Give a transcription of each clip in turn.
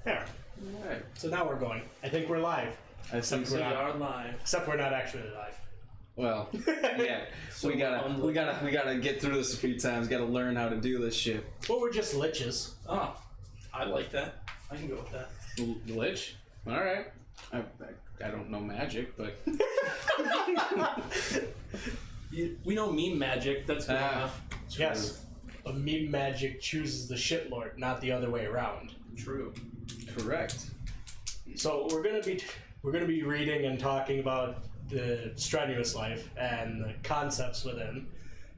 There. Alright. So now we're going. I think we're live. I think We are live. Except we're not actually live. Well, yeah. So we gotta get through this a few times. Gotta learn how to do this shit. Well, we're just liches. Oh, I like that. I can go with that. Lich? Alright. I don't know magic, but... We know meme magic. That's good enough. Yes. But meme magic chooses the shitlord, not the other way around. True. Correct. So we're gonna be reading and talking about the Strenuous Life and the concepts within.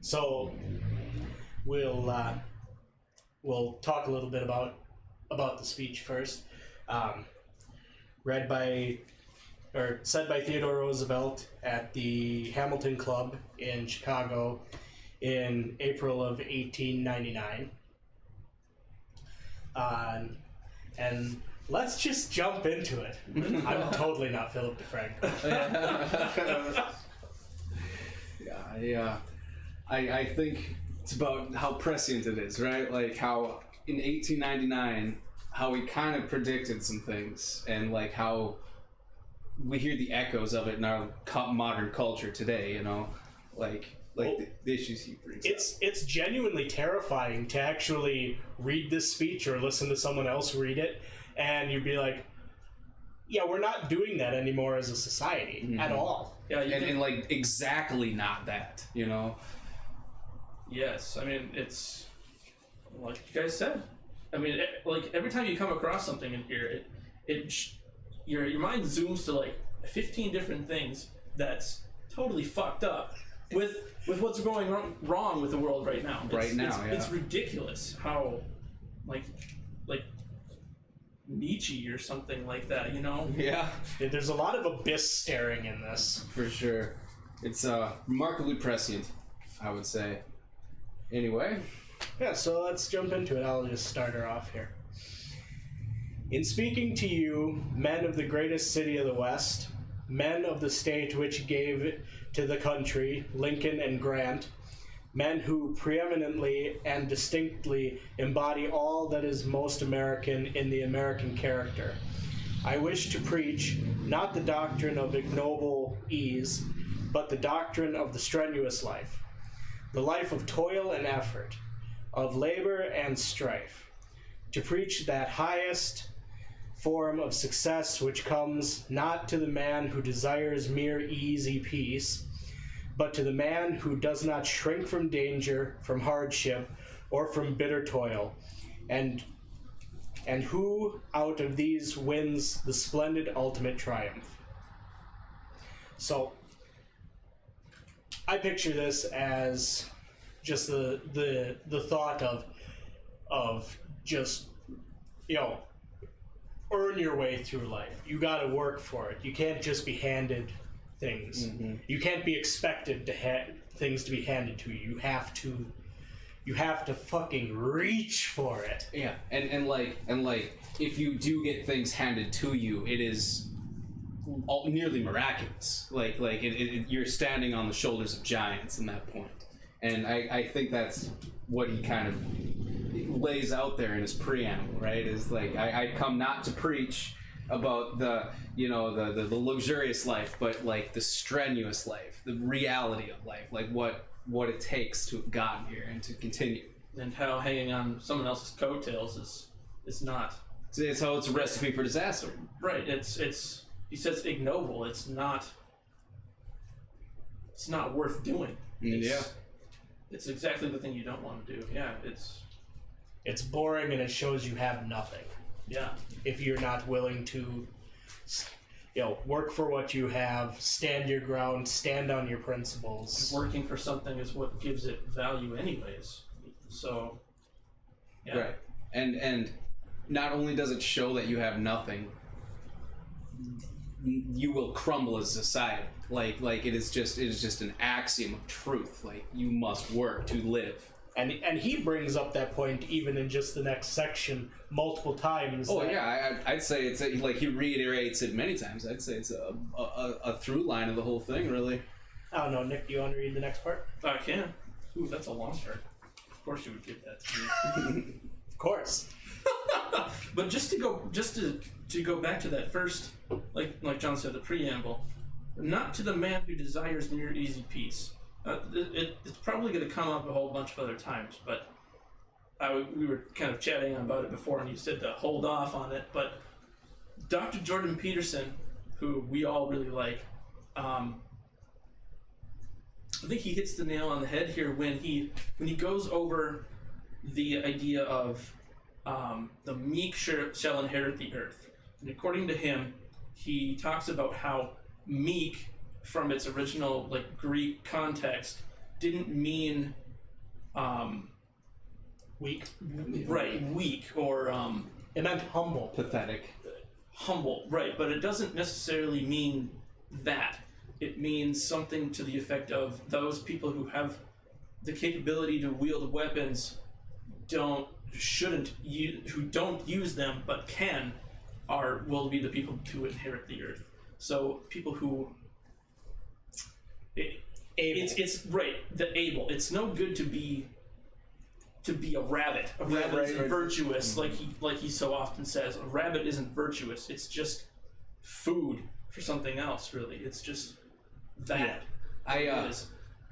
So we'll talk a little bit about the speech first. Said by Theodore Roosevelt at the Hamilton Club in Chicago in April of 1899. And let's just jump into it. I'm totally not Philip DeFranco. Yeah, I think it's about how prescient it is, right? Like how in 1899, how we kind of predicted some things, and like how we hear the echoes of it in our modern culture today, you know? Like the issues he brings up. It's genuinely terrifying to actually read this speech or listen to someone else read it, and you'd be like, yeah, we're not doing that anymore as a society at all. Yeah, and like exactly not that, you know? Yes, I mean, it's like you guys said. I mean, like every time you come across something in here, your mind zooms to like 15 different things that's totally fucked up with what's going wrong with the world right now. It's ridiculous how like Nietzsche or something like that, you know? Yeah. There's a lot of abyss staring in this. For sure. It's remarkably prescient, I would say. Anyway. Yeah, so let's jump into it. I'll just start her off here. In speaking to you, men of the greatest city of the West, men of the state which gave it to the country, Lincoln and Grant, men who preeminently and distinctly embody all that is most American in the American character, I wish to preach not the doctrine of ignoble ease, but the doctrine of the strenuous life, the life of toil and effort, of labor and strife, to preach that highest form of success which comes not to the man who desires mere easy peace, but to the man who does not shrink from danger, from hardship, or from bitter toil, and who out of these wins the splendid ultimate triumph. So I picture this as just the thought of just, you know, earn your way through life. You got to work for it. You can't just be handed things. Mm-hmm. You can't be expected to have things to be handed to you. You have to fucking reach for it. Yeah, and if you do get things handed to you, it is nearly miraculous. You're standing on the shoulders of giants in that point. And I think that's what he kind of lays out there in his preamble, right? Is like, I come not to preach about the luxurious life, but like the strenuous life, the reality of life, like what it takes to have gotten here and to continue. And how hanging on someone else's coattails is not. It's how it's a recipe for disaster. Right. It's he says ignoble. It's not worth doing. It's exactly the thing you don't want to do. Yeah, it's boring and it shows you have nothing. Yeah. If you're not willing to, work for what you have, stand your ground, stand on your principles. Working for something is what gives it value anyways. So, yeah. Right. And not only does it show that you have nothing, you will crumble as a society. Like it is just an axiom of truth. Like, you must work to live. And he brings up that point even in just the next section multiple times. Oh yeah, I'd say it's like he reiterates it many times. I'd say it's a through line of the whole thing, really. I don't know, Nick. Do you want to read the next part? I can. Ooh, that's a long part. Of course you would give that to me. Of course. But just to go back to that first, like John said, the preamble, not to the man who desires mere easy peace. It's probably going to come up a whole bunch of other times, but we were kind of chatting about it before, and you said to hold off on it. But Dr. Jordan Peterson, who we all really like, I think he hits the nail on the head here when he goes over the idea of the meek shall inherit the earth. And according to him, he talks about how meek, from its original Greek context, didn't mean Weak. Right, weak, or It meant humble. Pathetic. humble, right? But it doesn't necessarily mean that. It means something to the effect of those people who have the capability to wield weapons who don't use them but will be the people who inherit the earth. So people who it's right, the able. It's no good to be a rabbit. A rabbit isn't virtuous, like he so often says. A rabbit isn't virtuous. It's just food for something else, really. It's just that. Yeah.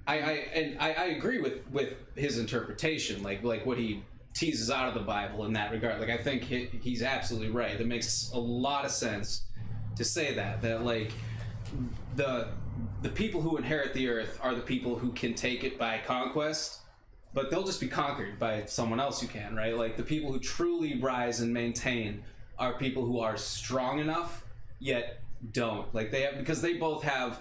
I agree with his interpretation, like what he teases out of the Bible in that regard. Like, I think he's absolutely right. That makes a lot of sense to say that like the people who inherit the earth are the people who can take it by conquest, but they'll just be conquered by someone else who can, right? Like, the people who truly rise and maintain are people who are strong enough yet don't. Like, because they both have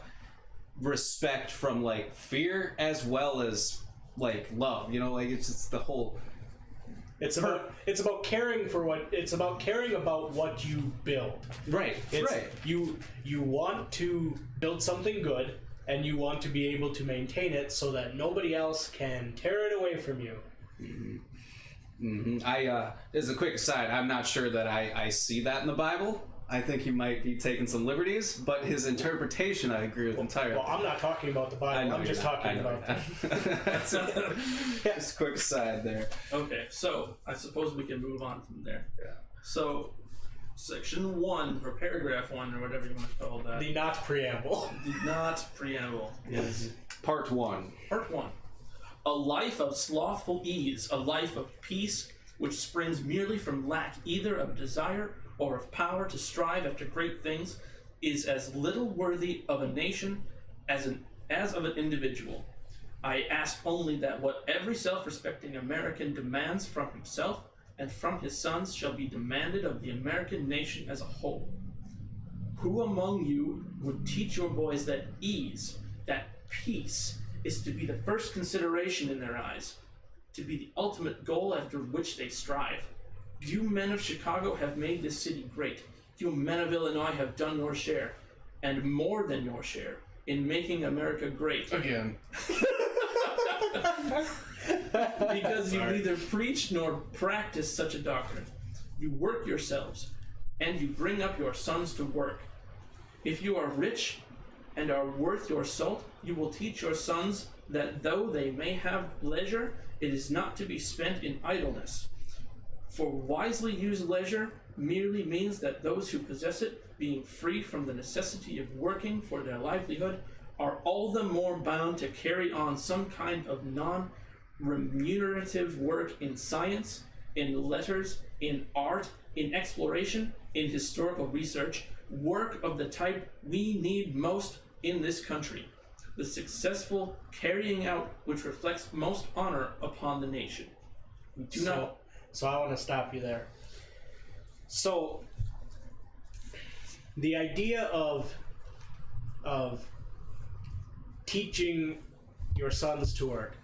respect from fear as well as love, it's just the whole. It's about caring about what you build. Right. You want to build something good, and you want to be able to maintain it so that nobody else can tear it away from you. Mm-hmm. As a quick aside, I'm not sure that I see that in the Bible. I think he might be taking some liberties, but his interpretation I agree with entirely. Well, I'm not talking about the Bible. I'm just talking about Just a quick aside there. Okay, so I suppose we can move on from there. Yeah. So, section 1, or paragraph 1, or whatever you want to call that. the not preamble. The not preamble. Yes. Part 1. Part 1. A life of slothful ease, a life of peace, which springs merely from lack either of desire or of power to strive after great things, is as little worthy of a nation as of an individual. I ask only that what every self-respecting American demands from himself and from his sons shall be demanded of the American nation as a whole. Who among you would teach your boys that ease, that peace, is to be the first consideration in their eyes, to be the ultimate goal after which they strive? You men of Chicago have made this city great. You men of Illinois have done your share, and more than your share, in making America great. Again. Because you neither preach nor practice such a doctrine. You work yourselves, and you bring up your sons to work. If you are rich and are worth your salt, you will teach your sons that though they may have leisure, it is not to be spent in idleness. For wisely used leisure merely means that those who possess it, being free from the necessity of working for their livelihood, are all the more bound to carry on some kind of non-remunerative work in science, in letters, in art, in exploration, in historical research, work of the type we need most in this country, the successful carrying out which reflects most honor upon the nation. We do not... So I want to stop you there. So the idea of teaching your sons to work,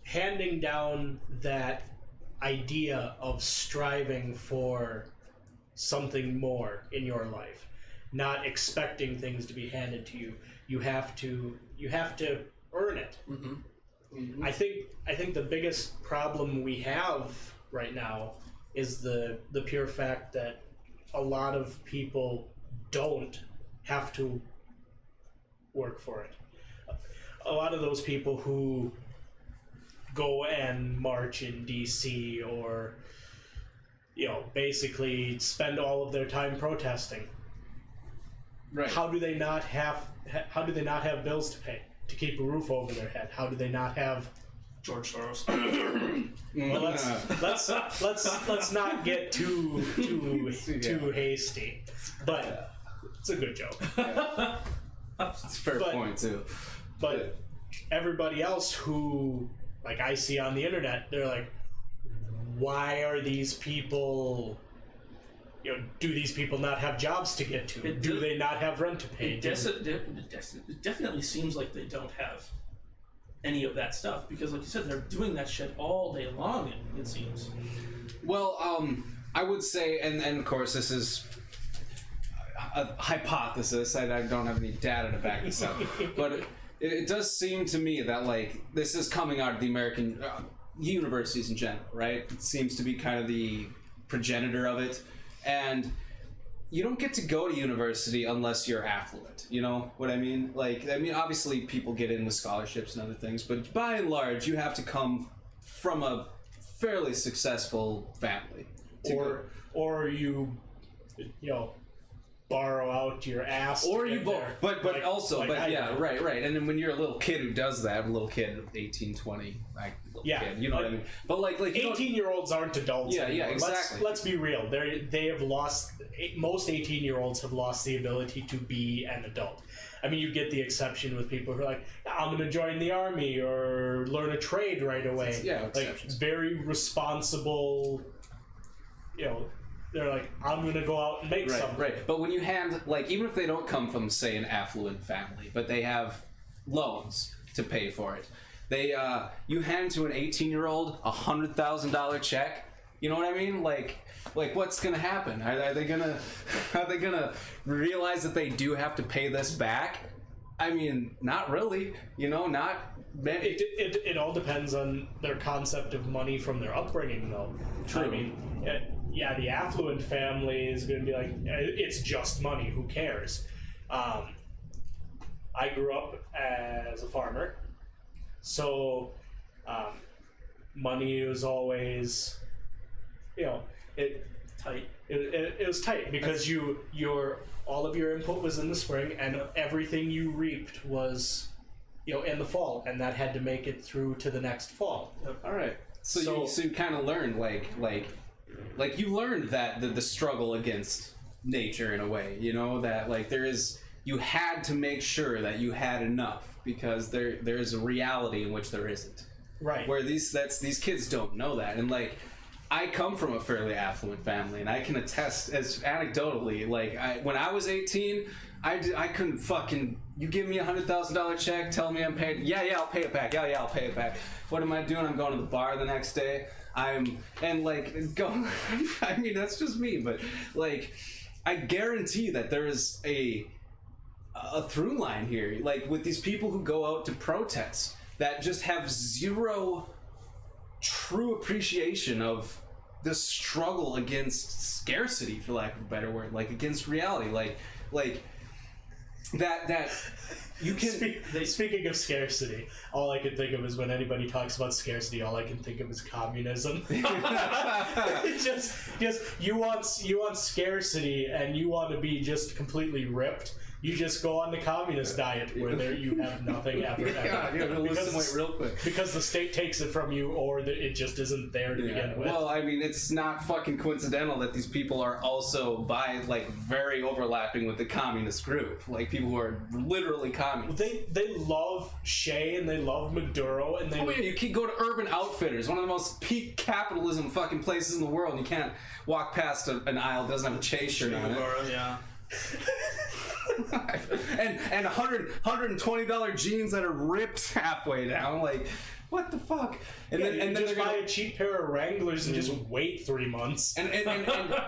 handing down that idea of striving for something more in your life, not expecting things to be handed to you. You have to earn it. Mm-hmm. Mm-hmm. I think the biggest problem we have right now is the pure fact that a lot of people don't have to work for it. A lot of those people who go and march in DC or basically spend all of their time protesting. Right. How do they not have bills to pay, to keep a roof over their head? How do they not have George Soros. Well, let's not get too hasty, but it's a good joke. It's a fair point too. But everybody else who, like, I see on the internet, they're like, why are these people? Do these people not have jobs to get to? Do they not have rent to pay? It definitely seems like they don't have any of that stuff, because like you said, they're doing that shit all day long, it seems. Well, I would say, and of course this is a hypothesis, I don't have any data to back this up, but it does seem to me that, like, this is coming out of the American universities in general, right? It seems to be kind of the progenitor of it, and you don't get to go to university unless you're affluent. You know what I mean? Obviously people get in with scholarships and other things, but by and large, you have to come from a fairly successful family. Or you borrow out your ass. Or you both. But yeah, right. And then when you're a little kid who does that, a little kid, 18, 20, kid, you know what I mean? But like 18-year-olds aren't adults anymore. Exactly. Let's be real. They have lost. Most 18-year-olds have lost the ability to be an adult. I mean, you get the exception with people who are like, I'm going to join the army or learn a trade right away. Yeah, like exceptions. very responsible. They're like, I'm going to go out and make something. Right. But when you hand, like, even if they don't come from, say, an affluent family, but they have loans to pay for it, you hand to an 18-year-old a $100,000 check. You know what I mean? Like what's gonna happen? Are they gonna realize that they do have to pay this back? I mean, not really. Not. It all depends on their concept of money from their upbringing, though. True. I mean, the affluent family is going to be like, it's just money. Who cares? I grew up as a farmer, so money was always, Tight. It was tight because all of your input was in the spring, and everything you reaped was, in the fall, and that had to make it through to the next fall. All right. So you kind of learned like you learned that the struggle against nature in a way, that you had to make sure that you had enough, because there's a reality in which there isn't. Right. Where these kids don't know that, and I come from a fairly affluent family, and I can attest, as anecdotally, when I was 18, I couldn't fucking. You give me $100,000 check, tell me I'm paid. Yeah, I'll pay it back. Yeah, I'll pay it back. What am I doing? I'm going to the bar the next day. I mean, that's just me, but I guarantee that there is a through line here, with these people who go out to protest that just have zero true appreciation of the struggle against scarcity, for lack of a better word, against reality, that you can. Speaking of scarcity, all I can think of is when anybody talks about scarcity, all I can think of is communism. just you want scarcity, and you want to be just completely ripped. You just go on the communist diet where you have nothing ever. Lose some weight real quick. Because the state takes it from you, or it just isn't there to begin with. Well, I mean, it's not fucking coincidental that these people are also very overlapping with the communist group. People who are literally communists. They love Shea and they love Maduro, and they. Oh yeah, you can go to Urban Outfitters, one of the most peak capitalism fucking places in the world, and you can't walk past an aisle that doesn't have a Che shirt on it. Yeah. and $120 jeans that are ripped halfway down. What the fuck? And then just buy a cheap pair of Wranglers and just wait 3 months. And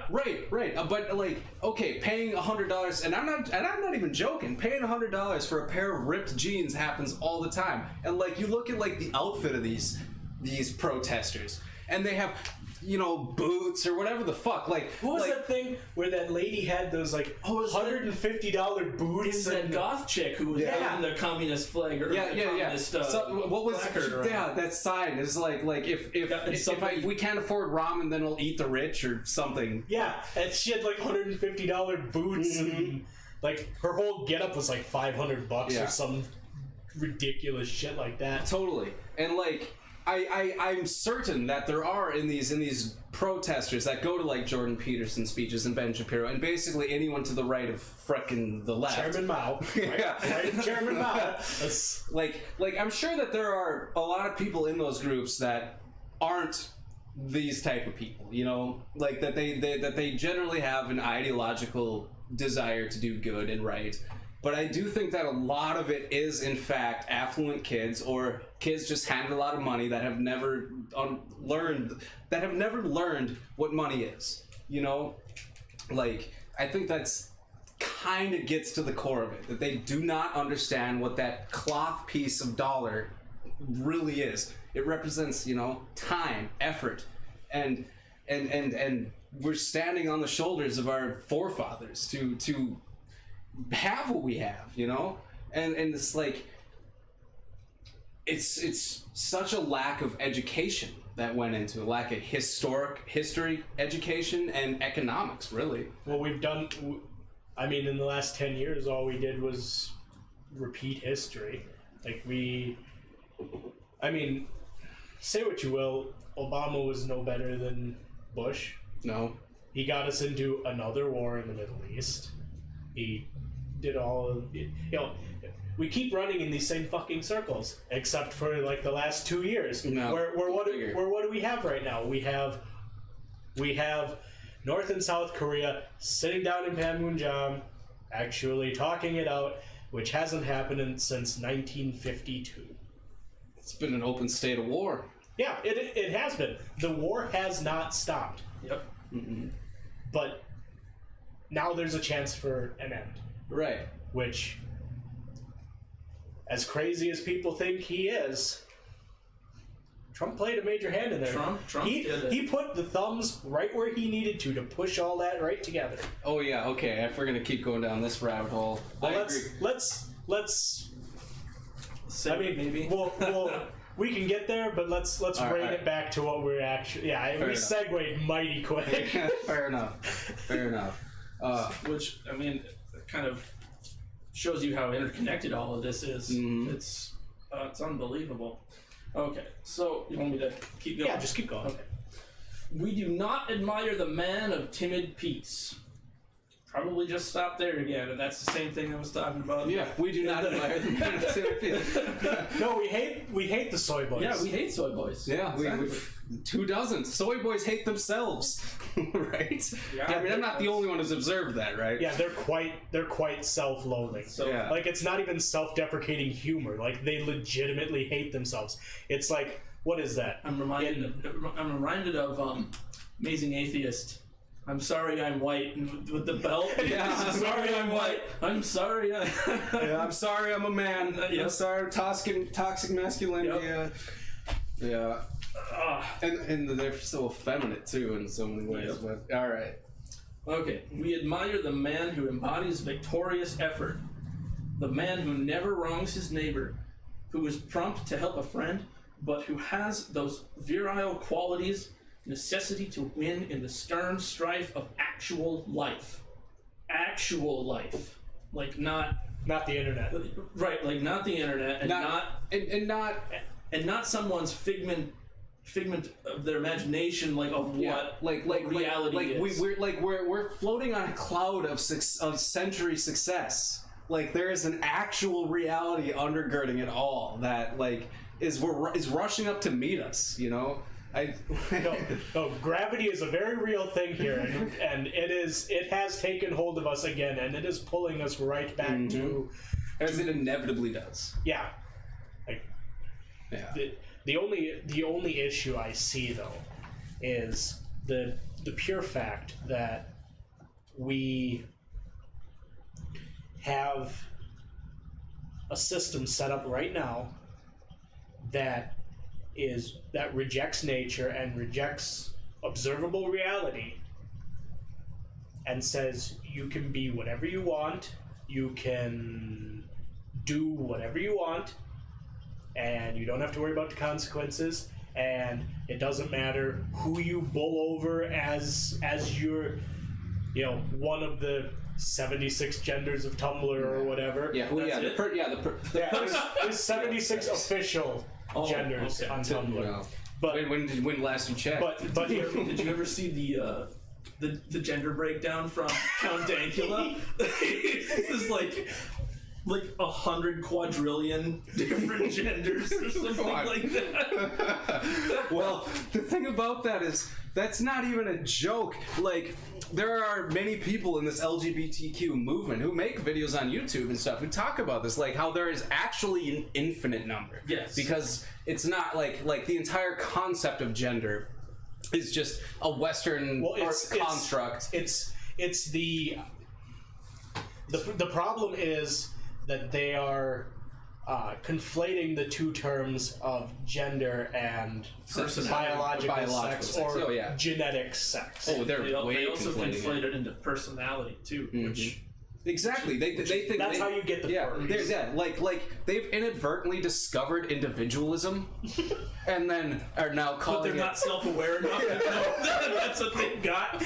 right. But okay, paying $100, and I'm not even joking. Paying $100 for a pair of ripped jeans happens all the time. And you look at the outfit of these protesters, and they have boots or whatever the fuck. Like, what was that thing where that lady had those $150 boots? It's that goth chick who was holding the communist flag or communist so what was placard that sign is like if we can't afford ramen, then we'll eat the rich or something. Yeah, and she had like $150 boots, and like her whole getup was like $500 or some ridiculous shit like that. Totally. And like I'm certain that there are in these protesters that go to like Jordan Peterson's speeches and Ben Shapiro and basically anyone to the right of frickin' the left. Chairman Mao. Right, Chairman Mao. That's... Like I'm sure that there are a lot of people in those groups that aren't these type of people, like that they generally have an ideological desire to do good and right. But I do think that a lot of it is, in fact, affluent kids or kids just handed a lot of money that have never learned what money is. Like, I think that's kind of gets to the core of it, that they do not understand what that cloth piece of dollar really is. It represents, time, effort, and we're standing on the shoulders of our forefathers to have what we have, and it's like it's such a lack of education that went into a lack of history education and economics, really. Well, we've done, in the last 10 years all we did was repeat history. Like say what you will, Obama was no better than Bush. No, he got us into another war in the Middle East. He did all of we keep running in these same fucking circles, except for like the last 2 years. No, what do we have right now? We have North and South Korea sitting down in Panmunjom, actually talking it out, which hasn't happened since 1952. It's been an open state of war. Yeah, it has been. The war has not stopped. Yep. Mm-hmm. But now there's a chance for an end. Right. Which, as crazy as people think he is, Trump played a major hand in there. Trump did it. He put the thumbs right where he needed to push all that right together. Oh yeah, okay. If we're gonna keep going down this rabbit hole, Well, agree. let's. Maybe. We can get there, but let's bring it back to what we're actually. Yeah, we segued mighty quick. Fair enough. Which kind of shows you how interconnected all of this is. Mm-hmm. It's unbelievable. Okay, so you want me to keep going? Yeah, just keep going. Okay. We do not admire the man of timid peace. Probably just stop there again, and that's the same thing I was talking about. Yeah, we do not admire the man of timid peace. No, we hate the soy boys. Yeah, we hate soy boys. Yeah, exactly. Who doesn't? Soy boys hate themselves, right? Yeah, I'm not the only one who's observed that, right? Yeah, they're quite self-loathing. So, yeah. Like, it's not even self-deprecating humor. Like, they legitimately hate themselves. It's like, what is that? I'm reminded of Amazing Atheist. I'm sorry I'm white, and with the belt. Yeah, I'm sorry I'm white. I'm sorry. Yeah, I'm sorry I'm a man. Yep. I'm sorry, toxic masculinity. Yep. Yeah. And they're so effeminate too in so many ways. Yep. But all right. Okay, we admire the man who embodies victorious effort, the man who never wrongs his neighbor, who is prompt to help a friend, but who has those virile qualities, necessity to win in the stern strife of actual life. Actual life. Like not the internet. Right, like not the internet, and not someone's figment of their imagination, like of what reality is. We're floating on a cloud of century success. Like there is an actual reality undergirding it all that is rushing up to meet us. No, gravity is a very real thing here, and it has taken hold of us again, and it is pulling us right back to, as it inevitably does. Yeah. Yeah. The only issue I see though is the pure fact that we have a system set up right now that rejects nature and rejects observable reality and says you can be whatever you want, you can do whatever you want, and you don't have to worry about the consequences, and it doesn't matter who you bull over as your, you know, one of the 76 genders of Tumblr or whatever. Yeah, well, yeah, There's 76 official genders on Tumblr. Well, But when last you checked. but Did you ever see the gender breakdown from Count Dankula? This is like 100 quadrillion different genders or something like that. Well, the thing about that is that's not even a joke. Like, there are many people in this LGBTQ movement who make videos on YouTube and stuff who talk about this, like how there is actually an infinite number. Yes. Because it's not like the entire concept of gender is just a Western construct. It's the problem is that they are conflating the two terms of gender and biological sex or genetic sex. Oh, They way also conflating conflate it into personality too, which exactly. They think that's how you get the furries. Yeah, like they've inadvertently discovered individualism, and then are now calling but they're not self-aware enough to know that's what they got.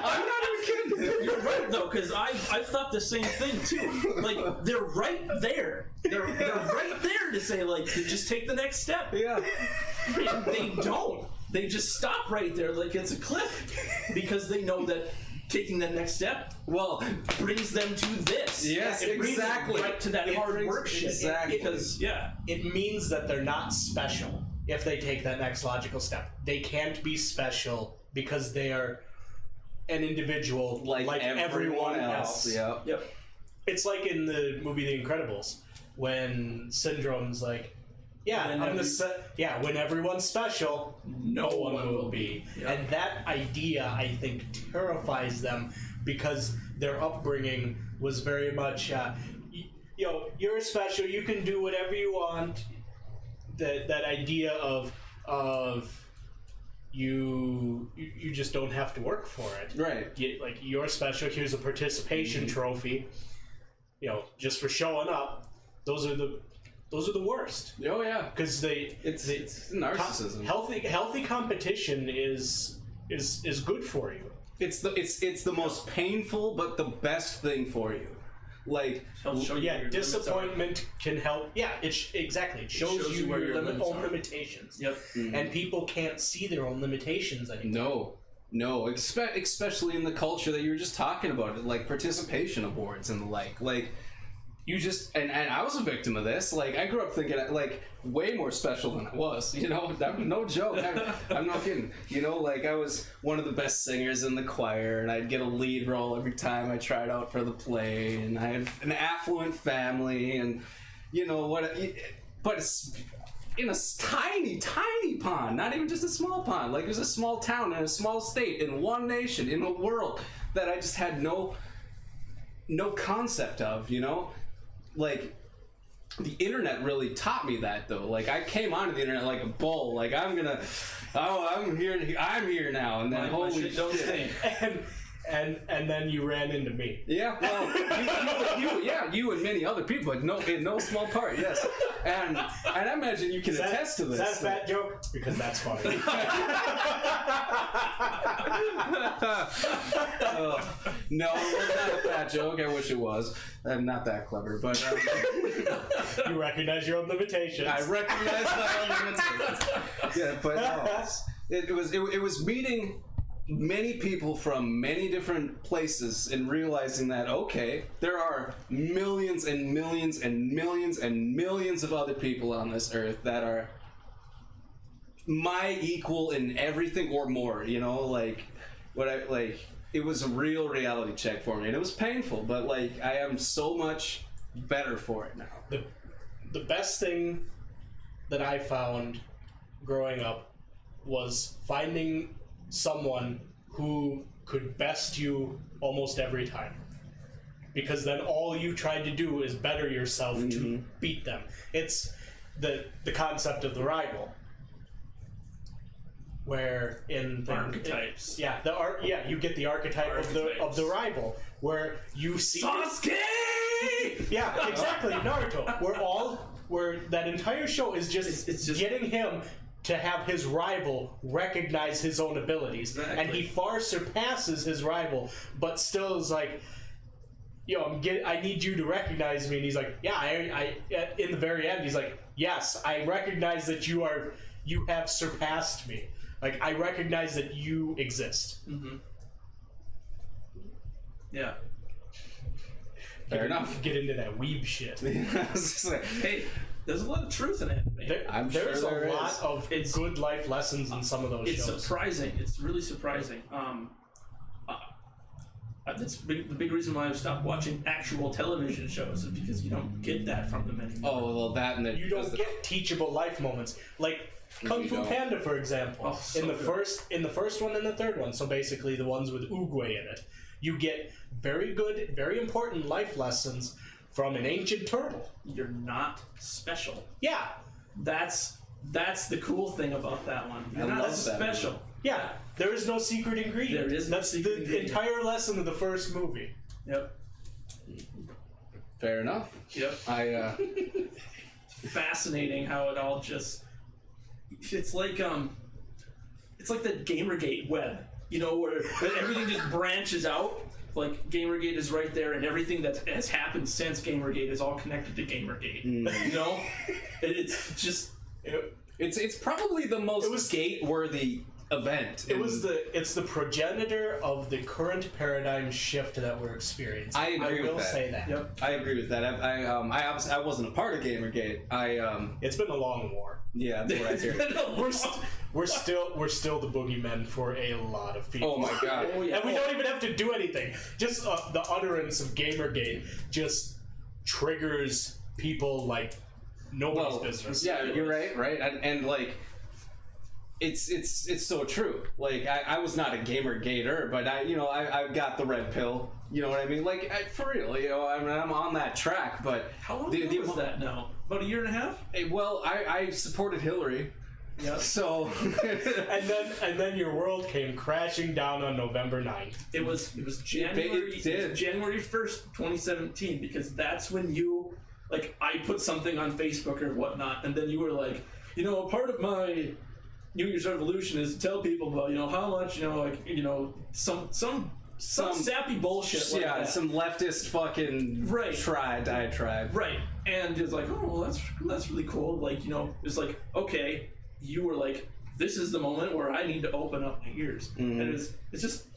I'm not even kidding. You're right though, because I've thought the same thing too. Like, they're right there. They're right there to say, like, to just take the next step. Yeah. And they don't. They just stop right there like it's a cliff, because they know that taking the next step brings them to this. Yes, it brings them exactly. right to that hard work shit. Exactly. Because it means that they're not special if they take that next logical step. They can't be special because they are an individual like everyone else. Yep. It's like in the movie The Incredibles when Syndrome's like, when everyone's special, no one will be. Yep. And that idea, I think, terrifies them because their upbringing was very much, you're special, you can do whatever you want. That idea of you just don't have to work for it. Right. You're special, here's a participation trophy, just for showing up. Those are the worst. Oh yeah, because it's narcissism. Healthy competition is good for you. It's the most painful but the best thing for you. Like, show you your disappointment can help. Yeah, it shows you where your own are. limitations. Yep. And people can't see their own limitations anymore. No, especially in the culture that you were just talking about, like participation awards and the like. You just and I was a victim of this. Like, I grew up thinking like way more special than I was. No joke. I'm not kidding. Like, I was one of the best singers in the choir, and I'd get a lead role every time I tried out for the play. And I had an affluent family, and but it's in a tiny pond, not even just a small pond. Like, there's a small town in a small state in one nation in the world that I just had no concept of. Like, the internet really taught me that, though. Like, I came onto the internet like a bull. Like, I'm here now, and then holy shit. And then you ran into me. Yeah, well, you and many other people, in no small part, yes. And I imagine you can attest to this. Is that a fat joke? Because that's funny. No, it's not a fat joke. I wish it was. I'm not that clever, but you recognize your own limitations. I recognize my own limitations. Yeah, but no, it was meeting many people from many different places and realizing that, okay, there are millions and millions and millions and millions of other people on this earth that are my equal in everything or more. It was a real reality check for me, and it was painful, but like, I am so much better for it now. The best thing that I found growing up was finding someone who could best you almost every time, because then all you tried to do is better yourself to beat them. It's the concept of the rival. where in the Archetypes. you get the archetype of the rival, where you see Sasuke! Yeah, exactly. Naruto. Where that entire show is just, It's just getting him to have his rival recognize his own abilities, Exactly. and he far surpasses his rival, but still is like, I need you to recognize me, and he's like, yeah, I in the very end, he's like, yes, I recognize that you have surpassed me. Like, I recognize that you exist. Mm-hmm. Yeah. Fair enough. Get into that weeb shit. Hey, there's a lot of truth in it. There's sure there a lot is. of good life lessons in some of those It's shows. surprising. It's really surprising. That's the big reason why I've stopped watching actual television shows is because you don't get that from them anymore. Oh, well, that and You don't get teachable life moments like Kung Fu don't. Panda, for example. Oh, so in the good. first one and the third one, so basically the ones with Oogway in it, you get very good, very important life lessons from an ancient turtle. You're not special. Yeah, That's the cool thing about that one. You're I not love that special. yeah. There is no secret ingredient. There is no That's secret the ingredient. entire lesson of the first movie. Yep. Fair enough. Yep. Fascinating how it all just. It's like the Gamergate web, where everything just branches out. Like Gamergate is right there, and everything that has happened since Gamergate is all connected to Gamergate. It's just. It's probably the most gate-worthy event. It's the progenitor of the current paradigm shift that we're experiencing. I agree with will that. say that. Yep. I agree with that. I wasn't a part of Gamergate. It's been a long war. Yeah, that's what I hear. We're still the boogeymen for a lot of people. Oh my god. Oh, yeah. And we don't even have to do anything. Just the utterance of Gamergate just triggers people like nobody's business. Yeah, you're right, and like, it's so true. Like, I was not a Gamergater, but I got the red pill. You know what I mean? Like, for real, I'm on that track. But How long ago was that now? About a year and a half? Well, I supported Hillary. Yeah. So, and then your world came crashing down on November 9th. It was January. It did. It was January 1st, 2017, because that's when you I put something on Facebook or whatnot, and then you were like, part of my New Year's resolution is to tell people about how much some sappy bullshit. Like that. some leftist fucking diatribe. Right, and it's like, oh, well, that's really cool. It's like, okay, you were like, this is the moment where I need to open up my ears, and it's just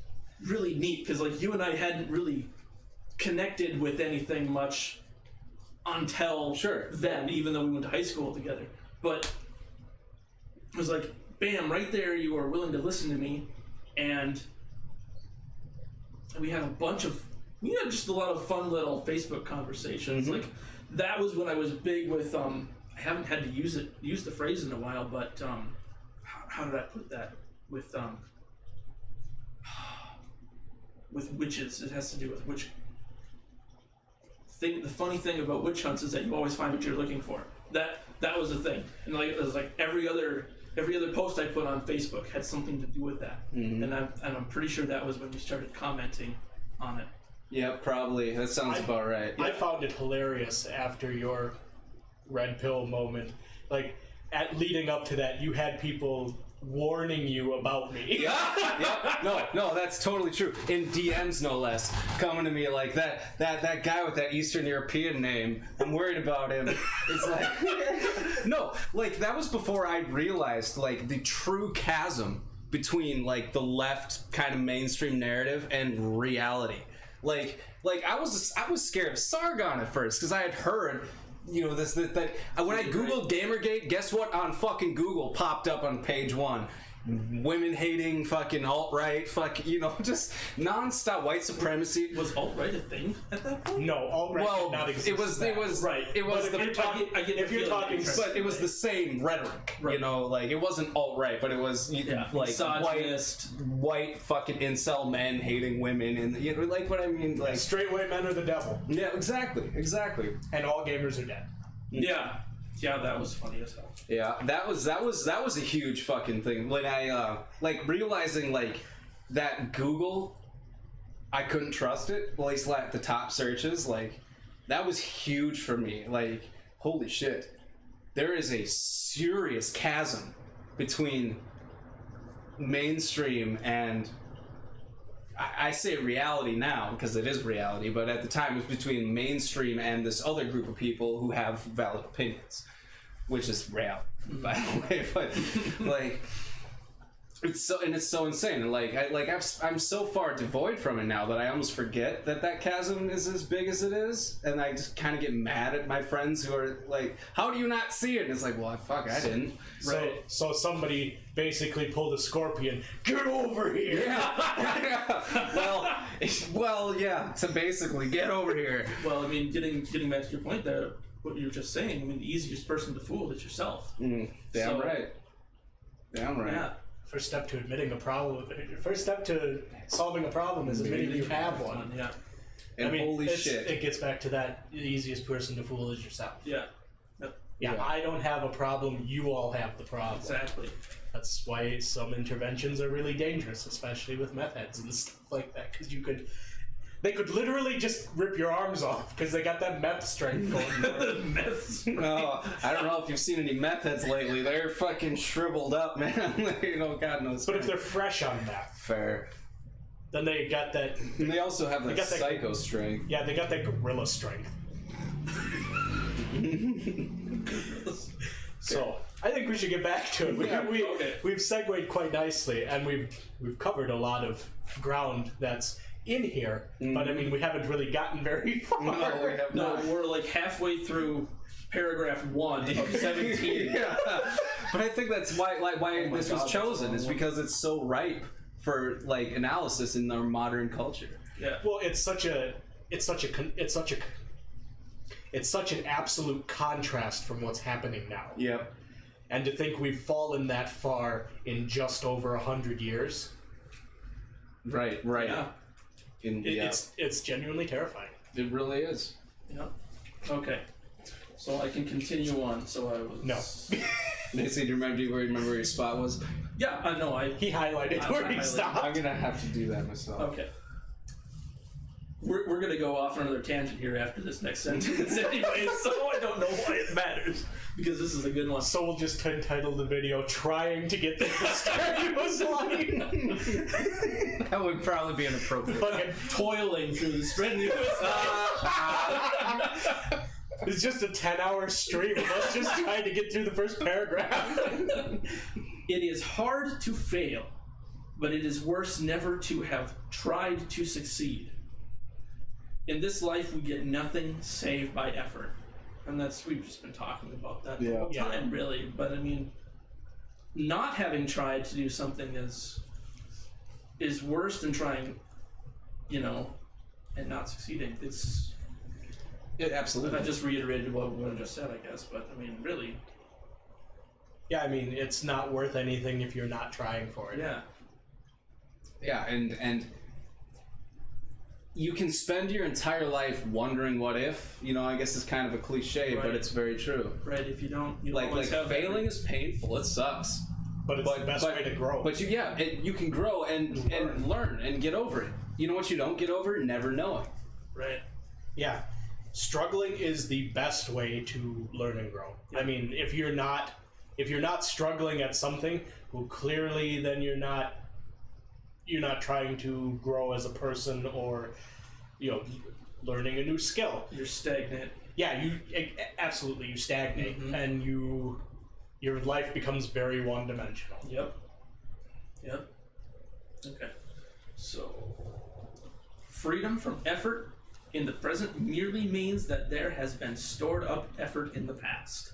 really neat because you and I hadn't really connected with anything much until then, even though we went to high school together. But it was like, bam, right there, you were willing to listen to me, and we had just a lot of fun little Facebook conversations. Like, that was when I was big with I haven't had to use the phrase in a while, but how did I put that? With witches. It has to do with witch thing. The funny thing about witch hunts is that you always find what you're looking for. That was the thing. And it was like every other post I put on Facebook had something to do with that. And I'm pretty sure that was when you started commenting on it. Yeah, probably. That sounds about right. I found it hilarious after your red pill moment. Leading up to that, you had people warning you about me. Yeah. No, that's totally true. In DMs, no less, coming to me like that guy with that Eastern European name. I'm worried about him. It's like, no, that was before I realized the true chasm between the left kind of mainstream narrative and reality. I was scared of Sargon at first because I had heard. When I googled Gamergate, guess what on fucking Google popped up on page 1? Women-hating, fucking alt-right, just non-stop white supremacy. Was alt-right a thing at that point? No, alt-right did not exist. It was right. It was But if you're talking, but it was the same rhetoric. Right. It wasn't alt-right, but it was white fucking incel men hating women, and what I mean, straight white men are the devil, yeah, exactly, and all gamers are dead. Yeah. Yeah, that was funny as hell. Yeah, that was a huge fucking thing. When I like realizing like that Google, I couldn't trust it. At least like the top searches, like that was huge for me. Like, holy shit, there is a serious chasm between mainstream and I say reality now because it is reality, but at the time it was between mainstream and this other group of people who have valid opinions, which is reality, by the way. But like, it's so insane. And like, I'm so far devoid from it now that I almost forget that chasm is as big as it is, and I just kind of get mad at my friends who are like, "How do you not see it?" And it's like, "Well, I didn't." Right. So somebody basically pulled a scorpion. Get over here. Yeah. well, yeah. So basically, get over here. Well, I mean, getting back to your point there, what you were just saying. I mean, the easiest person to fool is yourself. Damn So- right. Damn right. Yeah. First step to admitting a problem. First step to solving a problem is admitting you have one. Yeah. And holy shit. It gets back to that. The easiest person to fool is yourself. Yeah. Yeah, I don't have a problem. You all have the problem. Exactly. That's why some interventions are really dangerous, especially with meth heads and stuff like that. Because they could literally just rip your arms off because they got that meth strength going. Oh, I don't know if you've seen any meth heads lately. They're fucking shriveled up, man. You know, God knows. But if they're fresh on meth, fair, then they got that. and they also have that got that- psycho strength. Yeah, they got that gorilla strength. So I think we should get back to it. We've segued quite nicely, and we've covered a lot of ground that's in here. But I mean, we haven't really gotten very far. No, we have No, not. we're like halfway through paragraph 1 of 17. Yeah. But I think that's why this was God, chosen. that's Is a long because it's so ripe for like analysis in our modern culture. Yeah. Well, it's such an absolute contrast from what's happening now. Yep. And to think we've fallen that far in just over 100 years, Right. Yeah. it's genuinely terrifying. It really is. Yeah. Okay. So I can continue on. So I was. No. Nancy, do you remember where your spot was? Yeah, I know. He highlighted I where he highlighted. stopped. I'm gonna have to do that myself. Okay. We're gonna go off on another tangent here after this next sentence anyway, so I don't know why it matters, because this is a good one. So we'll just entitle the video "Trying to Get the Strenuous Life." That would probably be inappropriate. Fucking Toiling through the strenuous life. It's just a 10-hour stream of us just trying to get through the first paragraph. It is hard to fail, but it is worse never to have tried to succeed. In this life, we get nothing save by effort. And we've just been talking about that the whole time, really. But I mean, not having tried to do something is worse than trying, and not succeeding. Absolutely. I just reiterated what I just said, I guess. But I mean, really. Yeah, I mean, it's not worth anything if you're not trying for it. Yeah. Yeah, and you can spend your entire life wondering what if. I guess it's kind of a cliche, Right. but it's very true. Right. If you don't, Like always have failing is painful. It sucks. But it's the best way to grow. But you can grow and learn and get over it. You know what you don't get over? Never knowing. Right. Yeah. Struggling is the best way to learn and grow. I mean, if you're not struggling at something, well, clearly then you're not trying to grow as a person or learning a new skill. You're stagnant. Yeah, you stagnate, and your life becomes very one-dimensional. Yep. Okay. So, freedom from effort in the present merely means that there has been stored up effort in the past.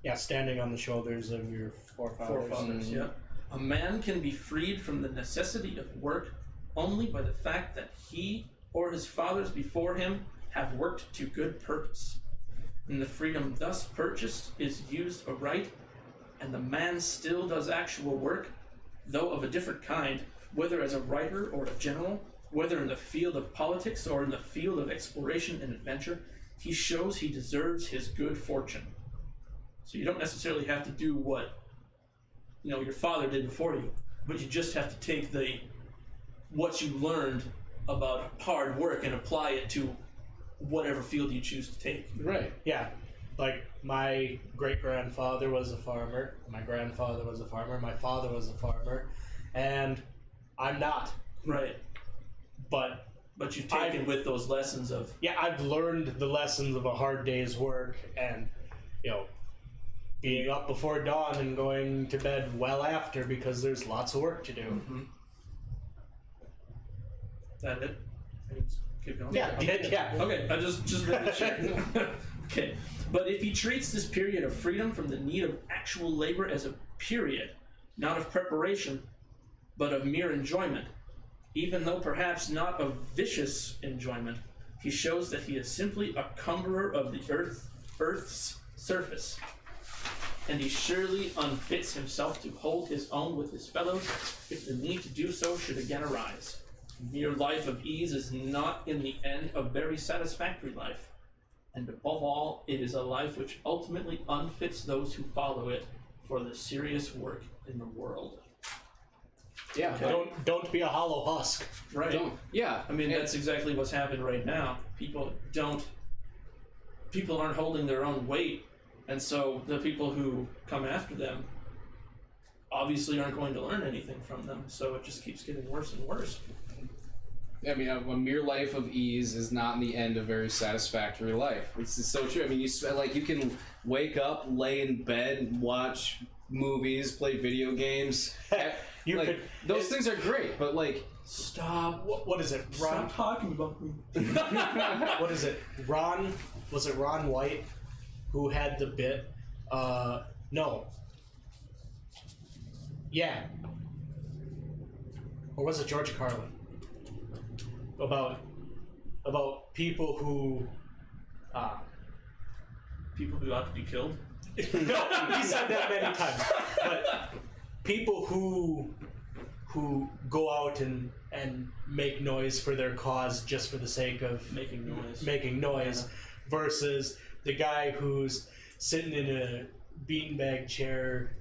Yeah, standing on the shoulders of your forefathers. Yeah. A man can be freed from the necessity of work only by the fact that he or his fathers before him have worked to good purpose. And the freedom thus purchased is used aright, and the man still does actual work, though of a different kind, whether as a writer or a general, whether in the field of politics or in the field of exploration and adventure, he shows he deserves his good fortune. So you don't necessarily have to do what your father did before you, but you just have to take what you learned about hard work and apply it to whatever field you choose to take. Right. Yeah. Like, my great-grandfather was a farmer, my grandfather was a farmer, my father was a farmer, and I'm not. Right. But you've taken with those lessons of... Yeah, I've learned the lessons of a hard day's work and, being up before dawn and going to bed well after because there's lots of work to do. Mm-hmm. That it? I can just keep going? Yeah, yeah. Okay, I just making sure. Okay, but if he treats this period of freedom from the need of actual labor as a period, not of preparation, but of mere enjoyment, even though perhaps not of vicious enjoyment, he shows that he is simply a cumberer of the earth's surface, and he surely unfits himself to hold his own with his fellows if the need to do so should again arise. Mere life of ease is not in the end a very satisfactory life, and above all, it is a life which ultimately unfits those who follow it for the serious work in the world. Yeah. Don't be a hollow husk. Right. Don't. Yeah. I mean, that's exactly what's happened right now. People aren't holding their own weight, and so the people who come after them obviously aren't going to learn anything from them, so it just keeps getting worse and worse. I mean, a mere life of ease is not in the end a very satisfactory life. It's so true. I mean, you can wake up, lay in bed, watch movies, play video games. Those things are great, but stop. What is it? Ron? Stop talking about me. What is it? Was it Ron White who had the bit? No. Yeah. Or was it George Carlin? About people who People who ought to be killed? no, he said that many times. But people who go out and make noise for their cause just for the sake of Making noise. Versus the guy who's sitting in a beanbag chair.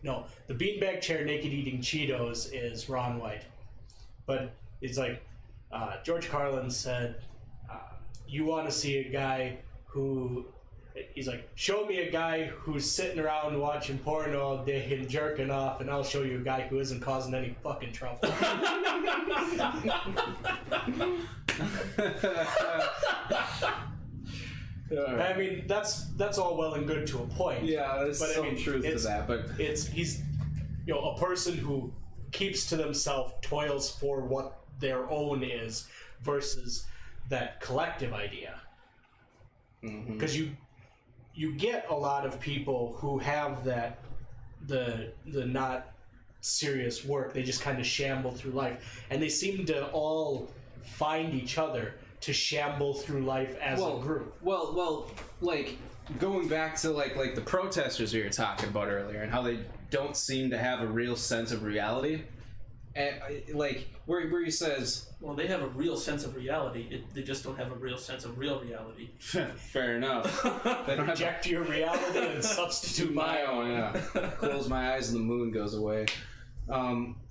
No, the beanbag chair naked eating Cheetos is Ron White. But it's like George Carlin said, you want to see a guy who... He's like, show me a guy who's sitting around watching porn all day and jerking off, and I'll show you a guy who isn't causing any fucking trouble. I mean, that's all well and good to a point. Yeah, there's some truth to that, but he's a person who keeps to themselves, toils for what their own is, versus that collective idea. Because you get a lot of people who have that the not serious work. They just kind of shamble through life, and they seem to all find each other to shamble through life as a group. Well, going back to like the protesters we were talking about earlier, and how they don't seem to have a real sense of reality, and where he says, well, they have a real sense of reality. They just don't have a real sense of real reality. Fair enough. They don't Reject your reality and substitute my own. Yeah. Close my eyes and the moon goes away.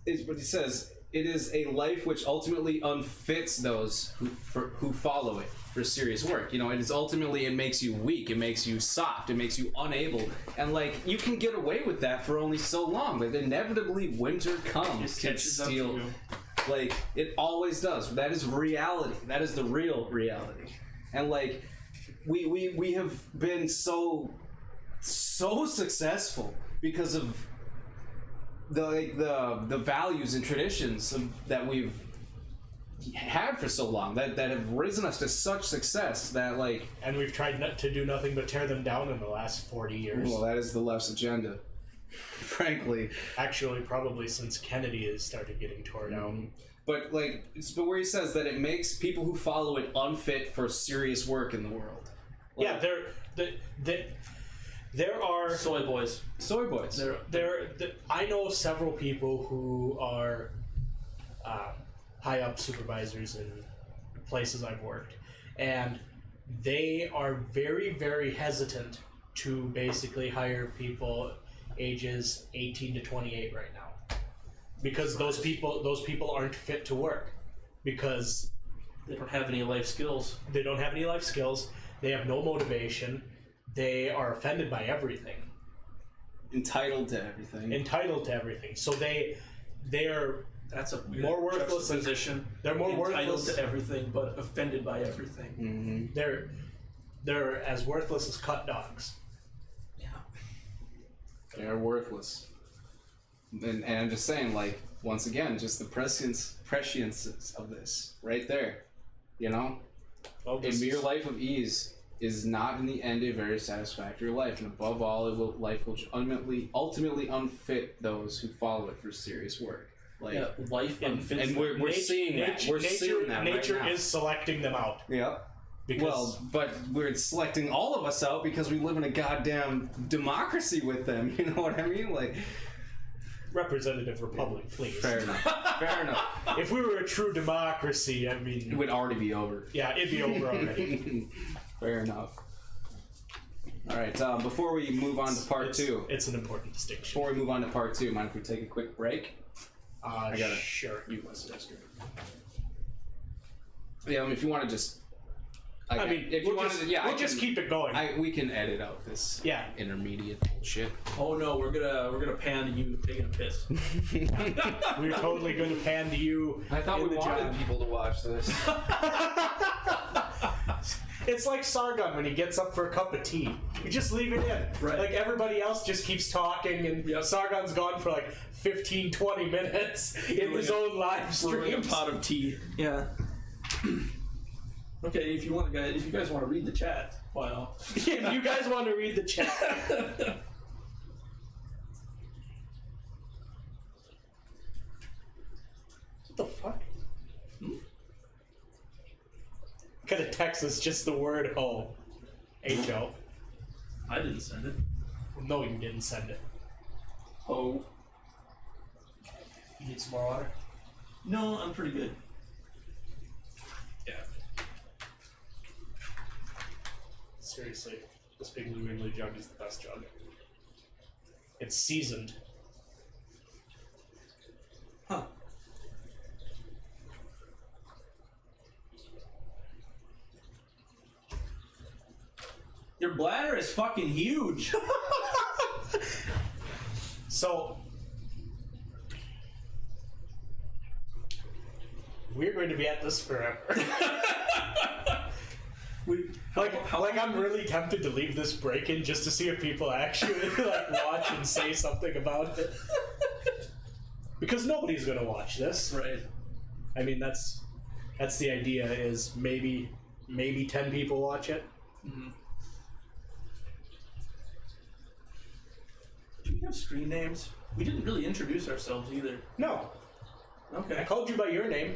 It's what he says. It is a life which ultimately unfits those who follow it for serious work. It is ultimately, it makes you weak, it makes you soft, it makes you unable, and you can get away with that for only so long. Inevitably winter comes to steal. It always does. That is reality. That is the real reality. And we have been so successful because of the values and traditions that we've had for so long that have risen us to such success that and we've tried not to do nothing but tear them down in the last 40 years. Well, that is the left's agenda, frankly. Actually, probably since Kennedy has started getting torn down. But where he says that it makes people who follow it unfit for serious work in the world. Yeah, there are Soy boys. I know several people who are high up supervisors in places I've worked, and they are very, very hesitant to basically hire people ages 18 to 28 right now, because those people aren't fit to work because They don't have any life skills. they don't have any life skills, they have no motivation, they are offended by everything, Entitled to everything. entitled to everything. So they're That's a weird more worthless than- juxtaposition. they're more Entitled worthless. to everything, but offended by everything. Mm-hmm. They're as worthless as cut dogs. Yeah. They're worthless. And I'm just saying, like, once again, just the prescience of this right there. You know? Well, A this mere is- life of ease is not in the end a very satisfactory life, and above all, life will ultimately unfit those who follow it for serious work. Like, Yeah, life unfits. and we're Nature- seeing that. We're seeing that nature right now. is selecting them out. Yep. Because Well, but we're selecting all of us out because we live in a goddamn democracy with them. You know what I mean? Like, representative republic, please. fair enough. Fair enough. If we were a true democracy, I It mean, would already be over. yeah, it'd be over already. Fair enough. All right. Before we move on to part two, It's an important distinction. before we move on to part two, mind if we take a quick break? I got it. Sure. You listen, that's good. Yeah, if you want to just, I mean, if you we'll want just, to, yeah, we'll just keep it going. we can edit out this Yeah. intermediate bullshit. Oh no, we're gonna pan to you taking a piss. We're totally going to pan to you. I thought in we the wanted job. people to watch this. It's like Sargon when he gets up for a cup of tea. You just leave it in. Right. Like everybody else just keeps talking, and Yep. Sargon's gone for like 15, 20 minutes in his own live Brewing a streams. pot of tea. Yeah. Okay, if you guys want to read the chat, why not? If you guys want to read the chat. What the fuck? Kind of text us just the word "ho," H-O. I didn't send it. No, you didn't send it. Oh. You need some more water? No, I'm pretty good. Yeah. Seriously, this big New England jug is the best jug. It's seasoned. Huh. Your bladder is fucking huge. So, we're going to be at this forever. Like I'm really tempted to leave this break in just to see if people actually like watch and say something about it. Because nobody's gonna watch this. Right. I mean, that's the idea. Is maybe 10 people watch it. Mm-hmm. Do we have screen names? We didn't really introduce ourselves either. No, I Okay. called you by your name.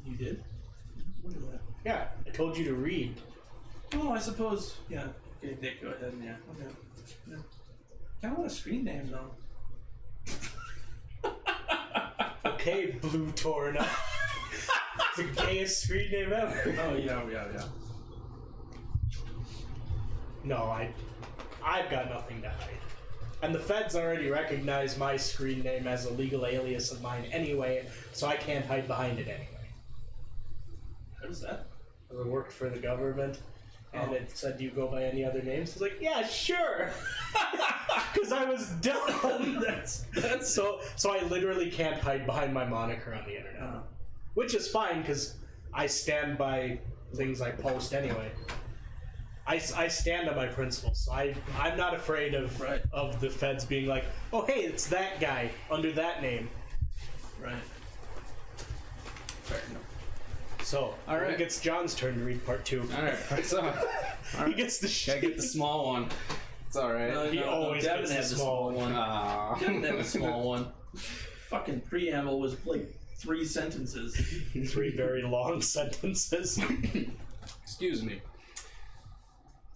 You did? What is that? Yeah, I told you to read. Oh, I suppose. Yeah. Okay, Nick, go ahead. Yeah. Okay. Yeah. Kind of want a screen name though. Okay, Blue Torna. It's the gayest screen name ever. Oh yeah. No, I've got nothing to hide. And the feds already recognize my screen name as a legal alias of mine anyway, so I can't hide behind it anyway. What is that? I worked for the government, and Oh. it said, "Do you go by any other names?" I was like, "Yeah, sure," because I was dumb. That's So I literally can't hide behind my moniker on the internet, which is fine because I stand by things I post anyway. I stand on my principles, so I'm not afraid of Right. of the feds being like, "Oh, hey, it's that guy under that name." right. Fair enough. So, All I right. think it's John's turn to read part 2. All right. So, He gets the gotta get the small one. It's all right. He always Devin gets has the the small small one. Ah. Devin had the small one. Fucking preamble was like 3 sentences. 3 very long sentences. Excuse me.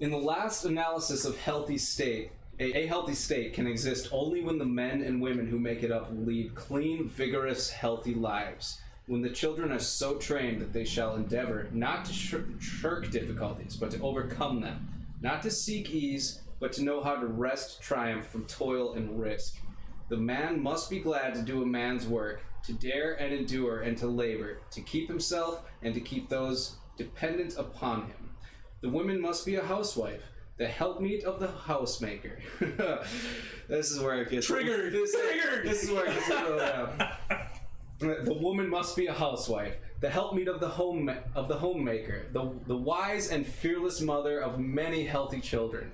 In the last analysis of healthy state, a healthy state can exist only when the men and women who make it up lead clean, vigorous, healthy lives. When the children are so trained that they shall endeavor not to shirk difficulties, but to overcome them. not to seek ease, but to know how to wrest triumph from toil and risk. The man must be glad to do a man's work, to dare and endure and to labor, to keep himself and to keep those dependent upon him. The woman must be a housewife, the helpmeet of the housemaker. This is where it gets Triggered. This is where it gets a little, the woman must be a housewife, the helpmeet of the homemaker, the wise and fearless mother of many healthy children.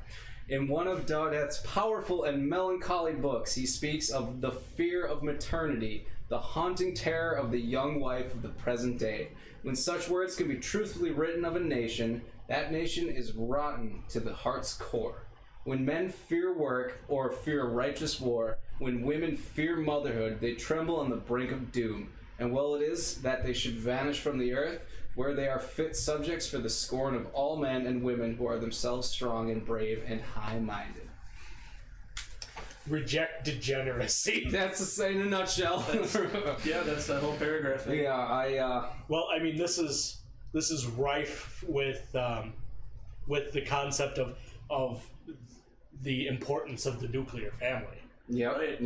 In one of Daudet's powerful and melancholy books, he speaks of the fear of maternity, the haunting terror of the young wife of the present day. When such words can be truthfully written of a nation, that nation is rotten to the heart's core. When men fear work or fear righteous war, when women fear motherhood, they tremble on the brink of doom. And well it is that they should vanish from the earth, where they are fit subjects for the scorn of all men and women who are themselves strong and brave and high-minded. Reject degeneracy. That's in a nutshell. That's that whole paragraph. Yeah, Well, I mean, this is rife with the concept of the importance of the nuclear family. Yep, Right.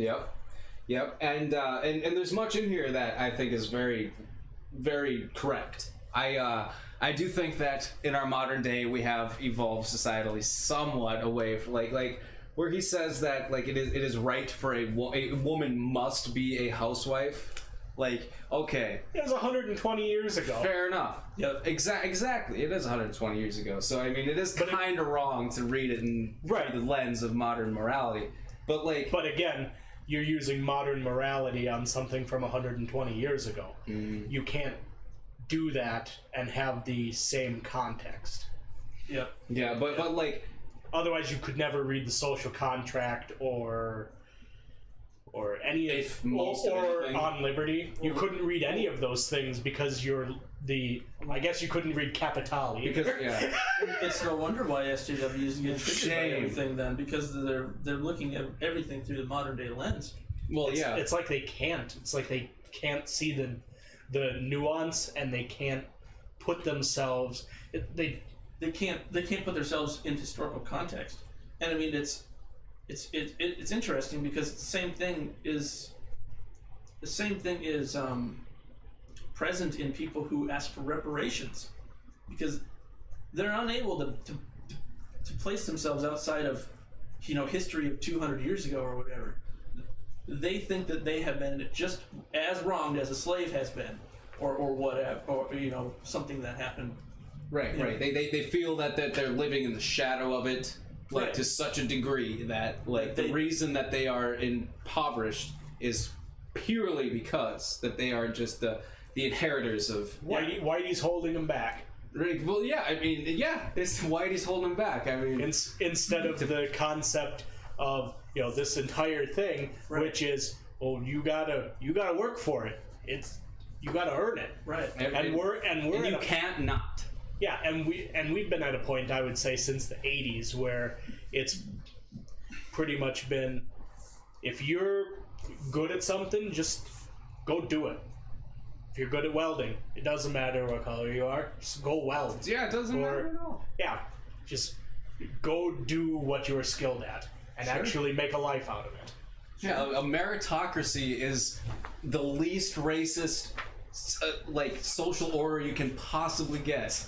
yep. And there's much in here that I think is very, very correct. I do think that in our modern day we have evolved societally somewhat away from like where he says that like it is right for a woman must be a housewife. Like, okay, It was 120 years ago. fair enough. Yep. Exactly. It is 120 years ago. So I mean, it is kind of wrong to read it in Right. through the lens of modern morality. But like, But again, you're using modern morality on something from 120 years ago. You can't do that and have the same context. Yep. yeah, but like. Otherwise, you could never read the social contract or any If of most of or anything. On Liberty. You couldn't read any of those things because I guess you couldn't read Capital either. Because yeah, It's no wonder why SJWs get triggered by Shame. everything then, because they're looking at everything through the modern day lens. well, It's, yeah, it's like they can't. It's like they can't see the nuance, and they can't put themselves. They can't put themselves into historical context. And I mean, it's interesting because the same thing is present in people who ask for reparations, because they're unable to place themselves outside of history of 200 years ago or whatever. They think that they have been just as wronged as a slave has been, or whatever, or something that happened. right. They feel that they're living in the shadow of it, like Right. to such a degree that like the They- reason that they are impoverished is purely because that they are just the inheritors of. Whitey's holding them back Right, well, yeah, I mean, yeah, it's Whitey's holding him back. I mean, instead of the concept of this entire thing, Right. which is you gotta work for it. You gotta earn it. Right. And we're and at you a- can't not. Yeah, and we've been at a point, I would say, since the 80s where it's pretty much been, if you're good at something, just go do it. If you're good at welding, it doesn't matter what color you are, just go weld. Yeah, it doesn't matter at all. Yeah, just go do what you're skilled at and Sure. actually make a life out of it. Yeah, a meritocracy is the least racist, like social order you can possibly get.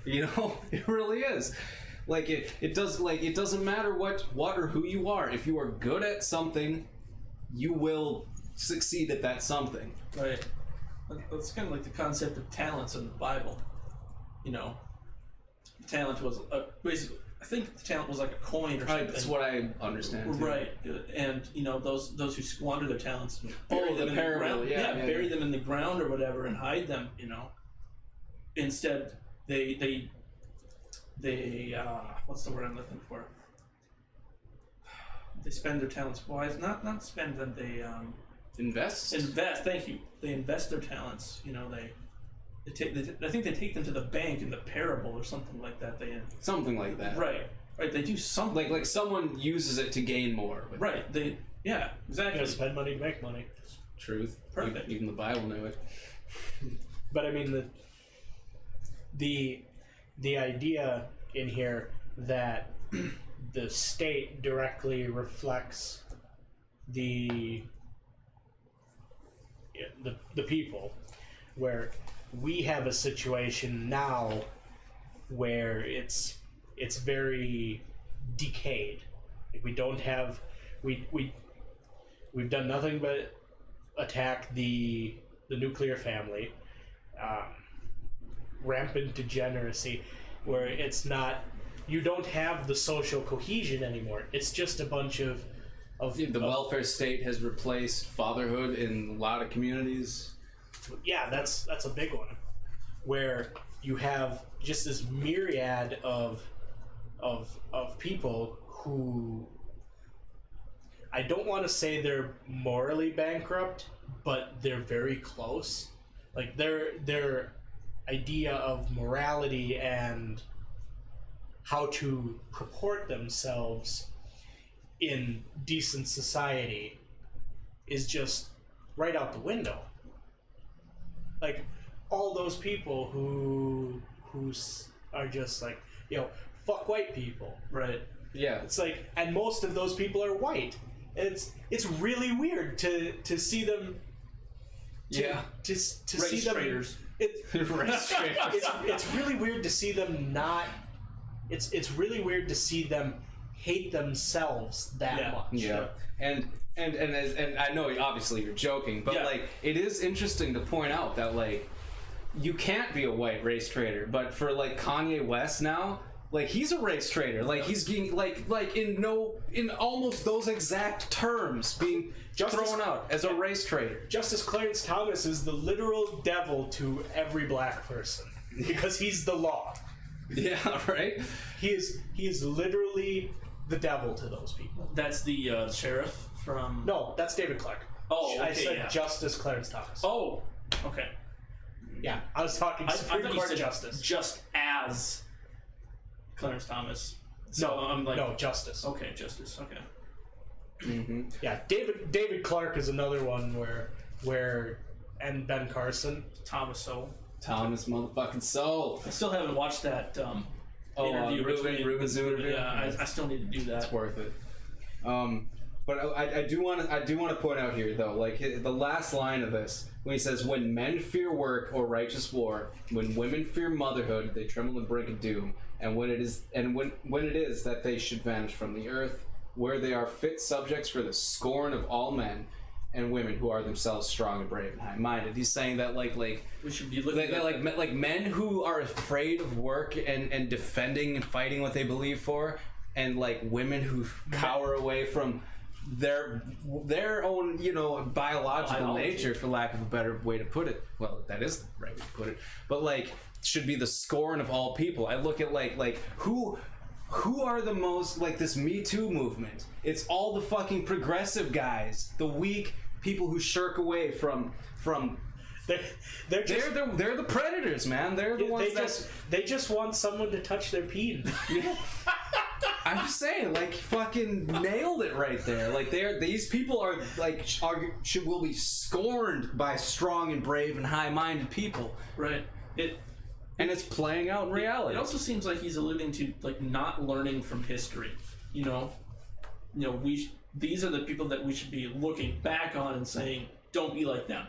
It really is. Like it doesn't matter what or who you are. If you are good at something, you will succeed at that something. Right. It's kind of like the concept of talents in the Bible. Talent was basically. I think the talent was like a coin or something. That's what I understand. Too. Right, and those who squander their talents, bury the them in parable, ground, yeah, bury them in the ground or whatever and hide them. Instead, they what's the word I'm looking for? They spend their talents wise, not spend them. They Invest. invest. Thank you. They invest their talents. I think they take them to the bank in the parable or something like that. Something like that. Right. They do something. Like someone uses it to gain more. But Right. Yeah. Exactly. You gotta spend money to make money. Truth. Perfect. Even the Bible knew it. But I mean the idea in here that the state directly reflects the people, where we have a situation now where it's very decayed. We don't have we've done nothing but attack the nuclear family, rampant degeneracy, where it's not, you don't have the social cohesion anymore. It's just a bunch of the welfare state has replaced fatherhood in a lot of communities. Yeah, that's a big one, where you have just this myriad of people who, I don't want to say they're morally bankrupt, but they're very close. Like their idea of morality and how to purport themselves in decent society is just right out the window. Like all those people who are just like, fuck white people. Right. Yeah. It's like, and most of those people are white. And it's really weird to see them. To see them. Traders. It's really weird to see them not. It's really weird to see them hate themselves that much. Yeah. And I know obviously you're joking, but like it is interesting to point out that like you can't be a white race trader, but for like Kanye West now, like he's a race trader. Like he's being like in almost those exact terms being thrown out as a race trader. Justice Clarence Thomas is the literal devil to every black person because he's the law. Yeah, right. He is literally the devil to those people. That's the sheriff from. No, that's David Clark. Oh, okay, I said Justice Clarence Thomas. Oh, okay. Yeah, I was talking Supreme I Court said Justice. Just as Clarence Thomas. So No, I'm like, no, Justice. Okay, Justice. Okay. Mm-hmm. Yeah, David Clark is another one where and Ben Carson. Thomas Sowell. Thomas motherfucking Sowell. I still haven't watched that interview. Ruben's interview. Yeah, I still need to do that. It's worth it. But I do want to point out here though, like the last line of this, when he says, "When men fear work or righteous war, when women fear motherhood, they tremble and brink of doom. And when it is that they should vanish from the earth, where they are fit subjects for the scorn of all men and women who are themselves strong and brave and high-minded." He's saying that like we should be looking at like men who are afraid of work and defending and fighting what they believe for, and like women who cower away from their own biological nature, for lack of a better way to put it. Well, that is the right way to put it. But like should be the scorn of all people. I look at like who are the most, like this Me Too movement. It's all the fucking progressive guys, the weak people who shirk away from. They're the predators, man. They're the ones they just want someone to touch their peen. I'm just saying, like, fucking nailed it right there. Like, these people will be scorned by strong and brave and high-minded people. Right. And it's playing out in reality. It also seems like he's alluding to like not learning from history. These are the people that we should be looking back on and saying, don't be like them.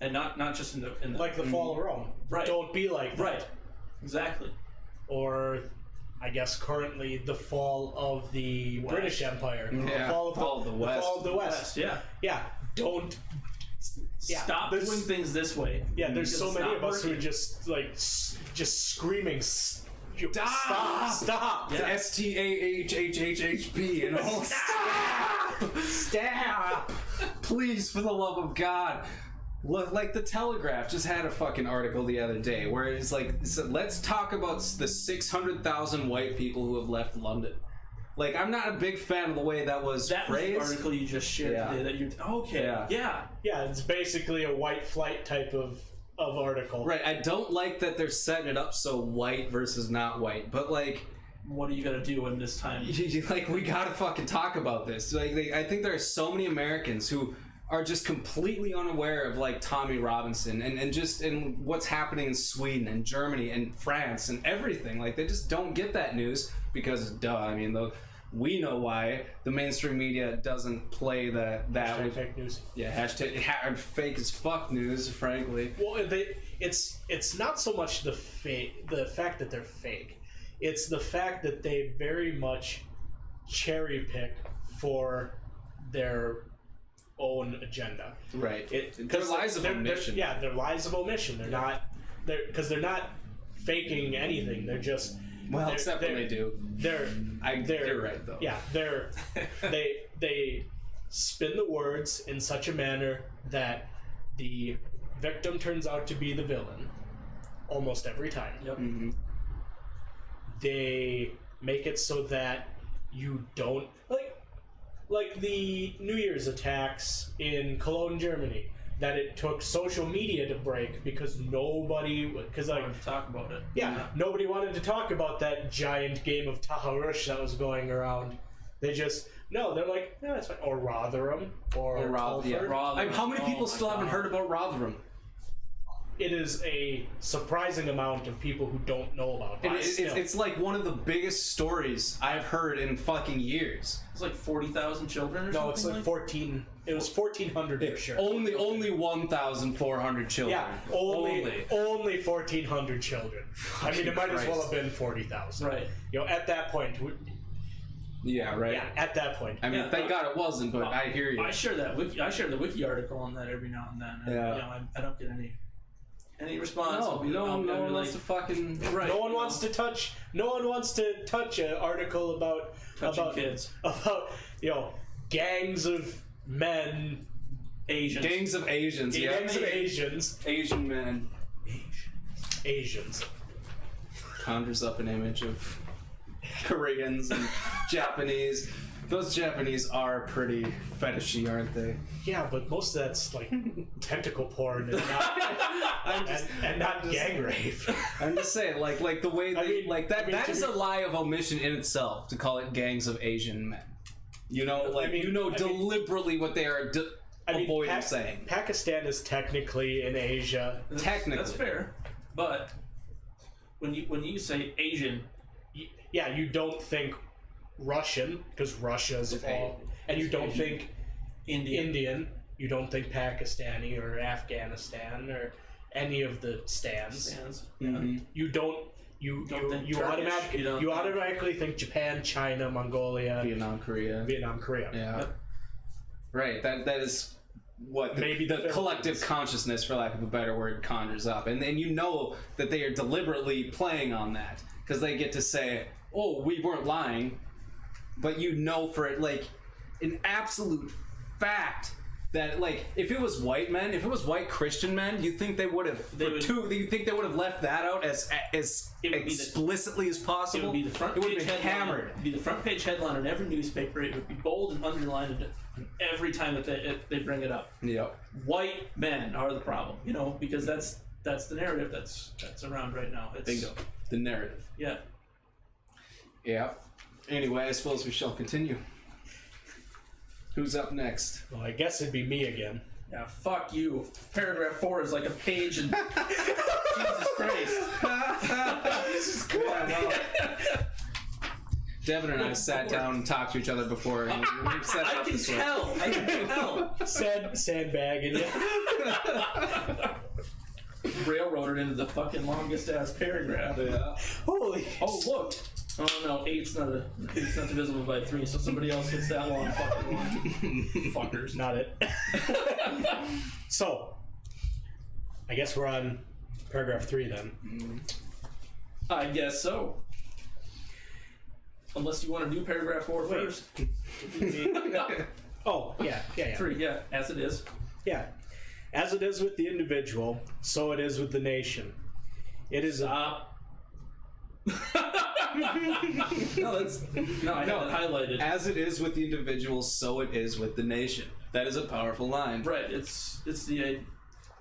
And not just in the like the fall of Rome. Right. Don't be like that. Right. Exactly. Or I guess currently the fall of the West. British Empire. Yeah. The fall of the West. The fall of the West. Yeah. Yeah. Don't stop doing things this way. Yeah, there's so many of us who are just screaming, stop. Yeah. STAHHHHP, Stop! Please, for the love of God. Look, like the Telegraph just had a fucking article the other day where it's like, let's talk about the 600,000 white people who have left London. Like, I'm not a big fan of the way that was phrased. Was the article you just shared today that you... Okay, yeah. Yeah, it's basically a white flight type of article. Right, I don't like that they're setting it up so white versus not white, but like... What are you gonna do in this time? Like, we gotta fucking talk about this. Like, I think there are so many Americans who are just completely unaware of like Tommy Robinson and what's happening in Sweden and Germany and France and everything. Like they just don't get that news because duh. I mean, we know why the mainstream media doesn't play that with fake news. Yeah, hashtag fake as fuck news. Frankly, well, it's not so much the fact that they're fake. It's the fact that they very much cherry pick for their own agenda. right? Their lies of omission. They're lies of omission. They're not. They're not faking anything. They're just. Well, except when they do. You're right though. Yeah, they spin the words in such a manner that the victim turns out to be the villain almost every time. Yep. Mm-hmm. They make it so that you don't like the New Year's attacks in Cologne, Germany. That it took social media to break because nobody wanted to talk about it. Yeah, nobody wanted to talk about that giant game of Taharush that was going around. They're like, no, it's fine. Or Rotherham, or Telford. Yeah. Rotherham. How many people still haven't heard about Rotherham? It is a surprising amount of people who don't know about it. It's like one of the biggest stories I've heard in fucking years. It's like 40,000 children or something. No, it's like 14. It was 1,400 for sure. Only 1,400 children. Yeah, only 1,400 children. I mean, it might as well have been 40,000. Right. At that point. Yeah, right. Yeah, at that point. I mean, thank God it wasn't, but I hear you. I share the wiki article on that every now and then. And, Yeah. I don't get any response. No one wants to fucking. Right. No one wants to touch an article about kids. About gangs of men, Asians. Gangs of Asians. Yeah. gangs of Asians, Asian men. Asians. Conjures up an image of Koreans and Japanese. Those Japanese are pretty fetishy, aren't they? Yeah, but most of that's like tentacle porn and not gang rape. I'm just saying, like the way they that is a lie of omission in itself to call it gangs of Asian men. Deliberately what they are avoiding saying. Pakistan is technically in Asia. Technically, that's fair, but when you say Asian, you don't think Russian because Russia's all, and you don't think Indian. You don't think Pakistani or Afghanistan or any of the stands. Mm-hmm. You don't. You Turkish, automatically think Japan, China, Mongolia, Vietnam, Korea. Yeah. Yep. Right. That is what maybe the collective consciousness, for lack of a better word, conjures up, and then that they are deliberately playing on that because they get to say, "Oh, we weren't lying." But for it, like, an absolute fact that, like, if it was white Christian men, you think they would have left that out as explicitly as possible? It would be the front page page headline. hammered. It would be the front page headline on every newspaper. It would be bold and underlined every time that they bring it up. Yep. White men are the problem, because that's the narrative that's around right now. Bingo. The narrative. Yeah. Yeah. Anyway, I suppose we shall continue. Who's up next? Well, I guess it'd be me again. Yeah, fuck you. Paragraph 4 is like a page and Jesus Christ. Jesus Christ. Devin and I sat down and talked to each other before. And we've set I up can this way. tell. I can tell. Sandbagging you. Railroaded into the fucking longest ass paragraph. Yeah. Holy. Oh, look. Oh no, 8's not divisible by 3, so somebody else gets that long fucking one. Fuckers. Not it. So, I guess we're on paragraph 3 then. I guess so. Unless you want to do paragraph 4 first. Oh, yeah. 3, yeah, as it is. Yeah. As it is with the individual, so it is with the nation. It is I had it highlighted. As it is with the individual, so it is with the nation. That is a powerful line. Right. It's the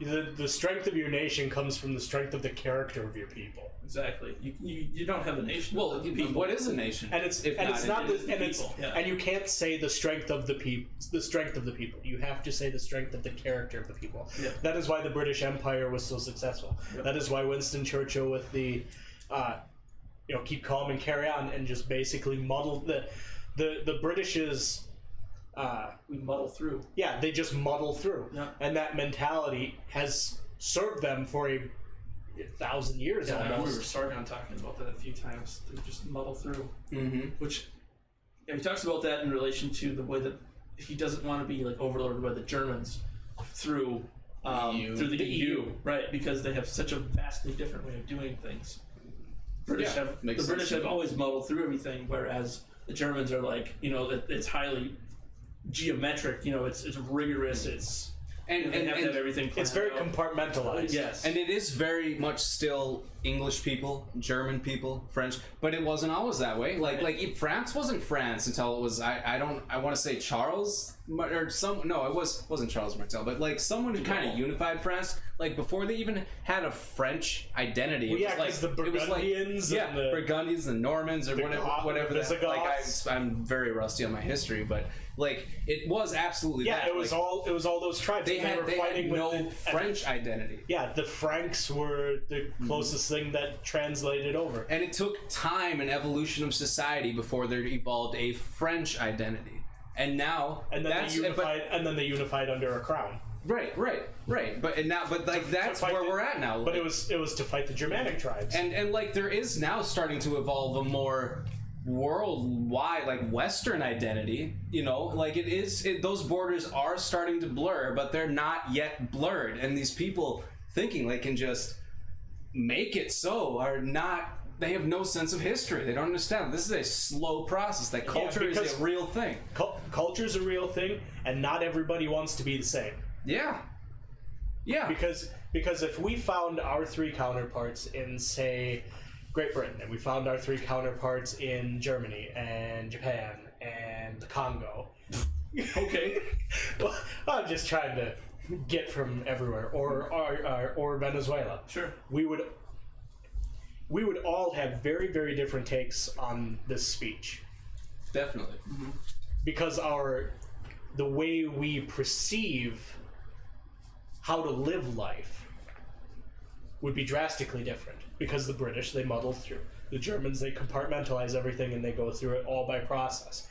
The strength of your nation comes from the strength of the character of your people. Exactly. You don't have a nation. Well, people. what is a nation? And it's If and not it's an not the, and it's people, yeah. and you can't say the strength of the people. The strength of the people. You have to say the strength of the character of the people. Yeah. That is why the British Empire was so successful. Yep. That is why Winston Churchill with the, keep calm and carry on, and just basically muddled the British's. We muddle through. Yeah, they just muddle through, Yeah. and that mentality has served them for 1,000 years Yeah, I remember almost. Sargon talking about that a few times. They just muddle through. Mm-hmm. Which, he talks about that in relation to the way that he doesn't want to be like overloaded by the Germans through the EU, right? Because they have such a vastly different way of doing things. The British have always muddled through everything, whereas the Germans are like, it's highly geometric. It's rigorous. And they have to have everything planned It's very out. compartmentalized. Yes. And it is very much still English people, German people, French, but it wasn't always that way. Like France wasn't France until it was I want to say Charles or it wasn't Charles Martel, but like someone who kind of unified France. Like before they even had a French identity. Well, yeah, it was because the like, Burgundians and the the and Normans or whatever. Visigoths. I'm very rusty on my history, but like it was absolutely that. It was all those tribes. They and were fighting with no French identity. Yeah, the Franks were the closest thing that translated over. And it took time and evolution of society before there evolved a French identity. And now, And then they unified under a crown. Right. But that's where we're at now. But it was to fight the Germanic tribes. And like there is now starting to evolve a more worldwide, like Western identity. Like those borders are starting to blur, but they're not yet blurred. And these people thinking they can just make it so are not. They have no sense of history. They don't understand. This is a slow process. That culture is a real thing. Culture is a real thing, and not everybody wants to be the same. Yeah. Because if we found our three counterparts in, say, Great Britain, and we found our three counterparts in Germany and Japan and the Congo. Okay. Well, I'm just trying to get from everywhere, or Venezuela. Sure. We would all have very, very different takes on this speech. Definitely. Because the way we perceive how to live life would be drastically different. Because the British, they muddle through. The Germans, they compartmentalize everything and they go through it all by process.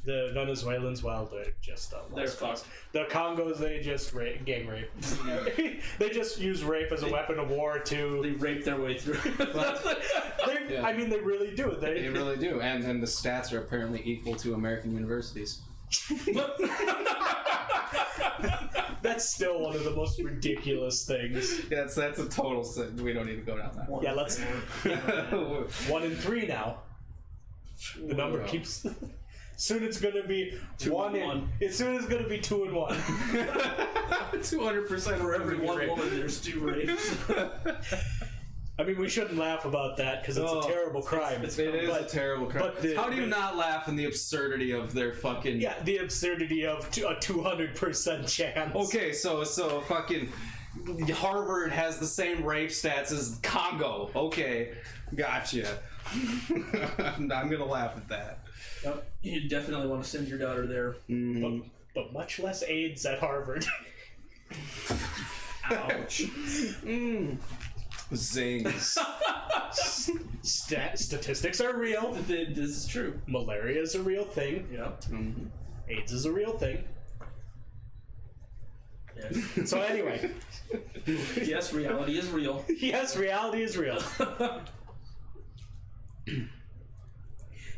The Venezuelans, well, they're just they're fucked. The Congos, they just gang rape. They just use rape as a weapon of war to... They rape their way through. I mean, they really do. They really do. And the stats are apparently equal to American universities. That's still one of the most ridiculous things. That's a total sin. We don't need to go down that. Yeah, let's... 1 in 3 now. The number keeps... Soon it's going to be 1 in 1. As soon as it's going to be 2 and 1. 200% For every one woman, there's 2 rapes. I mean, we shouldn't laugh about that because it's a terrible crime. It is a terrible crime. How do you not laugh in the absurdity of their fucking... Yeah, the absurdity of a 200% chance. Okay, so fucking Harvard has the same rape stats as Congo. Okay, gotcha. I'm gonna laugh at that. You definitely want to send your daughter there. But much less AIDS at Harvard. Ouch. Zings. Statistics are real. This is true. Malaria is a real thing. Yeah. AIDS is a real thing. Yes. So anyway. Yes, reality is real. Yes, reality is real.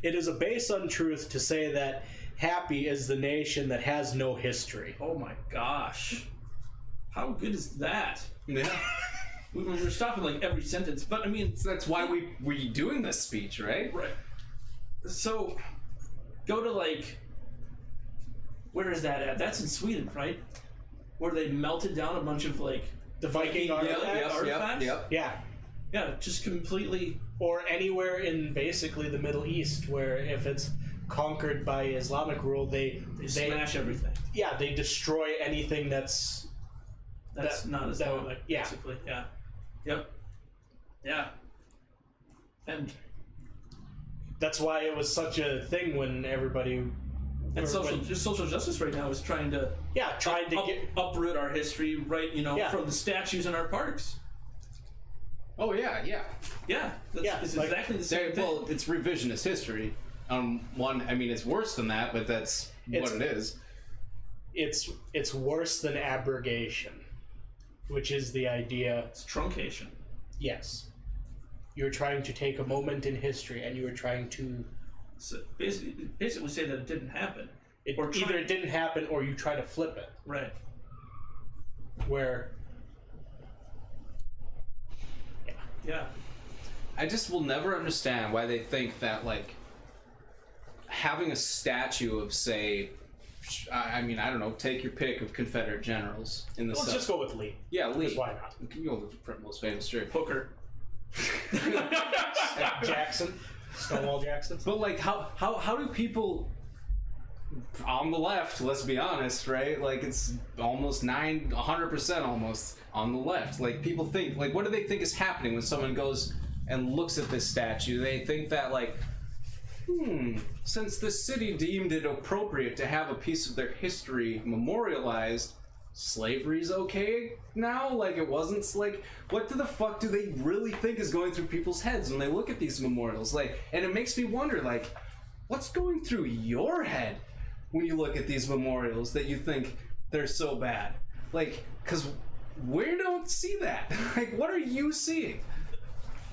It is a base untruth to say that happy is the nation that has no history. Oh my gosh. How good is that? Yeah. We're stopping like every sentence, but I mean... That's why we're doing this speech, right? Right. So, go to like... Where is that at? That's in Sweden, right? Where they melted down a bunch of like... The Viking artifacts? Yep. Yeah. Yeah, just completely... Or anywhere in basically the Middle East where if it's conquered by Islamic rule, they smash everything. Yeah, they destroy anything that's That's not as dynamic, yeah. basically. Yeah. Yep. Yeah. And that's why it was such a thing when everybody. And social justice right now is trying to uproot our history, right? From the statues in our parks. Oh yeah. It's exactly the same thing. Well, it's revisionist history. It's worse than that, but that's what it is. It's worse than abrogation, which is the idea. It's truncation. Yes, you're trying to take a moment in history, and you are trying to. So basically say that it didn't happen. Either it didn't happen or you try to flip it. Right. Where... Yeah. I just will never understand why they think that, like, having a statue of, say... I don't know, take your pick of Confederate generals in the South. Let's just go with Lee. Yeah, Lee. Why not? You can go with the most famous trip. Hooker. Jackson. Stonewall Jackson. But like, how do people on the left? Let's be honest, right? Like, it's almost 100% almost on the left. Like, people think, like, what do they think is happening when someone goes and looks at this statue? They think that, like, since the city deemed it appropriate to have a piece of their history memorialized, slavery's okay now? Like, it wasn't, like, what the fuck do they really think is going through people's heads when they look at these memorials? Like, and it makes me wonder, like, what's going through your head when you look at these memorials that you think they're so bad? Like, because we don't see that. Like, what are you seeing?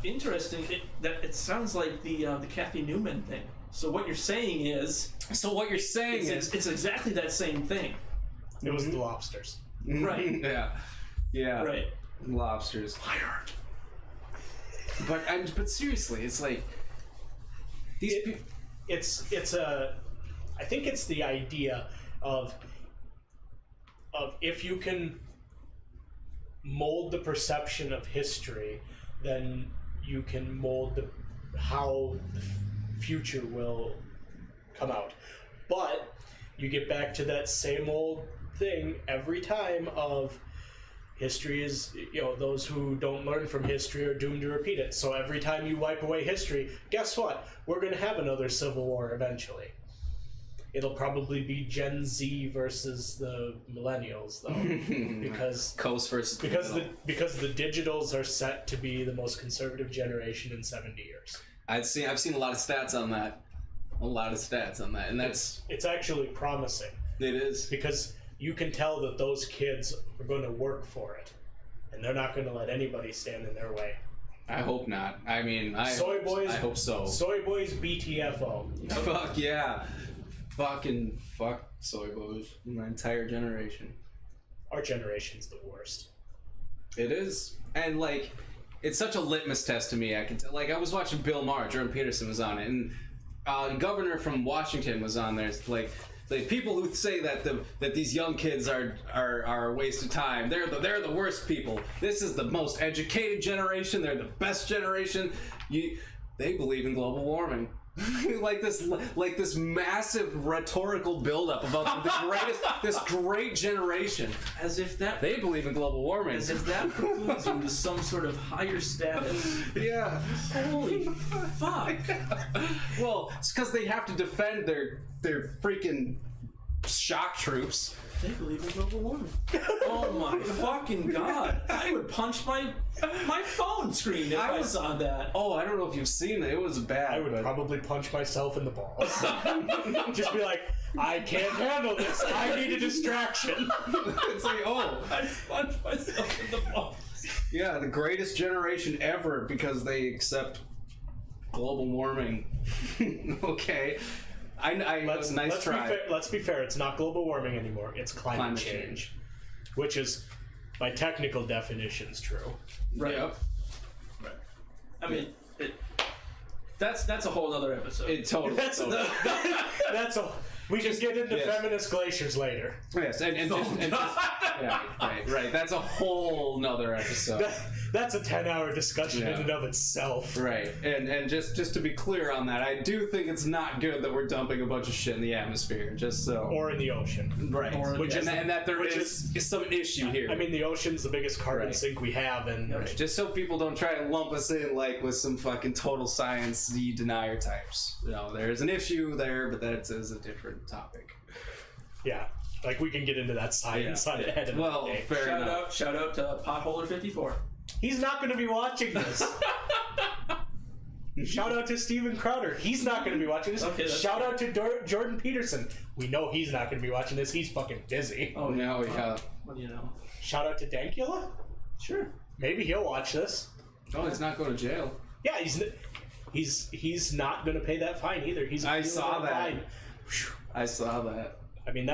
Interesting. It sounds like the Kathy Newman thing. So what you're saying is... It's exactly that same thing. It was the lobsters. Right. Yeah. Right. Lobsters. Hierarchy. But seriously, it's like these people. I think it's the idea of if you can mold the perception of history, then you can mold how the future will come out. But you get back to that same old thing every time of history is, those who don't learn from history are doomed to repeat it. So every time you wipe away history, guess what? We're going to have another civil war eventually. It'll probably be Gen Z versus the millennials, though, because Coast versus because the digitals are set to be the most conservative generation in 70 years. I've seen a lot of stats on that. And that's it's actually promising. It is, because you can tell that those kids are going to work for it, and they're not going to let anybody stand in their way. I hope not. I mean, I hope so. Soy boys BTFO. Fuck yeah. Fucking fuck soy boys. My entire generation. Our generation's the worst. It is. And like, it's such a litmus test to me. I was watching Bill Maher, Jordan Peterson was on it, and governor from Washington was on there. It's like people who say that these young kids are a waste of time. They're the worst people. This is the most educated generation. They're the best generation. They believe in global warming. like this massive rhetorical buildup about this great generation. As if that they believe in global warming. As if that precludes them to some sort of higher status. Yeah. Holy fuck. Well, it's because they have to defend their freaking shock troops. They believe in global warming. Oh my fucking god! I would punch my phone screen if I saw that. Oh, I don't know if you've seen it. It was bad. I would probably punch myself in the balls. Just be like, I can't handle this. I need a distraction. It's like, I'd punch myself in the balls. Yeah, the greatest generation ever because they accept global warming. Okay. Nice try. Let's be fair. It's not global warming anymore. It's climate change, which is, by technical definitions, true. Right. Yep. Right. I mean, that's a whole other episode. It totally. That's a. We can get into feminist glaciers later. Yes, and right. That's a whole nother episode. That's a 10-hour discussion in and of itself. Right, and just to be clear on that, I do think it's not good that we're dumping a bunch of shit in the atmosphere, just so... Or in the ocean. Right, and that there is some issue here. I mean, the ocean's the biggest carbon sink we have, and... Right. Just so people don't try to lump us in, like, with some fucking total science denier types. You know, there's an issue there, but that is a different topic. Yeah. Like, we can get into that science on the end of the day. Fair enough. Shout out to Potholer54. He's not going to be watching this. Shout out to Steven Crowder. He's not going to be watching this. Okay, Shout out to Jordan Peterson. We know he's not going to be watching this. He's fucking busy. Oh, no, yeah. What do you know? Shout out to Dankula. Sure. Maybe he'll watch this. Oh, he's not going to jail. Yeah, he's not going to pay that fine either. I saw that. I saw that. I mean,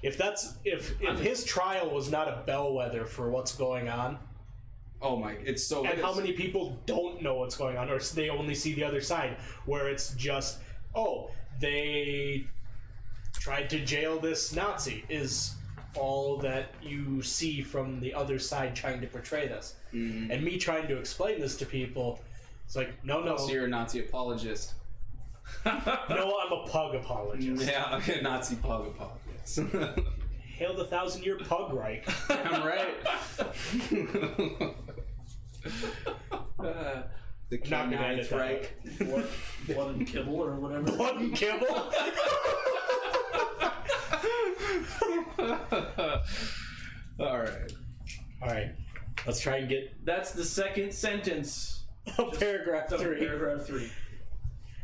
if his trial was not a bellwether for what's going on. Oh my, it's so... And how many people don't know what's going on, or they only see the other side, where it's just, oh, they tried to jail this Nazi, is all that you see from the other side trying to portray this. Mm-hmm. And me trying to explain this to people, it's like, no. So you're a Nazi apologist. No, I'm a pug apologist. Yeah, a Nazi pug apologist. Hail the 1,000-year pug Reich. I'm right. The Not gonna edit that Reich. Blood and kibble or whatever. Blood and kibble? Alright. Let's try and get That's the second sentence paragraph of 3. paragraph 3.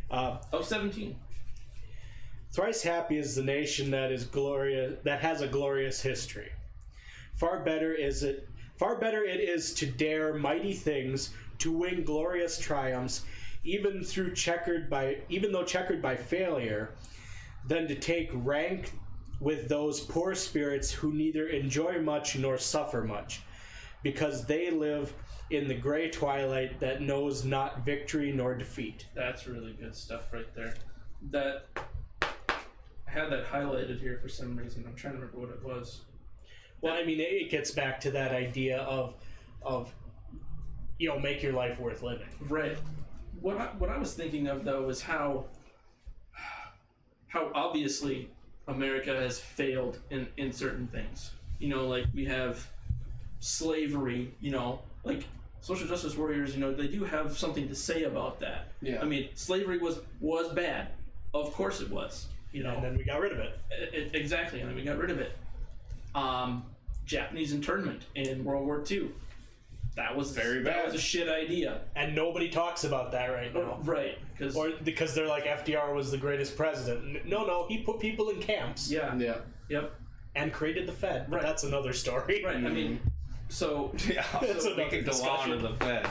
Of 17. Thrice happy is the nation that has a glorious history. Far better it is to dare mighty things, to win glorious triumphs, even though checkered by failure, than to take rank with those poor spirits who neither enjoy much nor suffer much, because they live in the gray twilight that knows not victory nor defeat. That's really good stuff right there. That I had that highlighted here for some reason. I'm trying to remember what it was. Well, I mean, it gets back to that idea of make your life worth living. Right. What I was thinking of though is how obviously America has failed in certain things. You know, like we have slavery. You know, like social justice warriors. You know, they do have something to say about that. Yeah. I mean, slavery was bad. Of course it was. You know, And then we got rid of it. Exactly, and then we got rid of it. Japanese internment in World War II. That was very bad. That was a shit idea. And nobody talks about that right now. Right, because they're like, FDR was the greatest president. No, he put people in camps. Yeah. Yep. And created the Fed. But Right. that's another story. Right. I mean, so Yeah, That's so we another could go on to the Fed.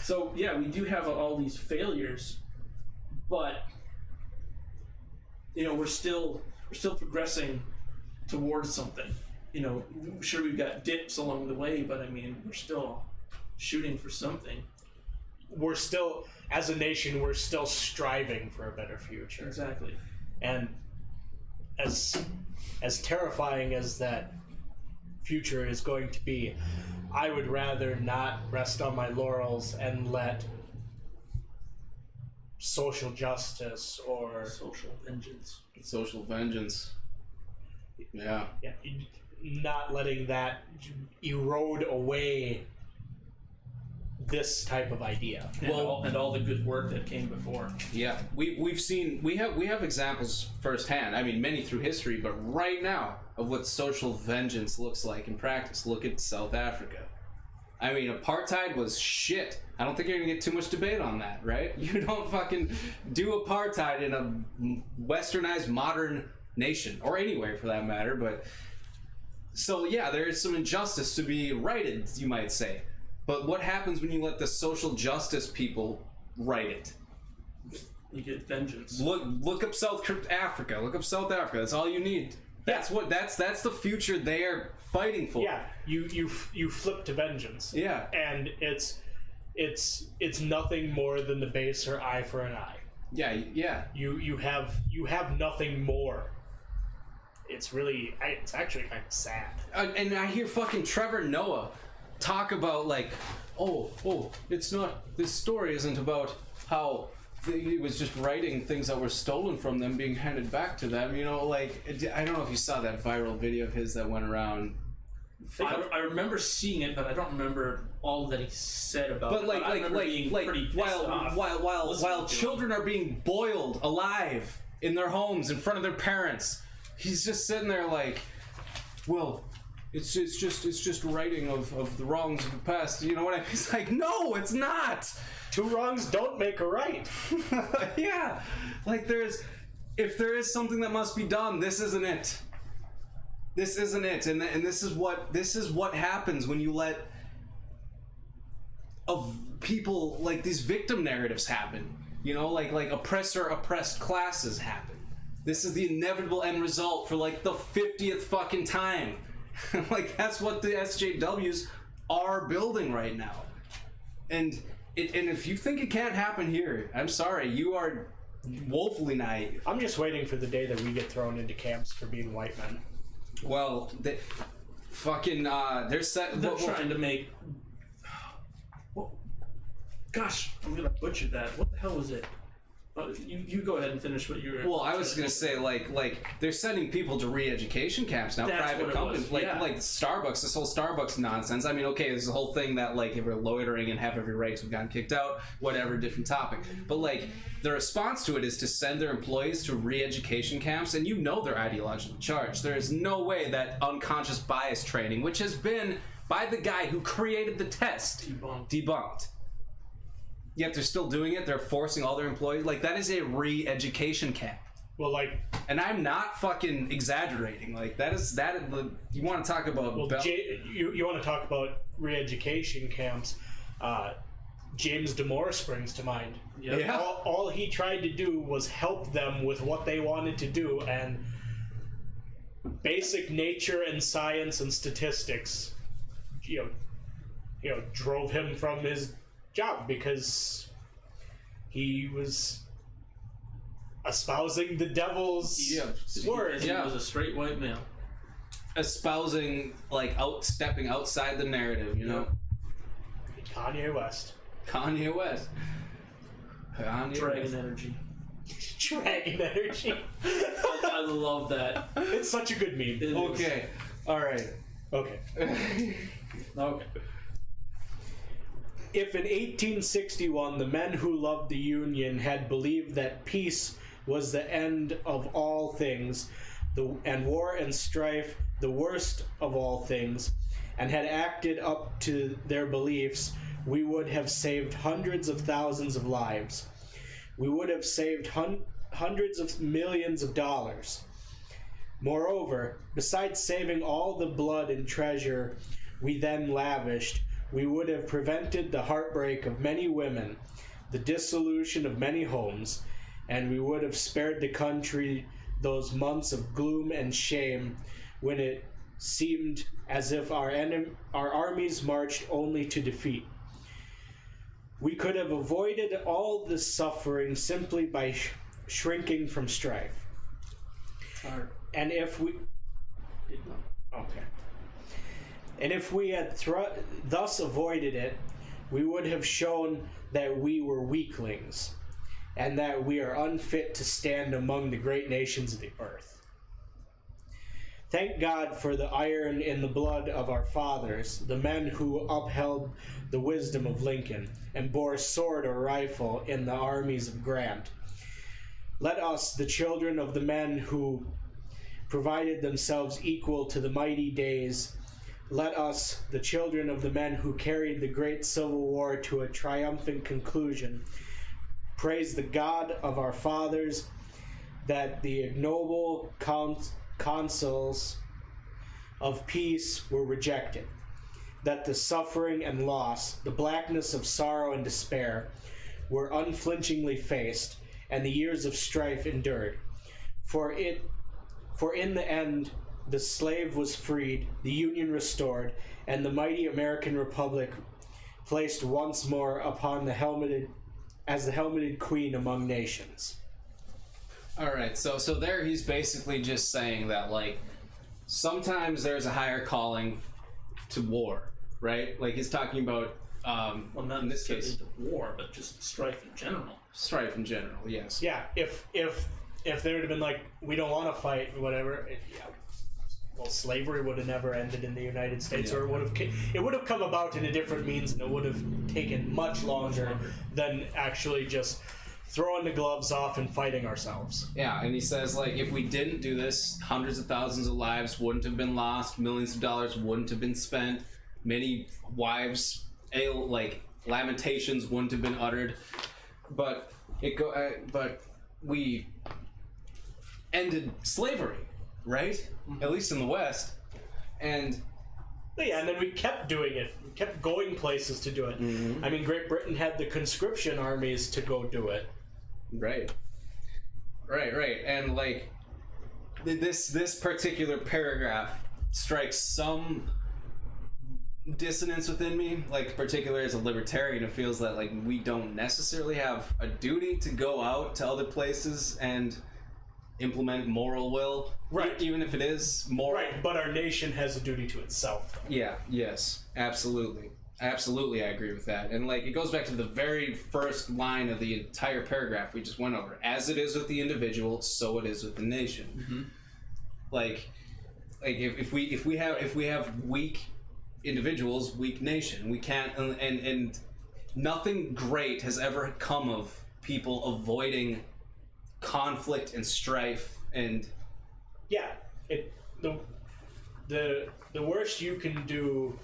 so yeah, we do have all these failures, but you know, we're still progressing towards something. You know, sure we've got dips along the way, but I mean, we're still shooting for something. We're still, as a nation, we're still striving for a better future. Exactly. And as terrifying as that future is going to be, I would rather not rest on my laurels and let social justice or Social vengeance. Yeah. not letting that erode away this type of idea. And all the good work that came before. Yeah, we have examples firsthand. I mean, many through history, but right now of what social vengeance looks like in practice. Look at South Africa. I mean, apartheid was shit. I don't think you're gonna get too much debate on that, right? You don't fucking do apartheid in a westernized modern nation, or anywhere for that matter. But so yeah, there is some injustice to be righted, you might say. But what happens when you let the social justice people right it? You get vengeance. Look up South Africa. Look up South Africa. That's all you need. That's the future they are fighting for. Yeah, you flip to vengeance. Yeah. And it's nothing more than the baser eye for an eye. Yeah. You have nothing more. It's actually kind of sad. And I hear fucking Trevor Noah talk about like, it's not, this story isn't about how he was just writing things that were stolen from them being handed back to them, you know, like, I don't know if you saw that viral video of his that went around. I remember seeing it, but I don't remember all that he said about But it. like, I remember being pretty pissed off while listening to children are being boiled alive in their homes in front of their parents, he's just sitting there like, well, it's just writing of the wrongs of the past. You know what I mean? It's like, no, it's not. Two wrongs don't make a right. Yeah, like if there is something that must be done, this isn't it. This isn't it, and this is what happens when you let of people like these victim narratives happen. You know, like oppressor oppressed classes happen. This is the inevitable end result for like the 50th fucking time. Like that's what the SJWs are building right now, and if you think it can't happen here, I'm sorry, you are woefully naive. I'm just waiting for the day that we get thrown into camps for being white men. Well, they're trying to make. Gosh, I'm gonna butcher that. What the hell was it? You go ahead and finish what you were. Well, I was gonna say like they're sending people to re-education camps now. That's Private what it companies, was, yeah. like Starbucks. This whole Starbucks nonsense. I mean, okay, there's the whole thing that like if we're loitering and have every right to have gotten kicked out, whatever, different topic. But like the response to it is to send their employees to re-education camps, and you know they're ideologically charged. There is no way that unconscious bias training, which has been by the guy who created the test, debunked. Yet they're still doing it. They're forcing all their employees. Like, that is a re-education camp. Well, like... And I'm not fucking exaggerating. Like, you want to talk about... Well, you want to talk about re-education camps. James Damore springs to mind. Yep. Yeah. All he tried to do was help them with what they wanted to do, and basic nature and science and statistics, drove him from his job because he was espousing the devil's words. He was a straight white male. Espousing, like, stepping outside the narrative, you know? Kanye West. Kanye West. Dragon energy. Dragon energy. I love that. It's such a good meme. Okay. Alright. Okay. Okay. If in 1861 the men who loved the Union had believed that peace was the end of all things, and war and strife the worst of all things, and had acted up to their beliefs, we would have saved hundreds of thousands of lives. We would have saved hundreds of millions of dollars. Moreover, besides saving all the blood and treasure we then lavished, we would have prevented the heartbreak of many women, the dissolution of many homes, and we would have spared the country those months of gloom and shame when it seemed as if our armies marched only to defeat. We could have avoided all this suffering simply by shrinking from strife. And if we... Okay. And if we had thus avoided it, we would have shown that we were weaklings, and that we are unfit to stand among the great nations of the earth. Thank God for the iron in the blood of our fathers, the men who upheld the wisdom of Lincoln, and bore sword or rifle in the armies of Grant. Let us, the children of the men who provided themselves equal to the mighty days, let us, the children of the men who carried the great Civil War to a triumphant conclusion, praise the God of our fathers that the ignoble counsels of peace were rejected, that the suffering and loss, the blackness of sorrow and despair were unflinchingly faced, and the years of strife endured. For in the end, the slave was freed, the Union restored, and the mighty American Republic placed once more upon the helmeted queen among nations. All right, so there he's basically just saying that, like, sometimes there's a higher calling to war, right? Like he's talking about Well, not in this case the war, but just strife in general. strife in general. Yes. Yeah, if there would have been like, we don't want to fight, whatever. Well, slavery would have never ended in the United States, or it would have come about in a different means, and it would have taken much longer than actually just throwing the gloves off and fighting ourselves. Yeah, and he says, like, if we didn't do this, hundreds of thousands of lives wouldn't have been lost, millions of dollars wouldn't have been spent, many wives, lamentations wouldn't have been uttered, but we ended slavery, right? Mm-hmm. At least in the West, and and then we kept doing it. We kept going places to do it. Mm-hmm. I mean, Great Britain had the conscription armies to go do it. Right, and like this particular paragraph strikes some dissonance within me. Like, particularly as a libertarian, it feels that like we don't necessarily have a duty to go out to other places and implement moral will, right? Even if it is moral, right? But our nation has a duty to itself, though. Yeah. Yes. Absolutely. Absolutely, I agree with that. And like, it goes back to the very first line of the entire paragraph we just went over. As it is with the individual, so it is with the nation. Mm-hmm. Like if we have weak individuals, weak nation. We can't, and nothing great has ever come of people avoiding conflict and strife and the worst you can do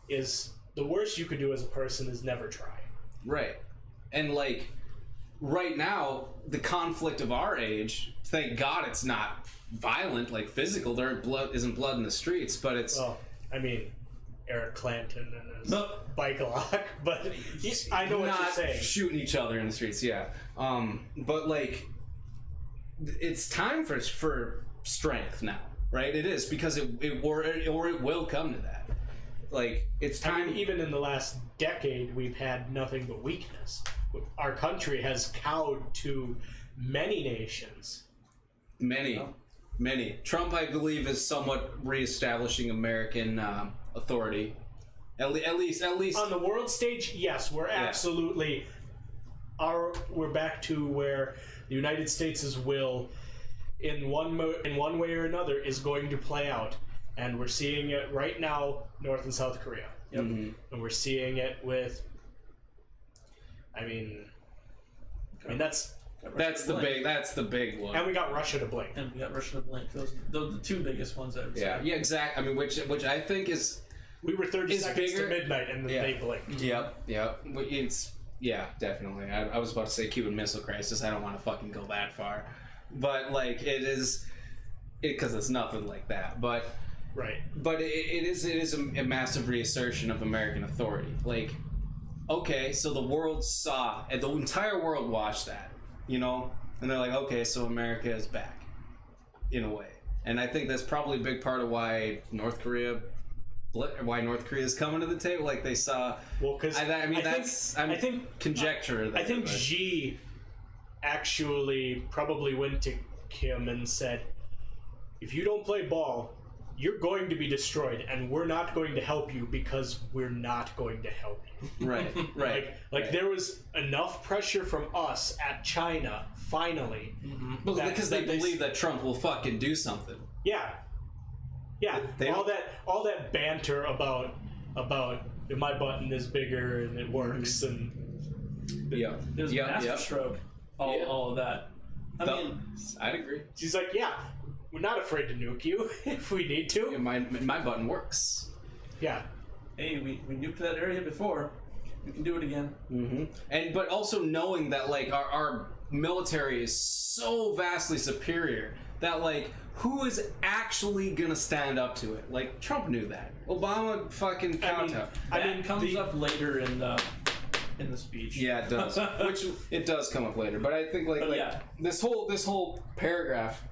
is the worst you could do as a person is never try. Right. And like right now, the conflict of our age, thank God it's not violent, like physical. There isn't blood in the streets, but it's I mean, Eric Clanton and his bike lock, but I know what you're saying. Shooting each other in the streets, yeah. But like, it's time for strength now, right? It is, because it will come to that. Like, it's time. I mean, even in the last decade, we've had nothing but weakness. Our country has cowed to many nations. Many. Trump, I believe, is somewhat reestablishing American authority. At least on the world stage. Yes, we're absolutely. We're back to where the United States' will, in one way or another, is going to play out, and we're seeing it right now, North and South Korea. Yep. Mm-hmm. And we're seeing it with. I mean that's the big one. And we got Russia to blink. Those the two biggest ones I've seen. Yeah, exactly. I mean, which I think is. We were 30 seconds to midnight, and then they blinked. Yep. It's definitely. I was about to say Cuban Missile Crisis. I don't want to fucking go that far, but like it is, because it's nothing like that. But right. But it is a massive reassertion of American authority. Like, okay, so the world saw, and the entire world watched that, and they're like, okay, so America is back, in a way. And I think that's probably a big part of why North Korea is coming to the table. Like, they saw. Well, because I think conjecture. I think Xi actually probably went to Kim and said, if you don't play ball, you're going to be destroyed, and we're not going to help you because we're not going to help you. Right. Like there was enough pressure from us at China, finally. Mm-hmm. Because they believe that Trump will fucking do something. Yeah. All that banter about my button is bigger and it works, and there's masterstroke. All of that. I mean, I'd agree. She's like, we're not afraid to nuke you if we need to. Yeah, my button works. Yeah. Hey, we nuked that area before. We can do it again. Mm-hmm. But also knowing that like our military is so vastly superior that like who is actually gonna stand up to it? Like, Trump knew that. Obama fucking kowtowed. It comes up later in the speech. Yeah, it does. Which it does come up later. But I think this whole paragraph.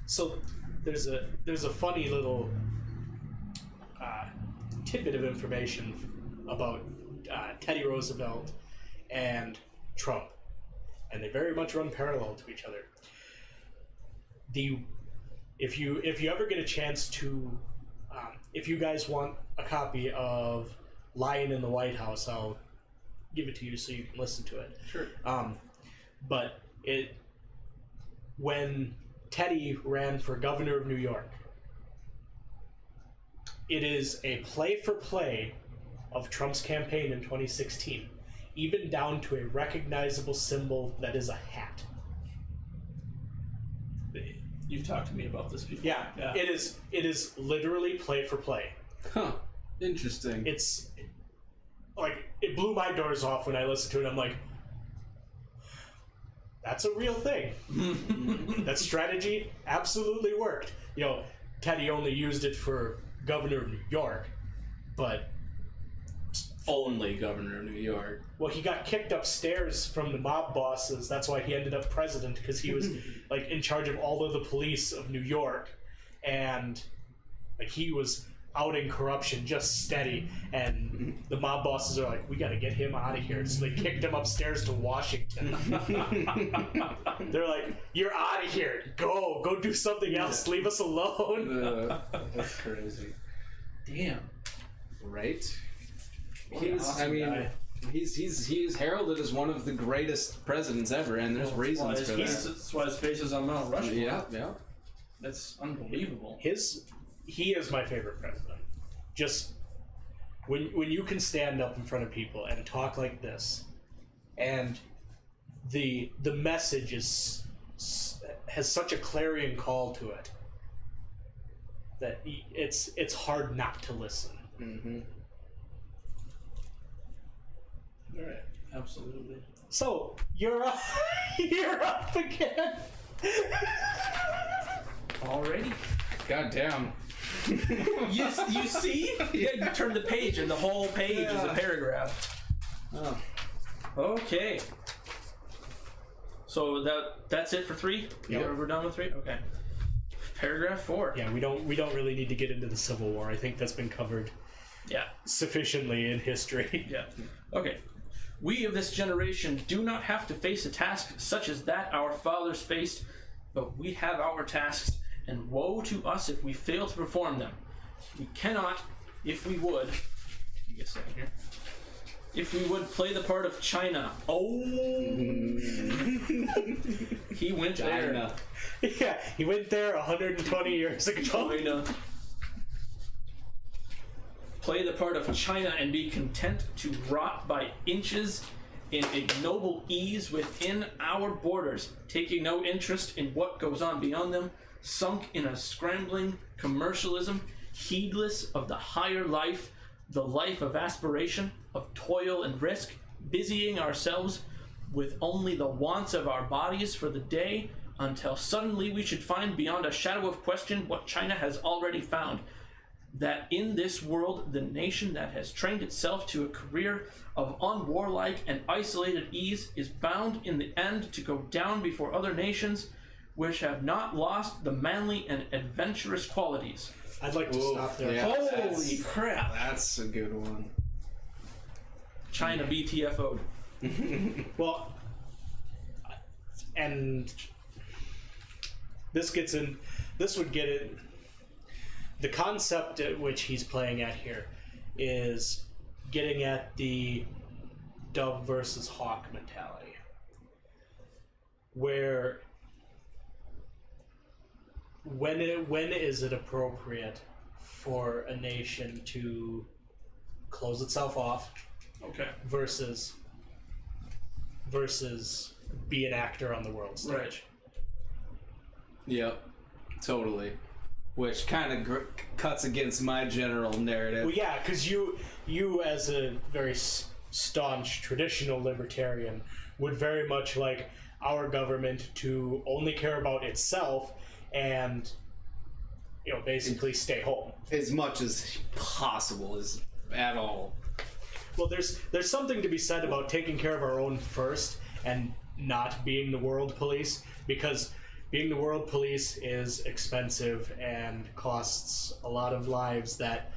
So there's a funny little tidbit of information about Teddy Roosevelt and Trump, and they very much run parallel to each other. If you ever get a chance to if you guys want a copy of Lion in the White House, I'll give it to you so you can listen to it. Sure. But when Teddy ran for governor of New York, it is a play-for-play of Trump's campaign in 2016, even down to a recognizable symbol that is a hat. You've talked to me about this before. Yeah. It is literally play-for-play. Huh. Interesting. It's like, it blew my doors off when I listened to it. I'm like, that's a real thing. That strategy absolutely worked. You know, Teddy only used it for governor of New York, but Only governor of New York. well, he got kicked upstairs from the mob bosses. That's why he ended up president, because he was like in charge of all of the police of New York, and like he was outing corruption just steady. And the mob bosses are like, we got to get him out of here. So they kicked him upstairs to Washington. They're like, you're out of here. Go do something else. Leave us alone. That's crazy. Damn. Right? What an awesome guy. He is heralded as one of the greatest presidents ever, and there's reasons for that. That's why his face is on Mount Rushmore. Yeah. That's unbelievable. He is my favorite president. Just when you can stand up in front of people and talk like this, and the message has such a clarion call to it that it's hard not to listen. Mm-hmm. All right. Absolutely. So you're up, you're up again. Already? God damn. You see? Yeah, you turn the page and the whole page is a paragraph. Oh. Okay. So that's it for 3? Yeah. We're done with 3? Okay. Paragraph 4. Yeah, we don't really need to get into the Civil War. I think that's been covered Yeah. sufficiently in history. Yeah. Okay. We of this generation do not have to face a task such as that our fathers faced, but we have our tasks, and woe to us if we fail to perform them. We cannot, if we would, give me a second here, if we would play the part of China. Oh! He went China. there. Yeah, he went there 120 years ago. China. Play the part of China and be content to rot by inches in ignoble ease within our borders, taking no interest in what goes on beyond them, sunk in a scrambling commercialism, heedless of the higher life, the life of aspiration, of toil and risk, busying ourselves with only the wants of our bodies for the day, until suddenly we should find beyond a shadow of question what China has already found, that in this world the nation that has trained itself to a career of unwarlike and isolated ease is bound in the end to go down before other nations which have not lost the manly and adventurous qualities. I'd like to stop there. Yeah, Holy crap! That's a good one. China BTFO'd. Well, and this would get it. The concept at which he's playing at here is getting at the dove versus hawk mentality, where when is it appropriate for a nation to close itself off Okay. versus be an actor on the world stage? Right. Yep. Totally. Which kind of cuts against my general narrative. Well, yeah, because you as a very staunch traditional libertarian would very much like our government to only care about itself and, you know, basically stay home. As much as possible, as at all. Well, there's something to be said about taking care of our own first and not being the world police, because being the world police is expensive and costs a lot of lives that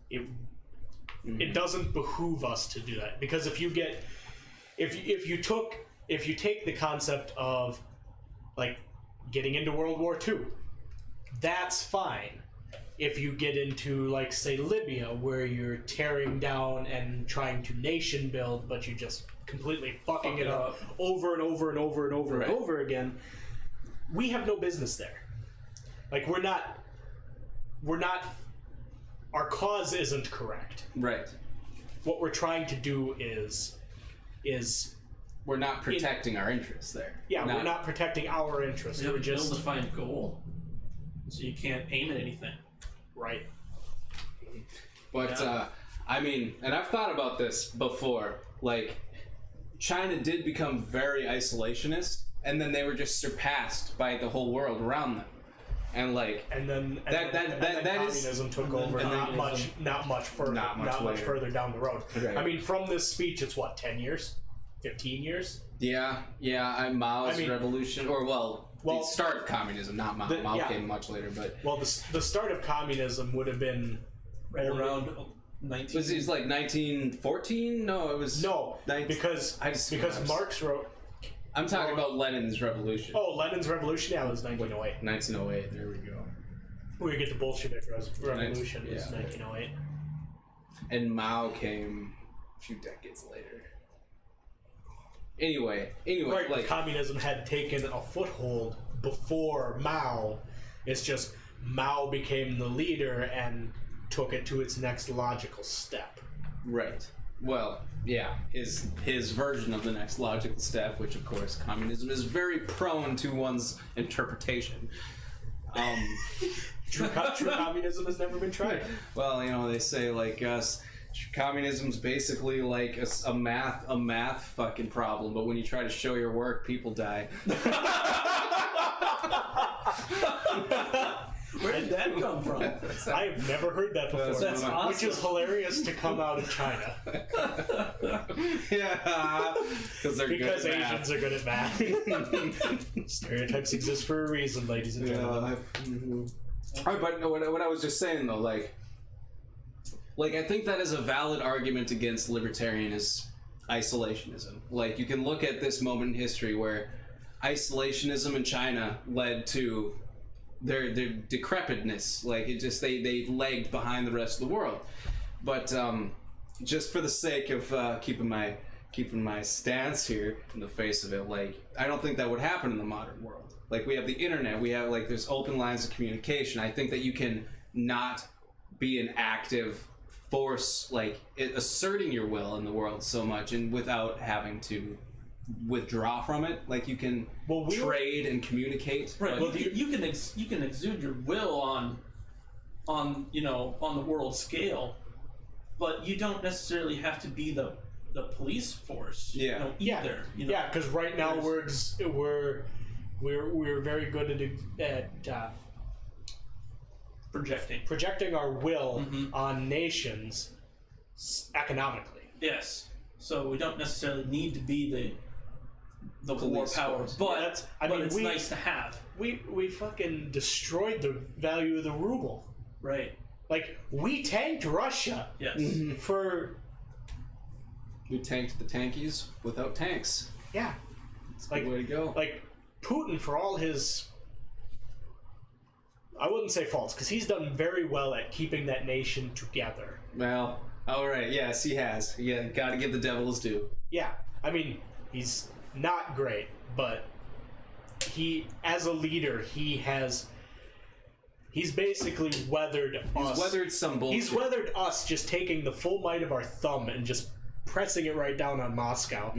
it doesn't behoove us to do that. Because if you take the concept of like getting into World War II, that's fine. if you get into, like, say, Libya, where you're tearing down and trying to nation build, but you're just completely fucking it up over and over and over and over and over again, we have no business there. Like, we're not, our cause isn't correct. Right. What we're trying to do is we're not protecting our interests there. Yeah, we're not protecting our interests. You We're have a just ill-defined goal, so you can't aim at anything. right. But I mean, and I've thought about this before. Like, China did become very isolationist, and then they were just surpassed by the whole world around them. And like, then communism took over. Not much further down the road. Right. I mean, from this speech, it's what, 10 years, 15 years. Yeah. Mao's revolution, or the start of communism, not Mao. Mao came much later, but the start of communism would have been right around 19. Was it like 1914? No, it was because Marx wrote. I'm talking about Lenin's revolution. Oh, Lenin's revolution? Yeah, it was 1908. 1908, there we go. We get the Bolshevik revolution, it was 1908. And Mao came a few decades later. Anyway, right, like, communism had taken a foothold before Mao. It's just Mao became the leader and took it to its next logical step. Right. Well, yeah, his version of the next logical step, which of course communism is very prone to one's interpretation. True communism has never been tried. Well, they say like communism's basically like a math fucking problem, but when you try to show your work, people die. Where did that come from? I have never heard that before. That's awesome. Which is hilarious to come out of China. Yeah, because Asians are good at math. Stereotypes exist for a reason, ladies and gentlemen. But what I was just saying though, like I think that is a valid argument against isolationism. Like, you can look at this moment in history where isolationism in China led to their decrepitness. Like, it just they lagged behind the rest of the world. But just for the sake of keeping my stance here in the face of it, like, I don't think that would happen in the modern world. Like, we have the internet, we have, like, there's open lines of communication. I think that you can not be an active force, like, asserting your will in the world so much and without having to withdraw from it. Like, you can trade and communicate. Right. Well, you can exude your will on the world scale, but you don't necessarily have to be the police force. Yeah. Either. Yeah, because right now we're very good at projecting our will on nations economically. Yes. So we don't necessarily need to be the war power, but it's nice to have. We fucking destroyed the value of the ruble. Right. Like, we tanked Russia. Yes. For we tanked the tankies without tanks. Yeah. It's like, way to go. Like, Putin, for all his, I wouldn't say faults, because he's done very well at keeping that nation together. Well, all right, yes, he has. Yeah, got to give the devil his due. Yeah, I mean, he's not great, but he, as a leader, he's basically weathered us. He's weathered some bullshit. He's weathered us just taking the full might of our thumb and just pressing it right down on Moscow.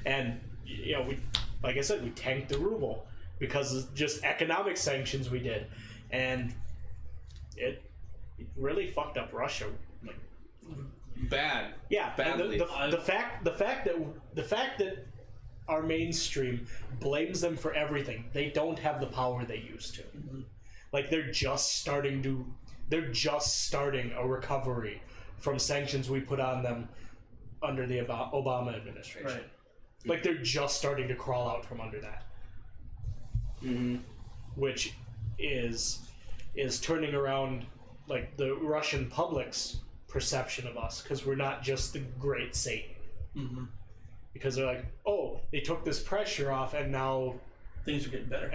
And, we, like I said, we tanked the ruble because of just economic sanctions we did. And it really fucked up Russia. Like, bad. Yeah, badly. And the fact that our mainstream blames them for everything. They don't have the power they used to. Like, they're just starting a recovery from sanctions we put on them under the Obama administration. Right. Like, they're just starting to crawl out from under that. Which is turning around, like, the Russian public's perception of us, because we're not just the great Satan. Because they're like, oh, they took this pressure off, and now things are getting better.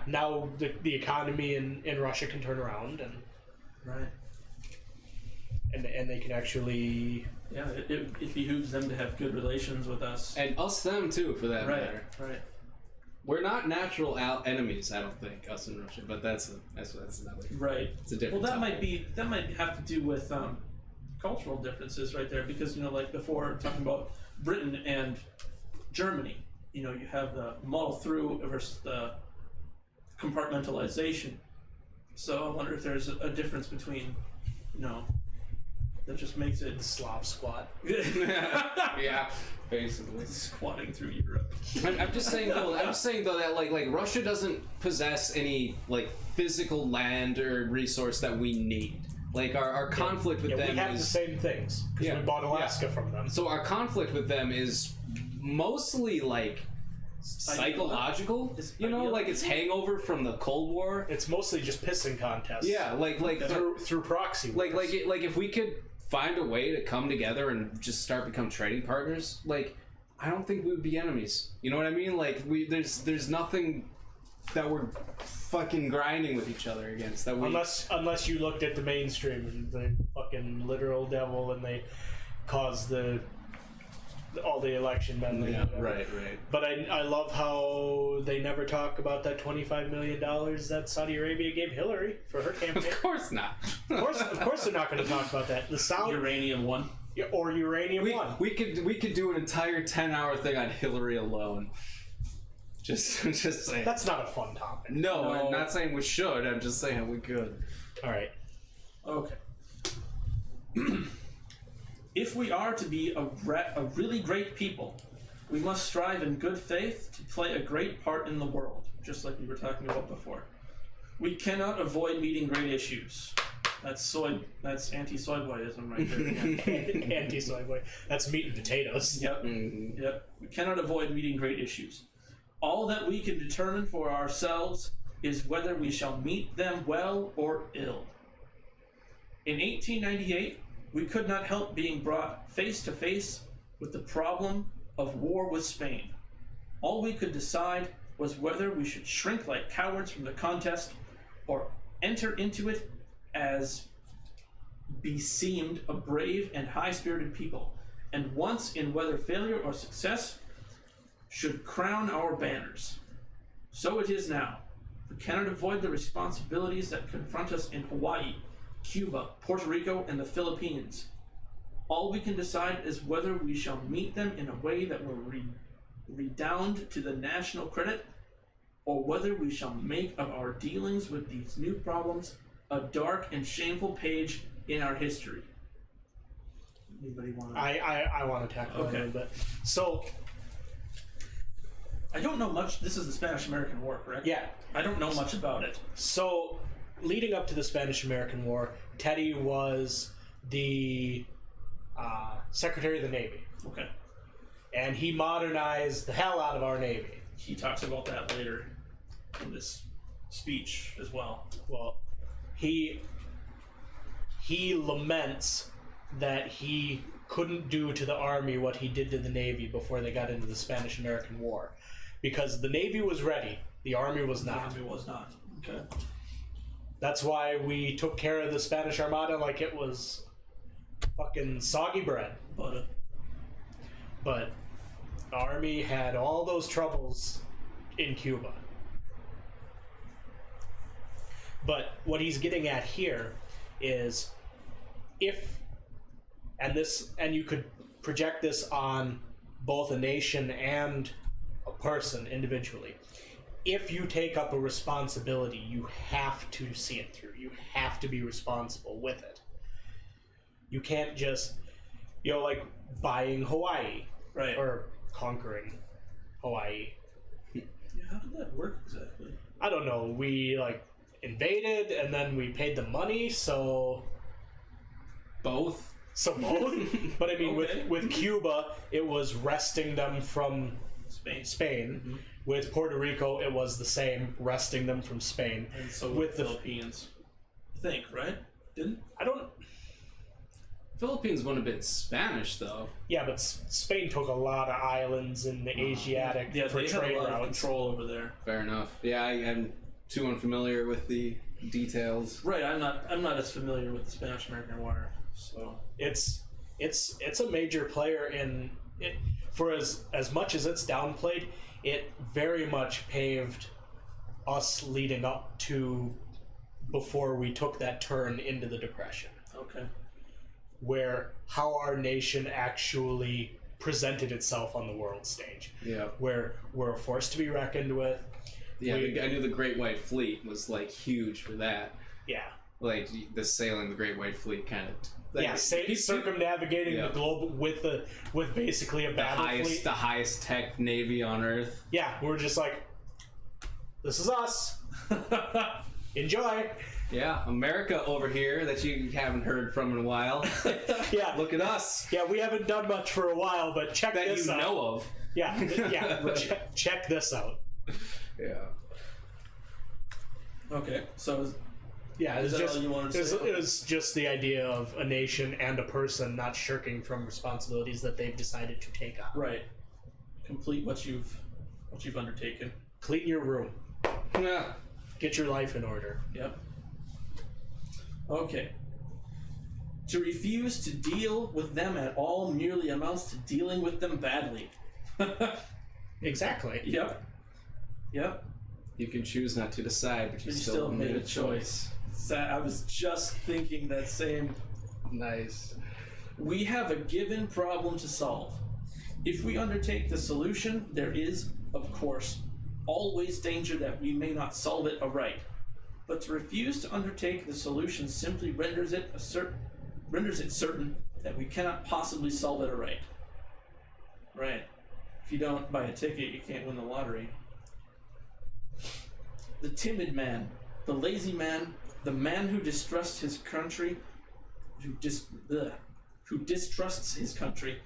Now the economy in Russia can turn around, and Right. And they can actually... Yeah, it behooves them to have good relations with us. And us them too, for that matter. Right. We're not natural enemies, I don't think, us and Russia, but that's another. Right. It's a different. Well, topic. that might have to do with cultural differences right there, because like before talking about Britain and Germany, you have the muddle through versus the compartmentalization. So I wonder if there's a difference between, that just makes it Slav squat. Yeah, basically squatting through Europe. I'm just saying though. That like Russia doesn't possess any like physical land or resource that we need. Like our conflict with them we have is the same things because we bought Alaska from them. So our conflict with them is mostly like psychological. Like it's hangover from the Cold War. It's mostly just pissing contests. Yeah, like through proxy wars. like if we could find a way to come together and just start become trading partners, like I don't think we would be enemies. You know what I mean? Like there's nothing that we're fucking grinding with each other against. That we unless you looked at the mainstream and the fucking literal devil and they caused all the election men. Yeah, right. But I love how they never talk about that $25 million that Saudi Arabia gave Hillary for her campaign. Of course not. Of course they're not going to talk about that. The Saudi Uranium one. or uranium one. We could do an entire 10-hour thing on Hillary alone. Just saying. That's not a fun topic. No, I'm not saying we should. I'm just saying we could. All right. Okay. If we are to be a really great people, we must strive in good faith to play a great part in the world, just like we were talking about before. We cannot avoid meeting great issues. That's anti-soy boyism right there again. Anti-soy boy. That's meat and potatoes. Yep. Mm-hmm. Yep. We cannot avoid meeting great issues. All that we can determine for ourselves is whether we shall meet them well or ill. In 1898, we could not help being brought face to face with the problem of war with Spain. All we could decide was whether we should shrink like cowards from the contest or enter into it as beseemed a brave and high-spirited people, and once in whether failure or success should crown our banners. So it is now. We cannot avoid the responsibilities that confront us in Hawaii, Cuba, Puerto Rico, and the Philippines. All we can decide is whether we shall meet them in a way that will redound to the national credit, or whether we shall make of our dealings with these new problems a dark and shameful page in our history. Anybody want to? I want to tackle that a little bit. So, I don't know much. This is the Spanish-American War, correct? Yeah. I don't know much about it. So, leading up to the Spanish-American War, Teddy was the Secretary of the Navy. Okay. And he modernized the hell out of our Navy. He talks about that later in this speech as well. Well, he laments that he couldn't do to the Army what he did to the Navy before they got into the Spanish-American War. Because the Navy was ready, the Army was not. The Army was not. Okay. That's why we took care of the Spanish Armada like it was fucking soggy bread. But the Army had all those troubles in Cuba. But what he's getting at here is and you could project this on both a nation and a person individually. If you take up a responsibility, you have to see it through. You have to be responsible with it. You can't just, like buying Hawaii. right. Or conquering Hawaii. Yeah, how did that work exactly? I don't know. We invaded and then we paid the money, so Both. But I mean, Okay. with Cuba, it was wresting them from Spain. Spain. With Puerto Rico, it was the same, wresting them from Spain. And so with with the the Philippines. I think, right? Didn't? I don't. Philippines wouldn't have been Spanish though. Yeah, but Spain took a lot of islands in the Asiatic Yeah, for they had trade a lot of routes. control over there. Fair enough. Yeah, I'm too unfamiliar with the details. Right. I'm not as familiar with the Spanish-American War, so It's a major player in it. For as much as it's downplayed, it very much paved us leading up to before we took that turn into the Depression, okay. where how our nation actually presented itself on the world stage. Yeah. Where we're a force to be reckoned with. Yeah, I knew the Great White Fleet was like huge for that. Yeah. Like the sailing the Great White Fleet kind of. Like, circumnavigating the globe with basically a battle fleet. The highest tech navy on Earth. Yeah, we're just like, this is us. Enjoy. Yeah, America over here that you haven't heard from in a while. Yeah, look at us. Yeah, we haven't done much for a while, but check this out. That you know of. Yeah, check this out. Yeah. Okay, so yeah, is that all you wanted to say? It was just the idea of a nation and a person not shirking from responsibilities that they've decided to take on. Right. Complete what you've undertaken. Clean your room. Yeah. Get your life in order. Yep. Okay. To refuse to deal with them at all merely amounts to dealing with them badly. Exactly. Yep. You can choose not to decide, but you still made a choice. I was just thinking that same. Nice. We have a given problem to solve. If we undertake the solution, there is, of course, always danger that we may not solve it aright. But to refuse to undertake the solution simply renders it certain that we cannot possibly solve it aright. Right. If you don't buy a ticket, you can't win the lottery. The timid man, the lazy man, the man who distrusts his country, who distrusts his country,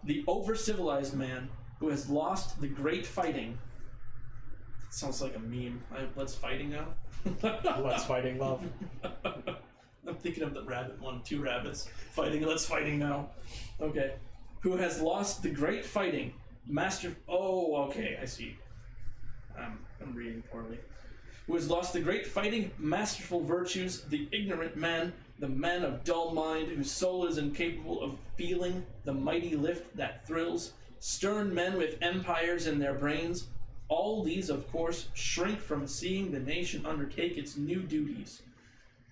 the over-civilized man who has lost the great fighting. That sounds like a meme. Let's fighting now? Let's fighting love. I'm thinking of the rabbit one, 2 rabbits fighting. Let's fighting now. Okay. Who has lost the great fighting, Oh, okay, I see. I'm reading poorly. Who has lost the great fighting, masterful virtues, the ignorant man, the man of dull mind, whose soul is incapable of feeling the mighty lift that thrills, stern men with empires in their brains. All these, of course, shrink from seeing the nation undertake its new duties,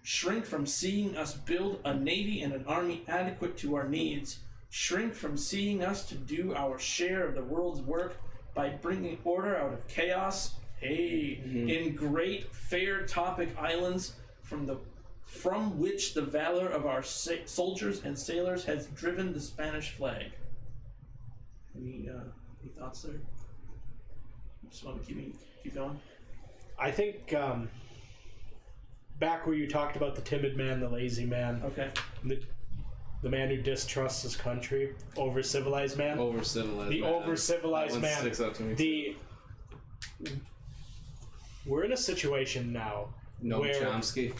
shrink from seeing us build a navy and an army adequate to our needs, shrink from seeing us to do our share of the world's work by bringing order out of chaos, in great fair topic islands from which the valor of our soldiers and sailors has driven the Spanish flag. Any thoughts there? Just want to keep going. I think back where you talked about the timid man, the lazy man, Okay. the man who distrusts his country, over-civilized man. Over-civilized The man. over-civilized That one man. sticks out to me. We're in a situation now No where Chomsky.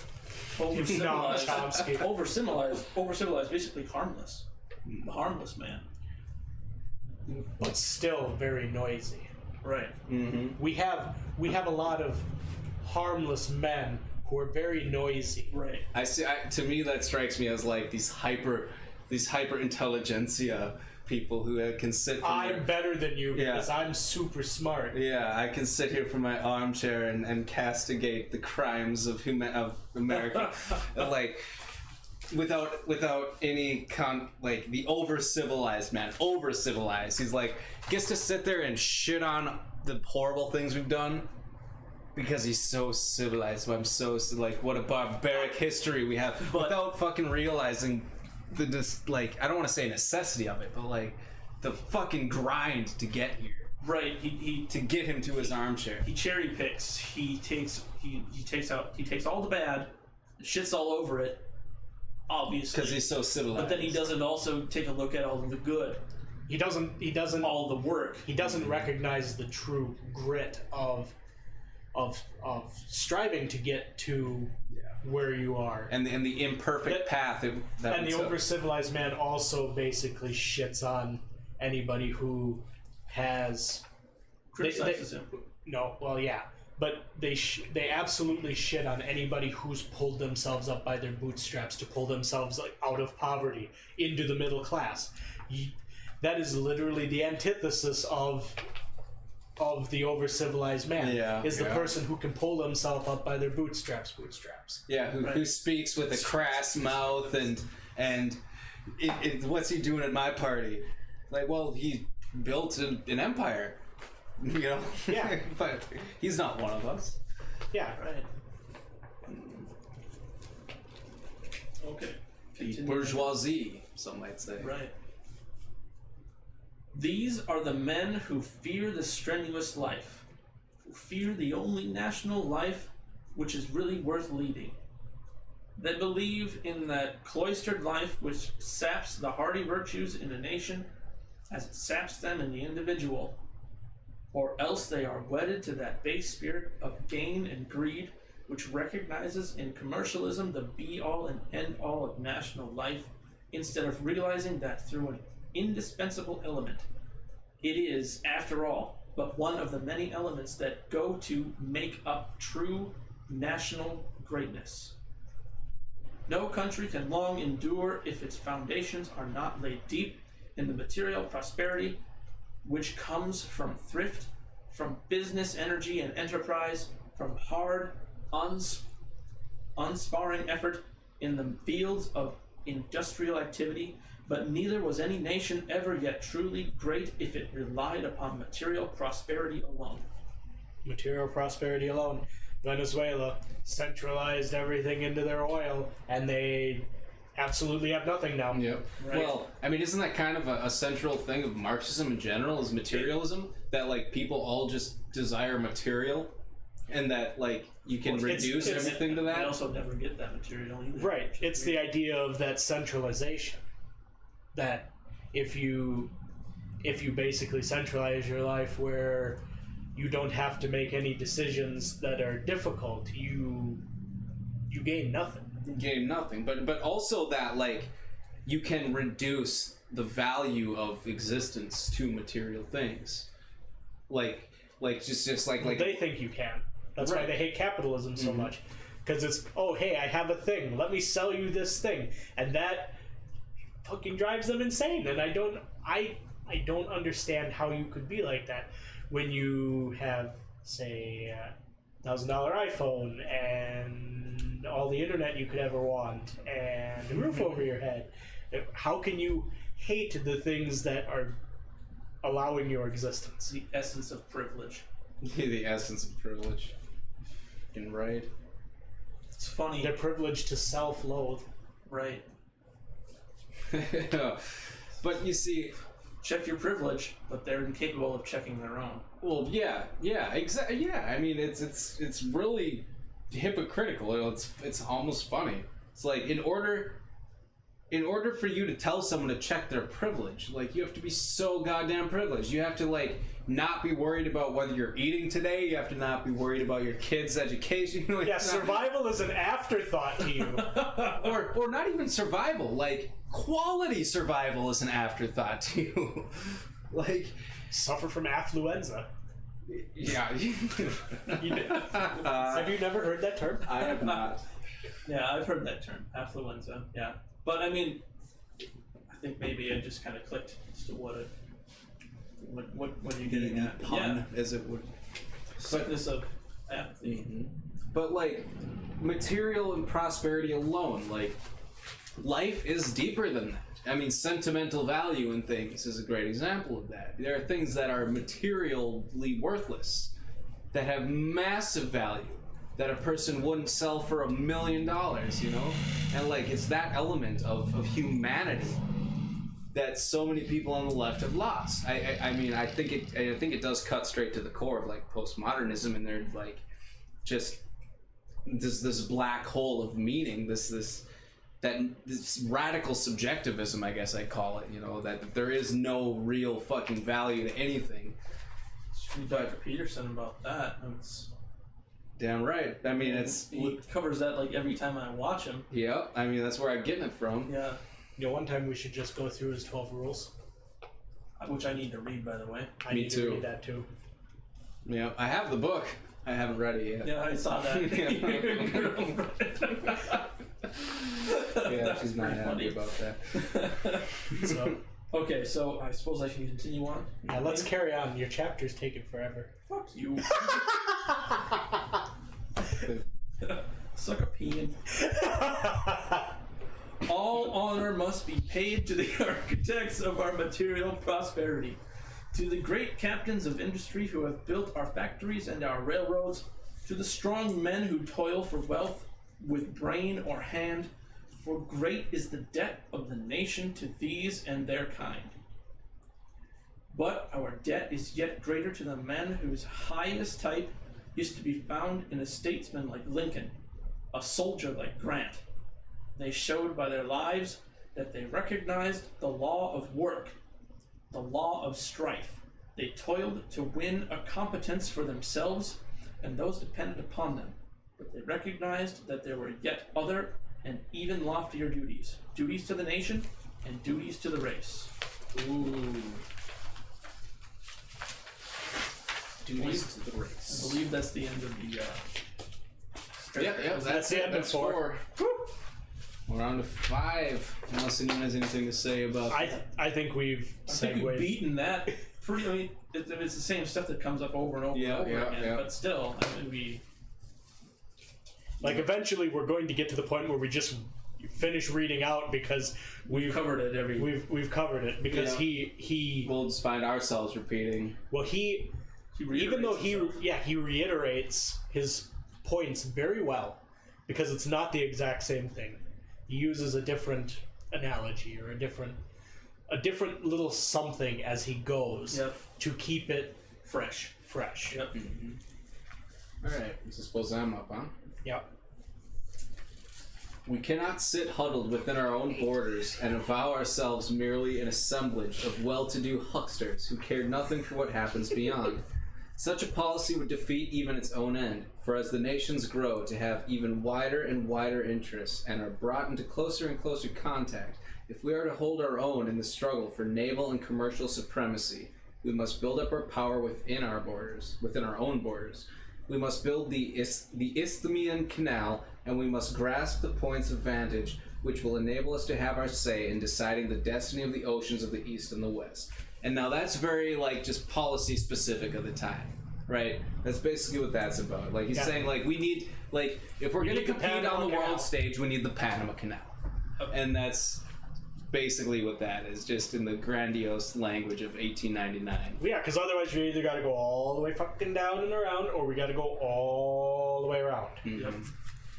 Over-civilized. No, Chomsky. Over-civilized, basically harmless. The harmless man. but still very noisy. Right. Mm-hmm. We have a lot of harmless men who are very noisy. Right. To me, that strikes me as like these hyper intelligentsia people who can sit. I'm better than you because I'm super smart. Yeah, I can sit here from my armchair and castigate the crimes of America, like without any like the over-civilized man. Over-civilized. He's like gets to sit there and shit on the horrible things we've done because he's so civilized. I'm so like what a barbaric history we have without fucking realizing like I don't want to say necessity of it, but like the fucking grind to get here. Right. He to get him to his armchair. He cherry picks. He takes all the bad, shits all over it. Obviously, because he's so civilized. But then he doesn't also take a look at all of the good. He doesn't all the work. He doesn't recognize the true grit of striving to get to where you are, and the imperfect path that and the over-civilized man also basically shits on anybody who has criticizes him. No, well, yeah, but they absolutely shit on anybody who's pulled themselves up by their bootstraps to pull themselves like out of poverty into the middle class. That is literally the antithesis of the over-civilized man. Is the person who can pull himself up by their bootstraps. Yeah, who speaks with a crass mouth and what's he doing at my party? Like, well, he built an empire, you know? Yeah. But he's not one of us. Yeah. Right. Okay. The Continue. bourgeoisie, some might say. Right. These are the men who fear the strenuous life, who fear the only national life which is really worth leading. They believe in that cloistered life which saps the hardy virtues in a nation as it saps them in the individual, or else they are wedded to that base spirit of gain and greed which recognizes in commercialism the be-all and end-all of national life, instead of realizing that through an indispensable element, it is, after all, but one of the many elements that go to make up true national greatness. No country can long endure if its foundations are not laid deep in the material prosperity which comes from thrift, from business energy and enterprise, from hard, unsparing effort in the fields of industrial activity. But neither was any nation ever yet truly great if it relied upon material prosperity alone. Material prosperity alone. Venezuela centralized everything into their oil, and they absolutely have nothing now. Yep. Right. Well, I mean, isn't that kind of a central thing of Marxism in general, is materialism? That, like, people all just desire material, and that, like, you can reduce everything to that? They also never get that material either. Right. It's the idea of that centralization. That if you basically centralize your life where you don't have to make any decisions that are difficult, you gain nothing. You gain nothing. But also that, like, you can reduce the value of existence to material things. Like just like They think you can. That's Right. why they hate capitalism so much. Because it's, oh, hey, I have a thing. Let me sell you this thing. And that fucking drives them insane. And I don't understand how you could be like that when you have, say, $1,000 iPhone and all the internet you could ever want and a roof over your head. How can you hate the things that are allowing your existence? The essence of privilege. the essence of privilege. Fucking right. It's funny. They're privileged to self-loathe. Right. But you see, Check your privilege, but they're incapable of checking their own. well, yeah, exactly. Yeah, I mean, it's really hypocritical. It's almost funny. It's like in order for you to tell someone to check their privilege, like, you have to be so goddamn privileged. You have to, like, not be worried about whether you're eating today. You have to not be worried about your kids' education. Like, Yeah, survival is an afterthought to you. or not even survival. Like, quality survival is an afterthought to you. Like, Suffer from affluenza. yeah. Have you never heard that term? I have not. Yeah, I've heard that term, affluenza. Yeah, but I mean, I think maybe I just kind of clicked as to what are you getting at? Pun, as it would. Sickness of apathy. But, like, material and prosperity alone, like, life is deeper than that. I mean, sentimental value in things is a great example of that. There are things that are materially worthless, that have massive value, that a person wouldn't sell for $1 million, you know? And, like, it's that element of humanity that so many people on the left have lost. I mean, I think it does cut straight to the core of, like, postmodernism, and they're, like, just this black hole of meaning, this radical subjectivism, I guess I'd call it, you know, that there is no real fucking value to anything. Dr. Peterson about that. It's, Damn right. I mean, he covers that like every time I watch him. Yeah, I mean, that's where I'm getting it from. Yeah. You know, one time we should just go through his 12 rules. Which I need to read, by the way. I Me need too. to read that too. Yeah, I have the book. I haven't read it yet. Yeah, I saw that. Yeah, That's she's not pretty happy funny. about that. So, Okay, so I suppose I can continue on. yeah, let's carry on. Your chapter's taking forever. Fuck you. Suck a peen. All honor must be paid to the architects of our material prosperity, to the great captains of industry who have built our factories and our railroads, to the strong men who toil for wealth with brain or hand, for great is the debt of the nation to these and their kind. But our debt is yet greater to the men whose highest type is to be found in a statesman like Lincoln, a soldier like Grant. They showed by their lives that they recognized the law of work, the law of strife. They toiled to win a competence for themselves and those dependent upon them, but they recognized that there were yet other and even loftier duties, duties to the nation and duties to the race. Ooh. Duties to the race. I believe that's the end of the Yeah, that's the it. end of That's 4. We're on to 5. Unless anyone has anything to say about I think we've I think we've segued. beaten that pretty. I mean, it's the same stuff that comes up over and over and over again. But still, I mean, we Like, eventually we're going to get to the point where we just finish reading out because we've covered it every. we've covered it because Yeah. he we'll just find ourselves repeating. well he even though he reiterates his points very well because it's not the exact same thing. He uses a different analogy or a different little something as he goes to keep it fresh. fresh. Yep. Alright, I suppose I'm up, huh? Yep. We cannot sit huddled within our own borders and avow ourselves merely an assemblage of well-to-do hucksters who care nothing for what happens beyond. Such a policy would defeat even its own end, for as the nations grow to have even wider and wider interests and are brought into closer and closer contact, if we are to hold our own in the struggle for naval and commercial supremacy, we must build up our power within our own borders. We must build the Isthmian Canal, and we must grasp the points of vantage which will enable us to have our say in deciding the destiny of the oceans of the East and the West. And now that's very, like, just policy specific of the time, right? That's basically what that's about. Like, he's saying, like, we need, like, if we're going to compete on the world stage, we need the Panama Canal. Okay. And that's basically what that is, just in the grandiose language of 1899. Yeah, because otherwise we either got to go all the way fucking down and around, or we got to go all the way around. Mm-hmm. Yep.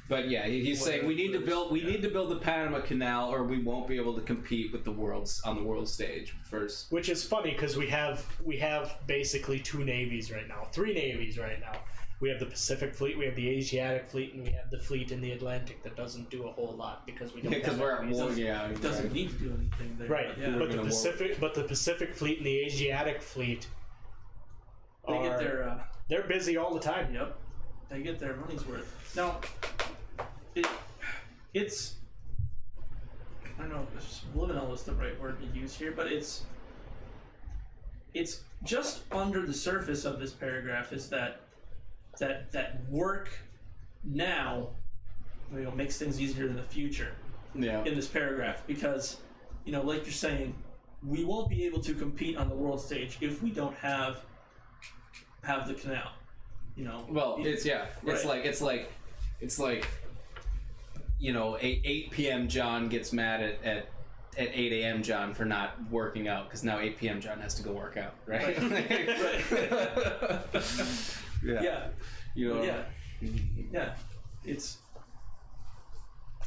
But yeah, he's saying we need to build the Panama Canal, or we won't be able to compete with on the world stage first. Which is funny because we have basically 2 navies right now, 3 navies right now. We have the Pacific Fleet, we have the Asiatic Fleet, and we have the fleet in the Atlantic that doesn't do a whole lot because we don't. Because we're at war. Yeah, It doesn't need to do anything there. Right, Yeah. but the Pacific Fleet and the Asiatic Fleet They get their. they're busy all the time. Yep. They get their money's worth. Now, it's. I don't know if subliminal is the right word to use here, but it's just under the surface of this paragraph is that work now, makes things easier in the future. Yeah. In this paragraph, because like you're saying, we won't be able to compete on the world stage if we don't have the canal. Well, it's Right. it's like 8 p.m. John gets mad at 8 a.m. John for not working out because now 8 p.m. John has to go work out, right? Yeah. Yeah. Yeah. It's.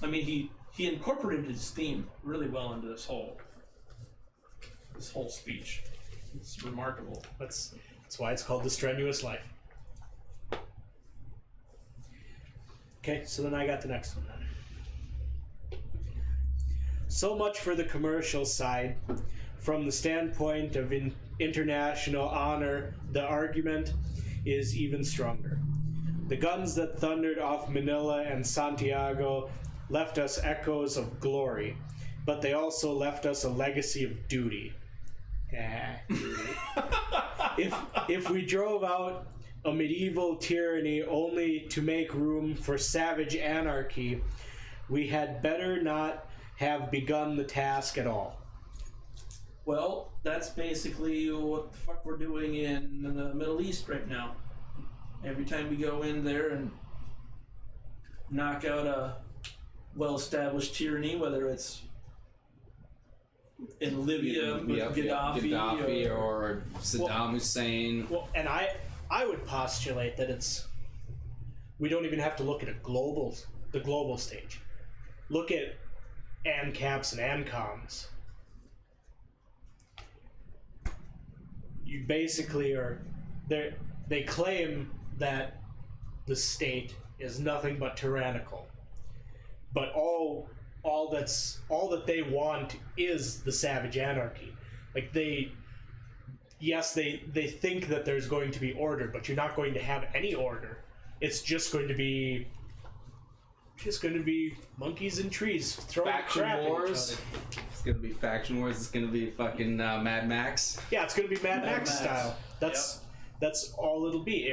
I mean, he incorporated his theme really well into this whole speech. It's remarkable. That's why it's called the Strenuous Life. Okay, so then I got the next one then. So much for the commercial side. From the standpoint of international honor, the argument is even stronger. The guns that thundered off Manila and Santiago left us echoes of glory, but they also left us a legacy of duty. If we drove out a medieval tyranny only to make room for savage anarchy, we had better not have begun the task at all. Well, that's basically what the fuck we're doing in the Middle East right now. Every time we go in there and knock out a well-established tyranny, whether it's in Libya with Gaddafi or Saddam Hussein. Well, and I would postulate that we don't even have to look at the global stage. Look at ANCAPs and ANCOMs. You basically they claim that the state is nothing but tyrannical, but all that they want is the savage anarchy. Like they think that there's going to be order, but you're not going to have any order. It's just going to be monkeys in trees throwing faction crap wars. at each other. It's gonna be faction wars. It's gonna be fucking Mad Max. Yeah, it's going to be Mad Max Max style. That's all it'll be.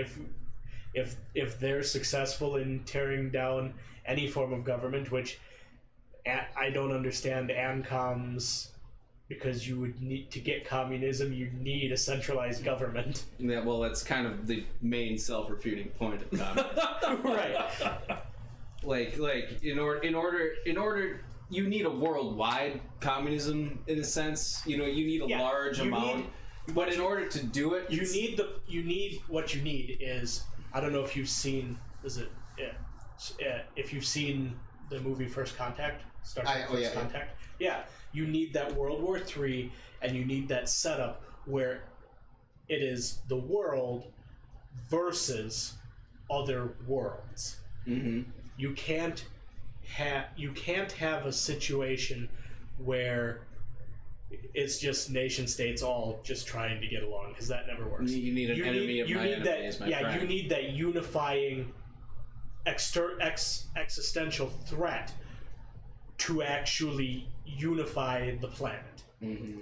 If they're successful in tearing down any form of government, which I don't understand ANCOMs, because you would need to get communism, you need a centralized government. Yeah, well, that's kind of the main self-refuting point of communism. Right. Like in order you need a worldwide communism in a sense. You need a large amount. But in order to do it, what you need is, I don't know if you've seen if you've seen the movie First Contact, Star Trek First Contact. Yeah, you need that World War III, and you need that setup where it is the world versus other worlds. Mm-hmm. You can't have a situation where it's just nation states all just trying to get along, because that never works. You need an enemy of my enemy as my friend. You need that unifying existential threat to actually unify the planet. Mm-hmm.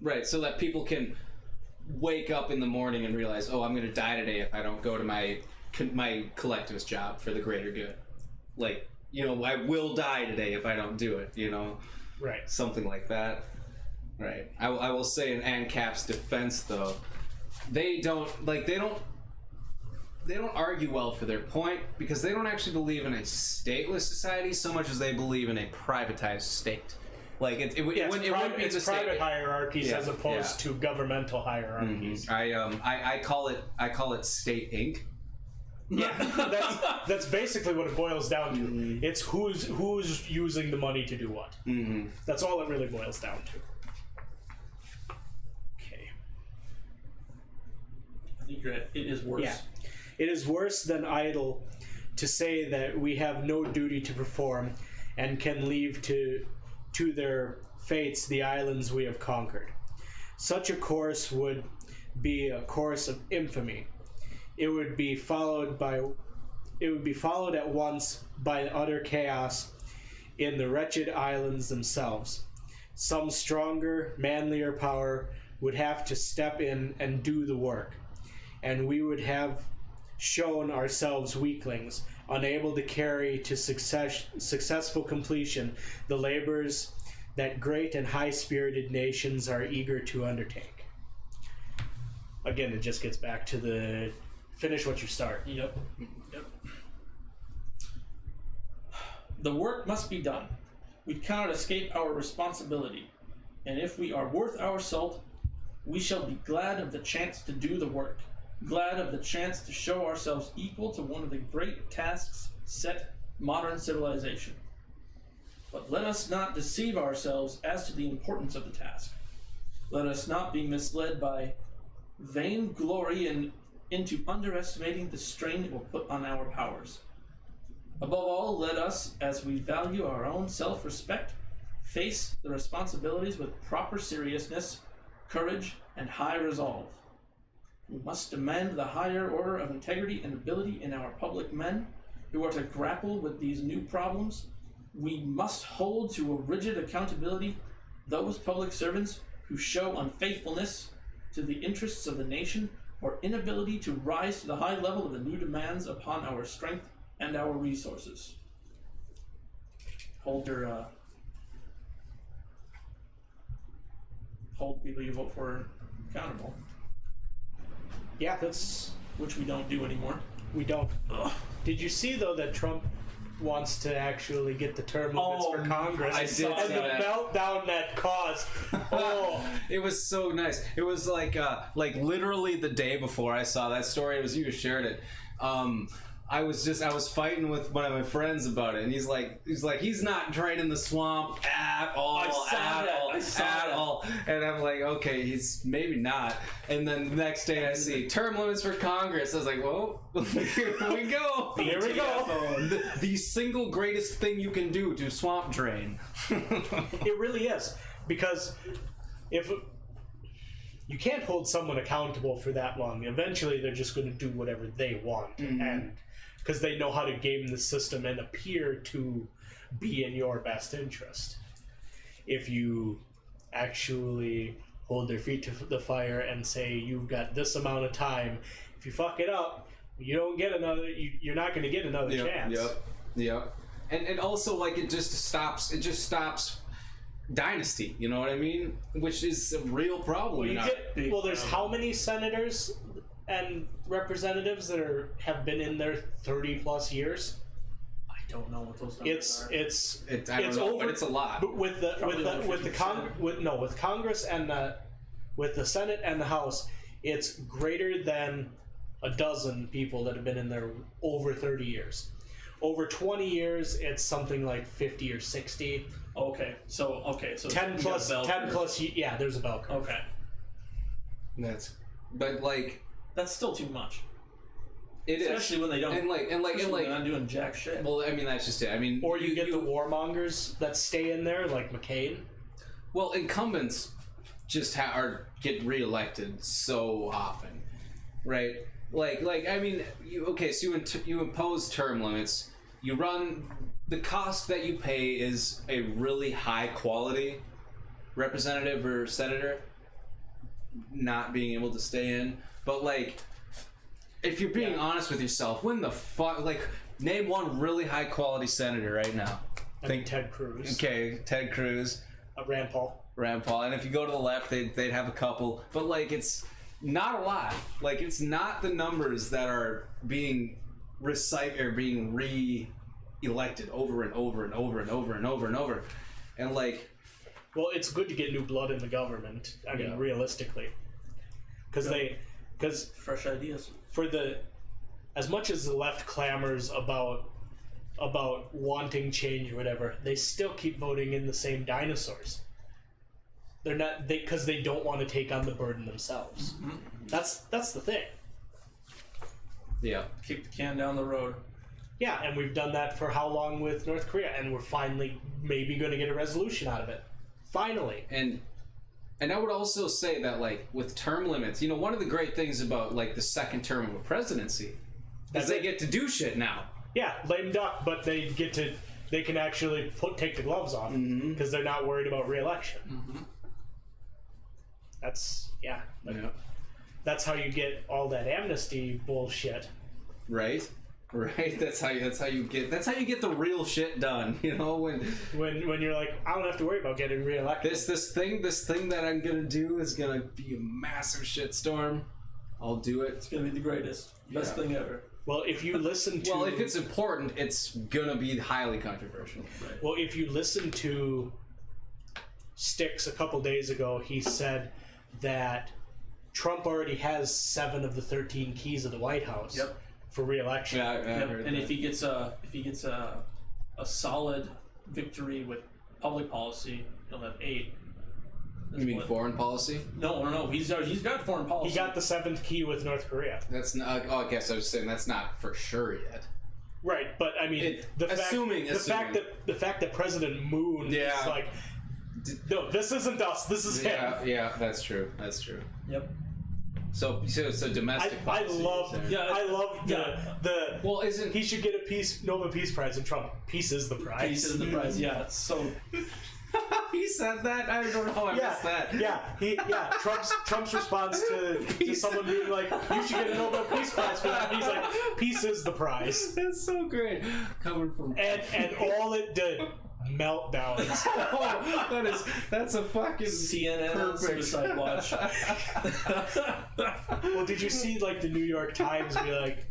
Right, so that people can wake up in the morning and realize, oh, I'm going to die today if I don't go to my collectivist job for the greater good. Like, I will die today if I don't do it, Right. Something like that. Right. I will say in ANCAP's defense, though, they don't argue well for their point, because they don't actually believe in a stateless society so much as they believe in a privatized state. Like it wouldn't be the private state hierarchies as opposed to governmental hierarchies. Mm-hmm. I call it State Inc. Yeah, that's basically what it boils down to. Mm-hmm. It's who's using the money to do what. Mm-hmm. That's all it really boils down to. Okay. I think you're right. It is worse. Yeah. It is worse than idle to say that we have no duty to perform and can leave to their fates the islands we have conquered. Such a course would be a course of infamy. It would be followed at once by utter chaos in the wretched islands themselves. Some stronger, manlier power would have to step in and do the work, and we would have shown ourselves weaklings, unable to carry to successful completion the labors that great and high-spirited nations are eager to undertake. Again, it just gets back to the finish what you start. Yep. The work must be done. We cannot escape our responsibility, and if we are worth our salt, we shall be glad of the chance to do the work, glad of the chance to show ourselves equal to one of the great tasks set modern civilization. But let us not deceive ourselves as to the importance of the task. Let us not be misled by vain glory into underestimating the strain it will put on our powers. Above all, let us, as we value our own self-respect, face the responsibilities with proper seriousness, courage, and high resolve. We must demand the higher order of integrity and ability in our public men who are to grapple with these new problems. We must hold to a rigid accountability those public servants who show unfaithfulness to the interests of the nation or inability to rise to the high level of the new demands upon our strength and our resources. Hold people you vote for accountable, Yeah, that's... which we don't do anymore. We don't. Ugh. Did you see, though, that Trump wants to actually get the term limits for Congress? I did see and the that. meltdown that caused. Oh. It was so nice. It was like literally the day before I saw that story. It was you who shared it. I was fighting with one of my friends about it, and he's like, he's not draining the swamp at all, I saw that. and I'm like, okay, he's maybe not. And then the next day I see term limits for Congress. I was like, well, here we go. Here we go. The single greatest thing you can do to swamp drain. It really is. Because if... You can't hold someone accountable for that long. Eventually, they're just going to do whatever they want. Mm-hmm. And because they know how to game the system and appear to be in your best interest. If you actually hold their feet to the fire and say, you've got this amount of time, if you fuck it up, you don't get another, you're not going to get another chance. Yep. And also, like, it just stops dynasty, you know what I mean? Which is a real problem. There's how many senators and representatives that have been in there 30 plus years? I don't know what those numbers are. I don't know, but it's a lot. But with Congress and with the Senate and the House, it's greater than a dozen people that have been in there over 30 years. Over 20 years, it's something like 50 or 60. Okay, so 10 plus, yeah, there's a bell curve. Okay. That's still too much. It Especially is. when they don't. And they're not doing jack shit. Well, I mean, that's just it. I mean, Or you get the warmongers that stay in there, like McCain. Well, incumbents just get reelected so often, right? I mean, you impose term limits. You run. The cost that you pay is a really high quality representative or senator not being able to stay in. But if you're being honest with yourself, when the fuck, name one really high quality senator right now. I think Ted Cruz. Okay, Ted Cruz. Rand Paul. And if you go to the left, they'd have a couple. But it's not a lot. It's not the numbers that are being recited or being re-elected over and over and over and over and over and over. And well, it's good to get new blood in the government. I mean, realistically, because fresh ideas. As much as the left clamors about wanting change or whatever, they still keep voting in the same dinosaurs. They're not because they don't want to take on the burden themselves. Mm-hmm. That's the thing. Yeah, kick the can down the road. Yeah, and we've done that for how long with North Korea, and we're finally maybe going to get a resolution out of it. Finally. And I would also say that with term limits, one of the great things about the second term of a presidency is they get to do shit now. Yeah, lame duck, but they can actually take the gloves off because they're not worried about re-election. Mm-hmm. That's that's how you get all that amnesty bullshit. Right. That's how you get the real shit done. When you're like, I don't have to worry about getting re-elected. This thing that I'm gonna do is gonna be a massive shitstorm. I'll do it. It's gonna be the greatest, best thing ever. Well, if you listen to... Well, if it's important, it's gonna be highly controversial. Right. Well, if you listen to Styx a couple days ago, he said that Trump already has 7 of the 13 keys of the White House for re-election. Yeah, I heard and that. if he gets a solid victory with public policy, he'll have 8. You mean foreign policy? No. He's got foreign policy. He got the 7th key with North Korea. That's not. Oh, I guess I was saying that's not for sure yet. Right, but I mean, the fact that President Moon is like, no, this isn't us. This is him. Yeah, that's true. Yep. So domestic policy. I love the. Well, isn't he should get a Nobel Peace Prize, and Trump? Peace is the prize. Peace is the prize. Yeah. So. He said that? I don't know how I missed that. Yeah. Trump's response to someone being like, "You should get a Nobel Peace Prize for that." He's like, "Peace is the prize." That's so great. Coming from And all it did, meltdowns. that's a fucking CNN on perfect. Suicide Watch. Well, did you see like the New York Times be like,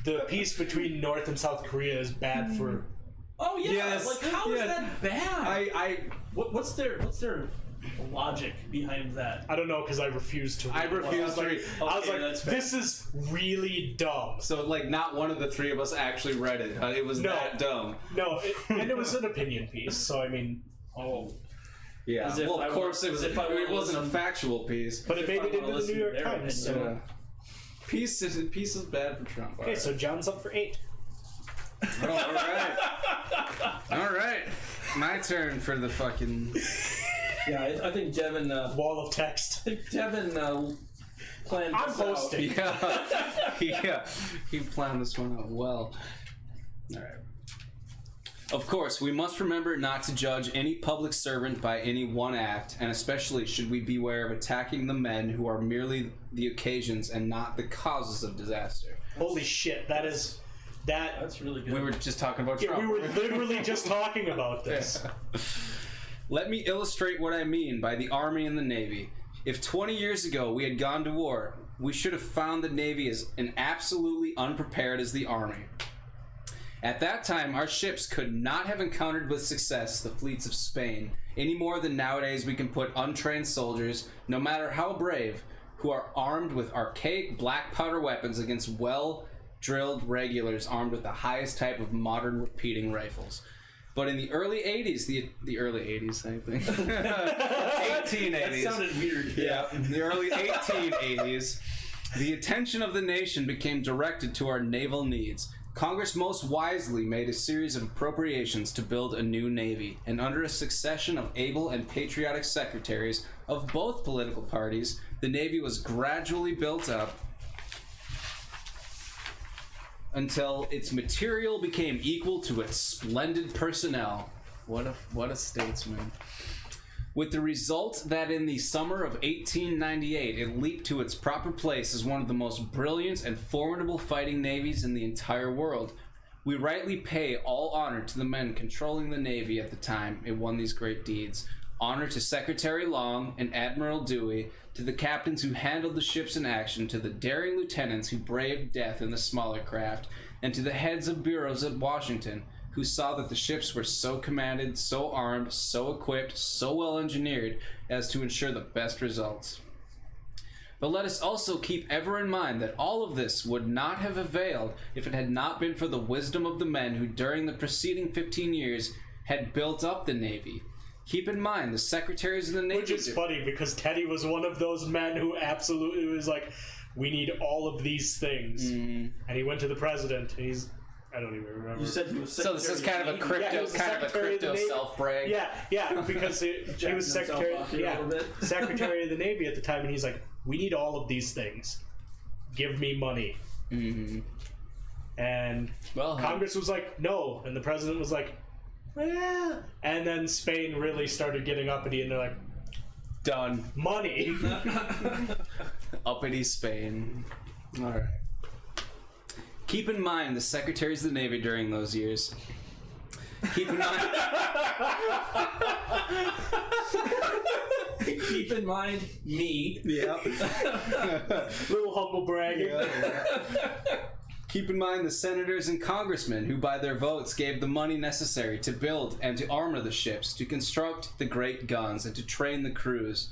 the peace between North and South Korea is bad for? Oh yeah, Yes, like how is yeah. that bad? What's their logic behind that? I don't know, because I refused to read. I refused to read. I was Okay, like, that's fair. this is really dumb. So like, not one of the three of us actually read it. It was No. that dumb. No, and it was an opinion piece, so I mean, Yeah. As if Well, I of course, was- it, as if I it was wasn't a listening- factual piece. but it made it into the New York Times. So. opinion. Peace is bad for Trump. Okay, so John's up for 8. all right. All right. My turn for the fucking. Yeah, I think Devin. Wall of text. I think Devin planned I'm this hosting. Yeah. He planned this one out well. All right. Of course, we must remember not to judge any public servant by any one act, and especially should we beware of attacking the men who are merely the occasions and not the causes of disaster. Holy shit, that. That's really good. We were just talking about Yeah, Trump. we were literally just talking about this. Let me illustrate what I mean by the Army and the Navy. If 20 years ago we had gone to war, we should have found the Navy as absolutely unprepared as the Army. At that time, our ships could not have encountered with success the fleets of Spain, any more than nowadays we can put untrained soldiers, no matter how brave, who are armed with archaic black powder weapons against well-drilled regulars armed with the highest type of modern repeating rifles. But in the early 80s, the early 80s, I think. 1880s. That sounded weird. Yeah, in the early 1880s, the attention of the nation became directed to our naval needs. Congress most wisely made a series of appropriations to build a new navy, and under a succession of able and patriotic secretaries of both political parties, the navy was gradually built up until its material became equal to its splendid personnel. What a statesman. With the result that in the summer of 1898 it leaped to its proper place as one of the most brilliant and formidable fighting navies in the entire world. We rightly pay all honor to the men controlling the Navy at the time it won these great deeds. Honor to Secretary Long and Admiral Dewey, to the captains who handled the ships in action, to the daring lieutenants who braved death in the smaller craft, and to the heads of bureaus at Washington, who saw that the ships were so commanded, so armed, so equipped, so well engineered as to ensure the best results. But let us also keep ever in mind that all of this would not have availed if it had not been for the wisdom of the men who during the preceding 15 years had built up the Navy. Keep in mind the secretaries of the Navy... Which is funny, because Teddy was one of those men who absolutely was like, we need all of these things. And he went to the president, and he's... I don't even remember. You said he was So this is kind of a Yeah, he was the Secretary of the Navy. self-brag. Yeah, because he was Secretary of the Navy at the time, and he's like, we need all of these things. Give me money. Mm-hmm. And Well, Congress was like, no. And the president was like, yeah. And then Spain really started getting uppity, and they're like, done. money. Uppity Spain. All right. Keep in mind the secretaries of the Navy during those years. Keep in mind... Keep in mind me. Yeah. Little humble bragging. Keep in mind the senators and congressmen who by their votes gave the money necessary to build and to armor the ships, to construct the great guns, and to train the crews.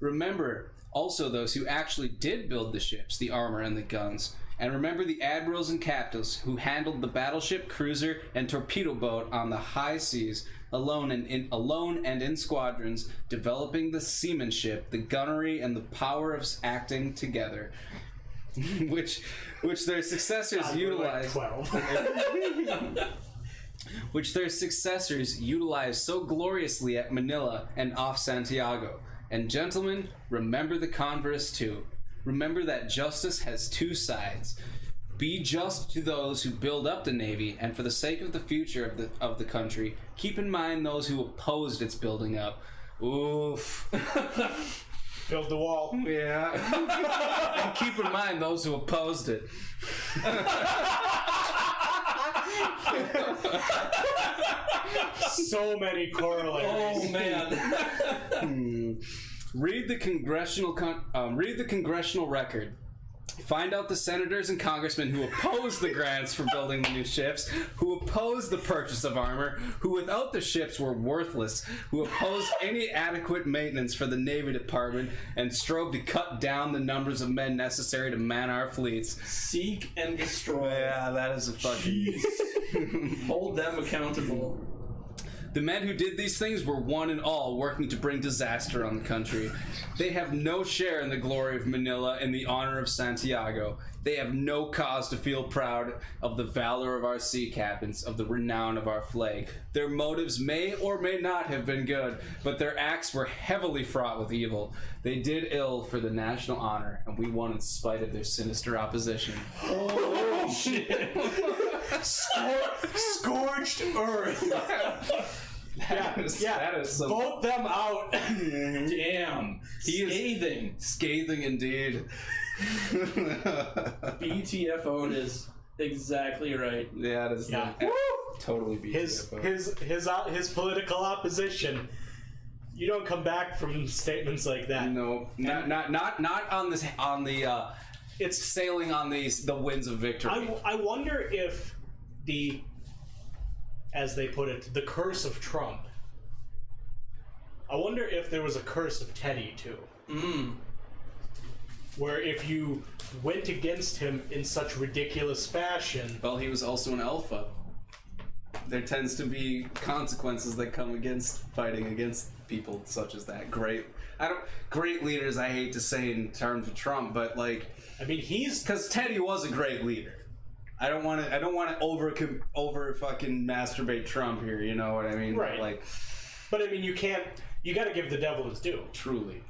Remember also those who actually did build the ships, the armor, and the guns. And remember the admirals and captains who handled the battleship, cruiser, and torpedo boat on the high seas, alone and in squadrons, developing the seamanship, the gunnery, and the power of acting together, which their successors utilized. 12. Which their successors utilized so gloriously at Manila and off Santiago. And gentlemen, remember the converse too. Remember that justice has two sides. Be just to those who build up the Navy, and for the sake of the future of the country, keep in mind those who opposed its building up. Oof. Build the wall. Yeah. And keep in mind those who opposed it. So many corollaries. Oh man. Read the congressional record. Find out the senators and congressmen who opposed the grants for building the new ships, who opposed the purchase of armor, who without the ships were worthless, who opposed any adequate maintenance for the Navy Department, and strove to cut down the numbers of men necessary to man our fleets. Seek and destroy. Yeah, that is a fucking... Hold them accountable. The men who did these things were one and all working to bring disaster on the country. They have no share in the glory of Manila and the honor of Santiago. They have no cause to feel proud of the valor of our sea captains, of the renown of our flag. Their motives may or may not have been good, but their acts were heavily fraught with evil. They did ill for the national honor, and we won in spite of their sinister opposition. Oh shit. Scorched earth. That is some... Vote them out. Damn. Scathing. Scathing indeed. BTFO'd is exactly right. Yeah, it is. Yeah. Totally BTFO. His political opposition. You don't come back from statements like that. No, not on this on the. It's sailing on the winds of victory. I wonder if the, as they put it, the curse of Trump. I wonder if there was a curse of Teddy too. Where if you went against him in such ridiculous fashion. Well, he was also an alpha. There tends to be consequences that come against fighting against people such as that. Great leaders, I hate to say in terms of Trump, but like, I mean, because Teddy was a great leader. I don't want to over fucking masturbate Trump here. You know what I mean? Right. Like, but I mean, you got to give the devil his due. Truly.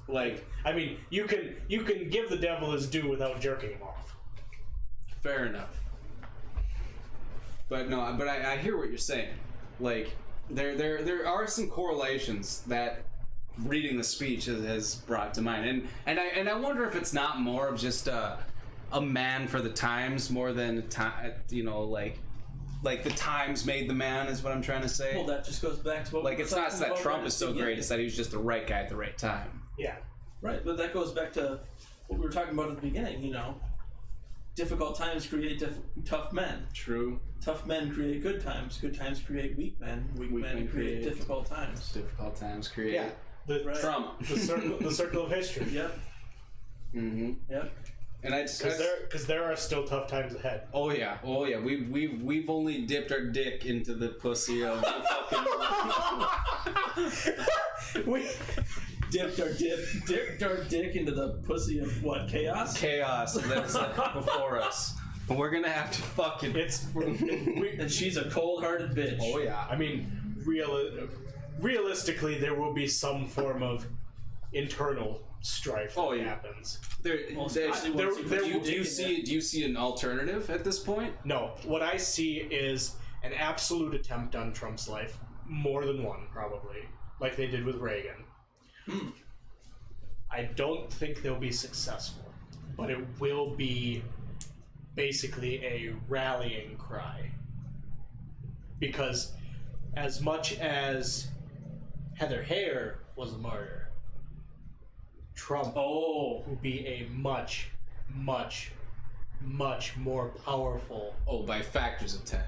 Like, I mean, you can give the devil his due without jerking him off. Fair enough. But no, I hear what you're saying. Like, there are some correlations that reading the speech has brought to mind, and I wonder if it's not more of just a man for the times more than a time, you know, like the times made the man is what I'm trying to say. Well, that just goes back to what like, it's not that Trump is so great; it's that he was just the right guy at the right time. Yeah. Right, but that goes back to what we were talking about at the beginning. You know, difficult times create tough men. True. Tough men create good times. Good times create weak men. Weak men create difficult times. Difficult times create. Yeah. Trump. The circle of history. Yep. Mm-hmm. Yep. And because there are still tough times ahead. Oh yeah. We've only dipped our dick into the pussy of the fucking. We dipped our dick into the pussy of what? Chaos. Chaos that's before us. But we're gonna have to fucking. And she's a cold-hearted bitch. Oh yeah. I mean, realistically, there will be some form of internal strife that happens. Do you see an alternative at this point? No. What I see is an absolute attempt on Trump's life. More than one, probably. Like they did with Reagan. I don't think they'll be successful. But it will be basically a rallying cry. Because as much as Heather Heyer was a martyr, Trump will be a much, much, much more powerful. Oh, by factors of 10.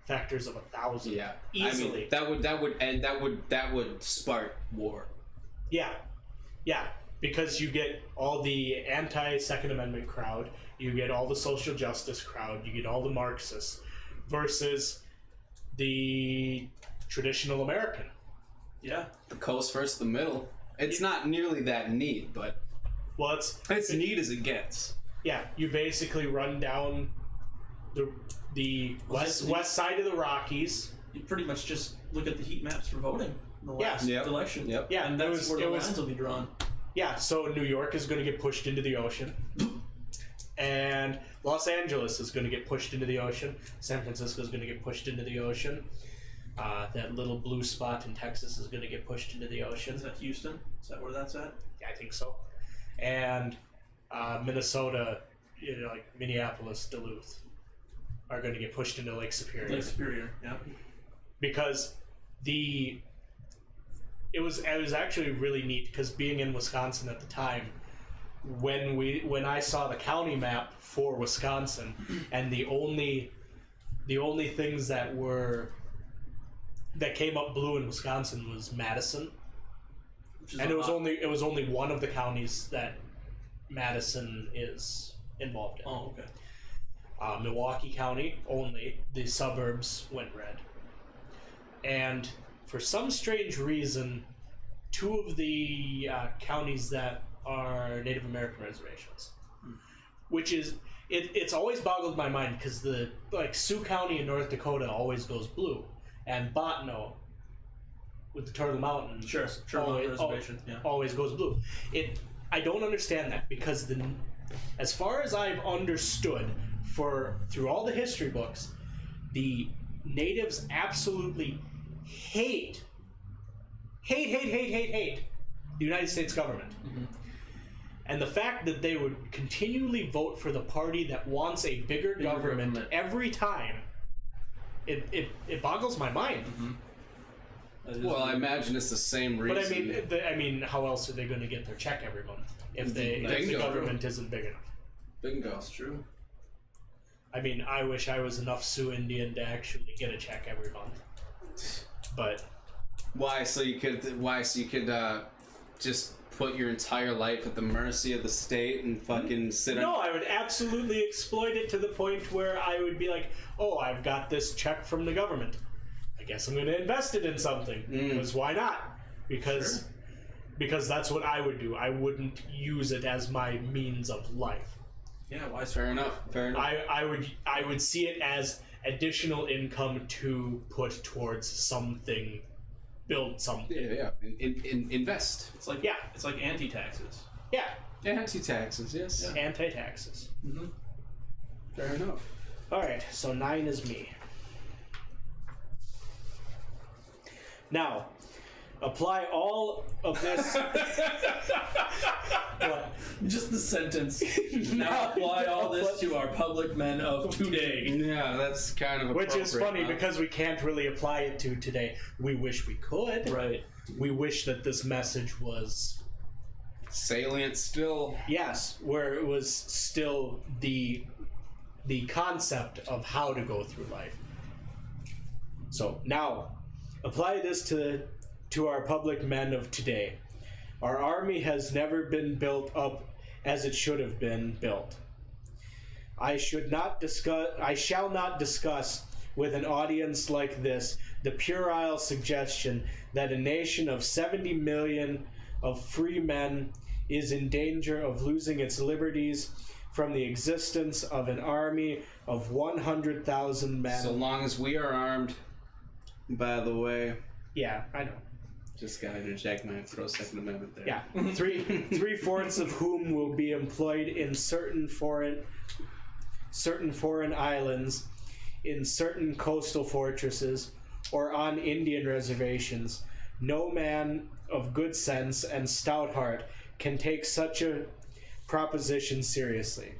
Factors of 1,000. Yeah, easily. I mean, that would spark war. Yeah, because you get all the anti-Second Amendment crowd, you get all the social justice crowd, you get all the Marxists, versus the traditional American. Yeah, the coast versus the middle. It's not nearly that neat, but it's neat as it gets. Yeah, you basically run down the west side of the Rockies. You pretty much just look at the heat maps for voting in the last election. Yep. Yeah, and that's where the lines will be drawn. Yeah, so New York is going to get pushed into the ocean. And Los Angeles is going to get pushed into the ocean. San Francisco is going to get pushed into the ocean. That little blue spot in Texas is going to get pushed into the ocean. Is that Houston? Is that where that's at? I think so. And Minnesota, like Minneapolis, Duluth, are going to get pushed into Lake Superior. Lake Superior, yeah. Because it was actually really neat, because being in Wisconsin at the time, when I saw the county map for Wisconsin, and the only things that came up blue in Wisconsin was Madison, and it was only one of the counties that Madison is involved in. Oh, okay. Milwaukee County, only the suburbs went red. And for some strange reason, two of the counties that are Native American reservations, which is it's always boggled my mind, because Sioux County in North Dakota always goes blue, and Botno with the Turtle Mountain always goes blue. I don't understand that, because as far as I've understood through all the history books, the natives absolutely hate the United States government. Mm-hmm. And the fact that they would continually vote for the party that wants a bigger government every time, it boggles my mind. Mm-hmm. Well, I imagine it's the same reason. But I mean, how else are they going to get their check every month if the government isn't big enough? Bingo. That's true. I mean, I wish I was enough Sioux Indian to actually get a check every month. But why? So you could just put your entire life at the mercy of the state and fucking sit on... No, I would absolutely exploit it to the point where I would be like, oh, I've got this check from the government. I guess I'm going to invest it in something. Because why not? Because that's what I would do. I wouldn't use it as my means of life. Yeah, why? Fair enough. I would see it as additional income to put towards something, build something. Yeah. Invest. It's like anti-taxes. Yeah. Anti-taxes, yes. Yeah. Anti-taxes. Mm-hmm. Fair enough. All right, so 9 is me. Now, apply all of this. What? Just the sentence. Now apply all this to our public men of today. Yeah, that's kind of Which is funny, huh? because we can't really apply it to today. We wish we could. Right. We wish that this message was salient still. Yes, where it was still the concept of how to go through life. So now, apply this to our public men of today. Our army has never been built up as it should have been built. I shall not discuss with an audience like this the puerile suggestion that a nation of 70 million of free men is in danger of losing its liberties from the existence of an army of 100,000 men. So long as we are armed, by the way. Yeah, I know. Just gotta interject my pro-Second Amendment there. Yeah, three-fourths of whom will be employed in certain foreign islands, in certain coastal fortresses, or on Indian reservations. No man of good sense and stout heart can take such a proposition seriously.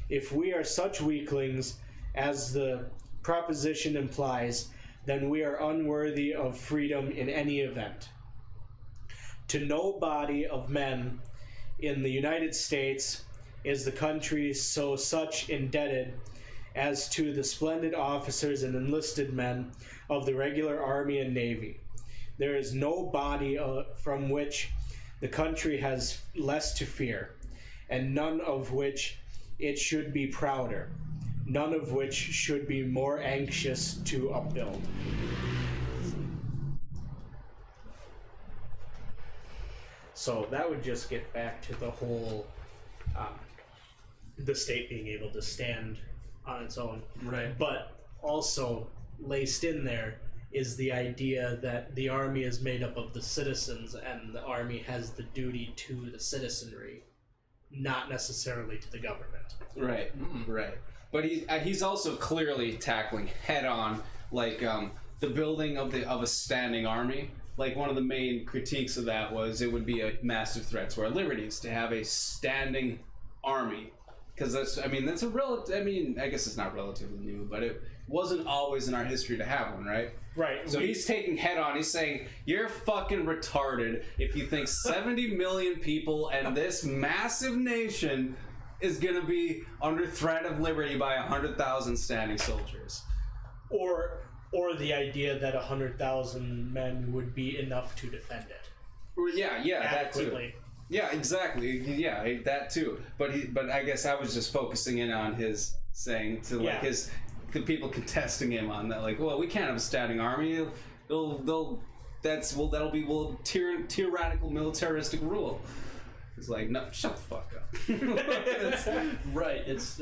If we are such weaklings as the proposition implies, then we are unworthy of freedom in any event. To no body of men in the United States is the country such indebted as to the splendid officers and enlisted men of the regular army and navy. There is no body from which the country has less to fear, and none of which it should be prouder, none of which should be more anxious to upbuild. So that would just get back to the whole, the state being able to stand on its own. Right. But also laced in there is the idea that the army is made up of the citizens, and the army has the duty to the citizenry not necessarily to the government. Right, right. But he's also clearly tackling head on, like the building of a standing army. Like one of the main critiques of that was it would be a massive threat to our liberties to have a standing army, because that's I guess it's not relatively new, but it wasn't always in our history to have one, right? Right. So he's taking head on. He's saying, you're fucking retarded if you think 70 million people and this massive nation is going to be under threat of liberty by 100,000 standing soldiers. Or the idea that 100,000 men would be enough to defend it. Yeah, that too. Adequately. Yeah, exactly. Yeah, that too. But I guess I was just focusing in on his saying to like the people contesting him on that, like, well, we can't have a standing army. That'll be tyrannical militaristic rule. It's like, no, shut the fuck up. Right. It's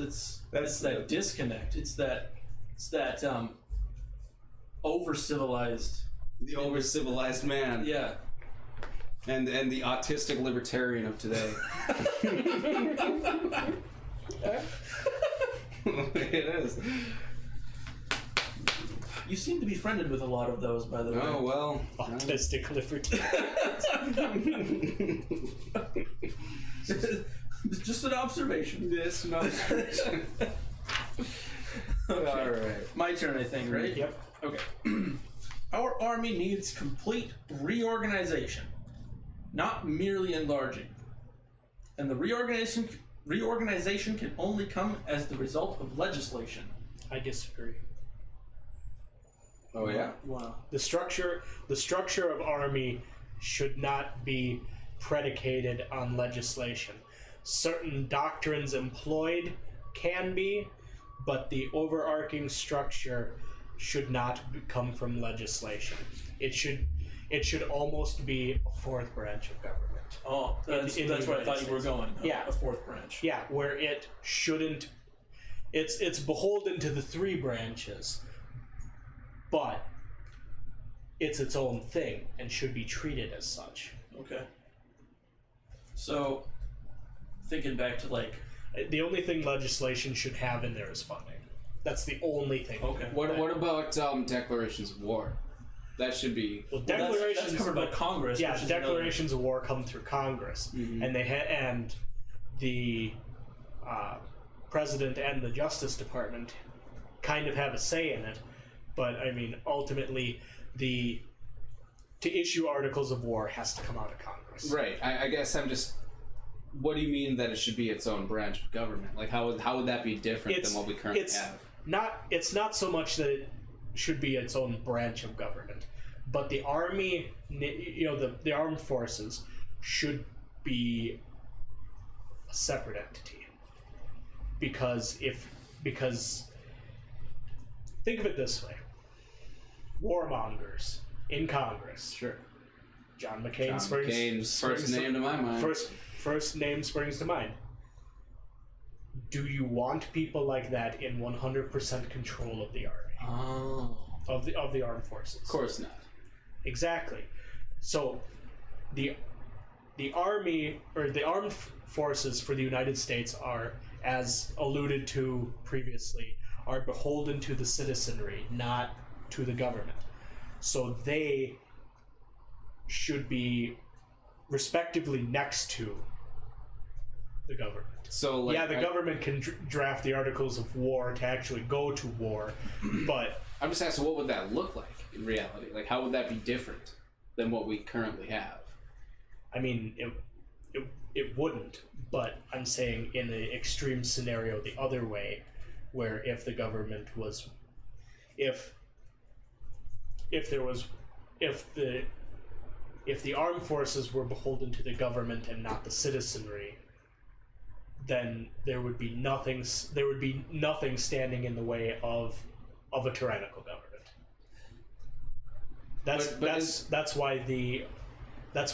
that disconnect. It's that over civilized. The over civilized man. Yeah. And the autistic libertarian of today. It is. You seem to be friended with a lot of those, by the way. Oh, well. Autistic libertarian. Just an observation. Yes, an observation. Okay. All right. My turn, I think, right? Yep. Okay. Our army needs complete reorganization, not merely enlarging. And the reorganization can only come as the result of legislation. I disagree. Oh, yeah? Wow. The structure of army should not be predicated on legislation. Certain doctrines employed can be, but the overarching structure should not come from legislation. It should almost be a fourth branch of government. Oh, that's where I thought you were going. Yeah. A fourth branch. Yeah, where it shouldn't. It's beholden to the three branches, but it's its own thing and should be treated as such. Okay. So, thinking back to like The only thing legislation should have in there is funding. That's the only thing. okay. What about declarations of war? That should be. Well, Well, declarations that's covered by Congress. Yeah, which is declarations of war come through Congress, and and the president and the Justice Department kind of have a say in it. But I mean, ultimately, to issue articles of war has to come out of Congress. Right. I guess I'm just. What do you mean that it should be its own branch of government? Like, how would that be different than what we currently have? It's not so much that it should be its own branch of government, but the army, the armed forces should be a separate entity. Because think of it this way: warmongers in Congress. Sure. John McCain First name to my mind. First name springs to mind. Do you want people like that in 100% control of the army? Oh. Of the armed forces? Of course not. Exactly. So the army, or the armed forces for the United States, are, as alluded to previously, are beholden to the citizenry, not to the government. So they should be respectively next to the government. So, like, the government can draft the articles of war to actually go to war, but I'm just asking, what would that look like in reality? Like, how would that be different than what we currently have? I mean, it wouldn't, but I'm saying in an extreme scenario the other way, where if the government was, if the armed forces were beholden to the government and not the citizenry, then there would be nothing standing in the way of a tyrannical government. That's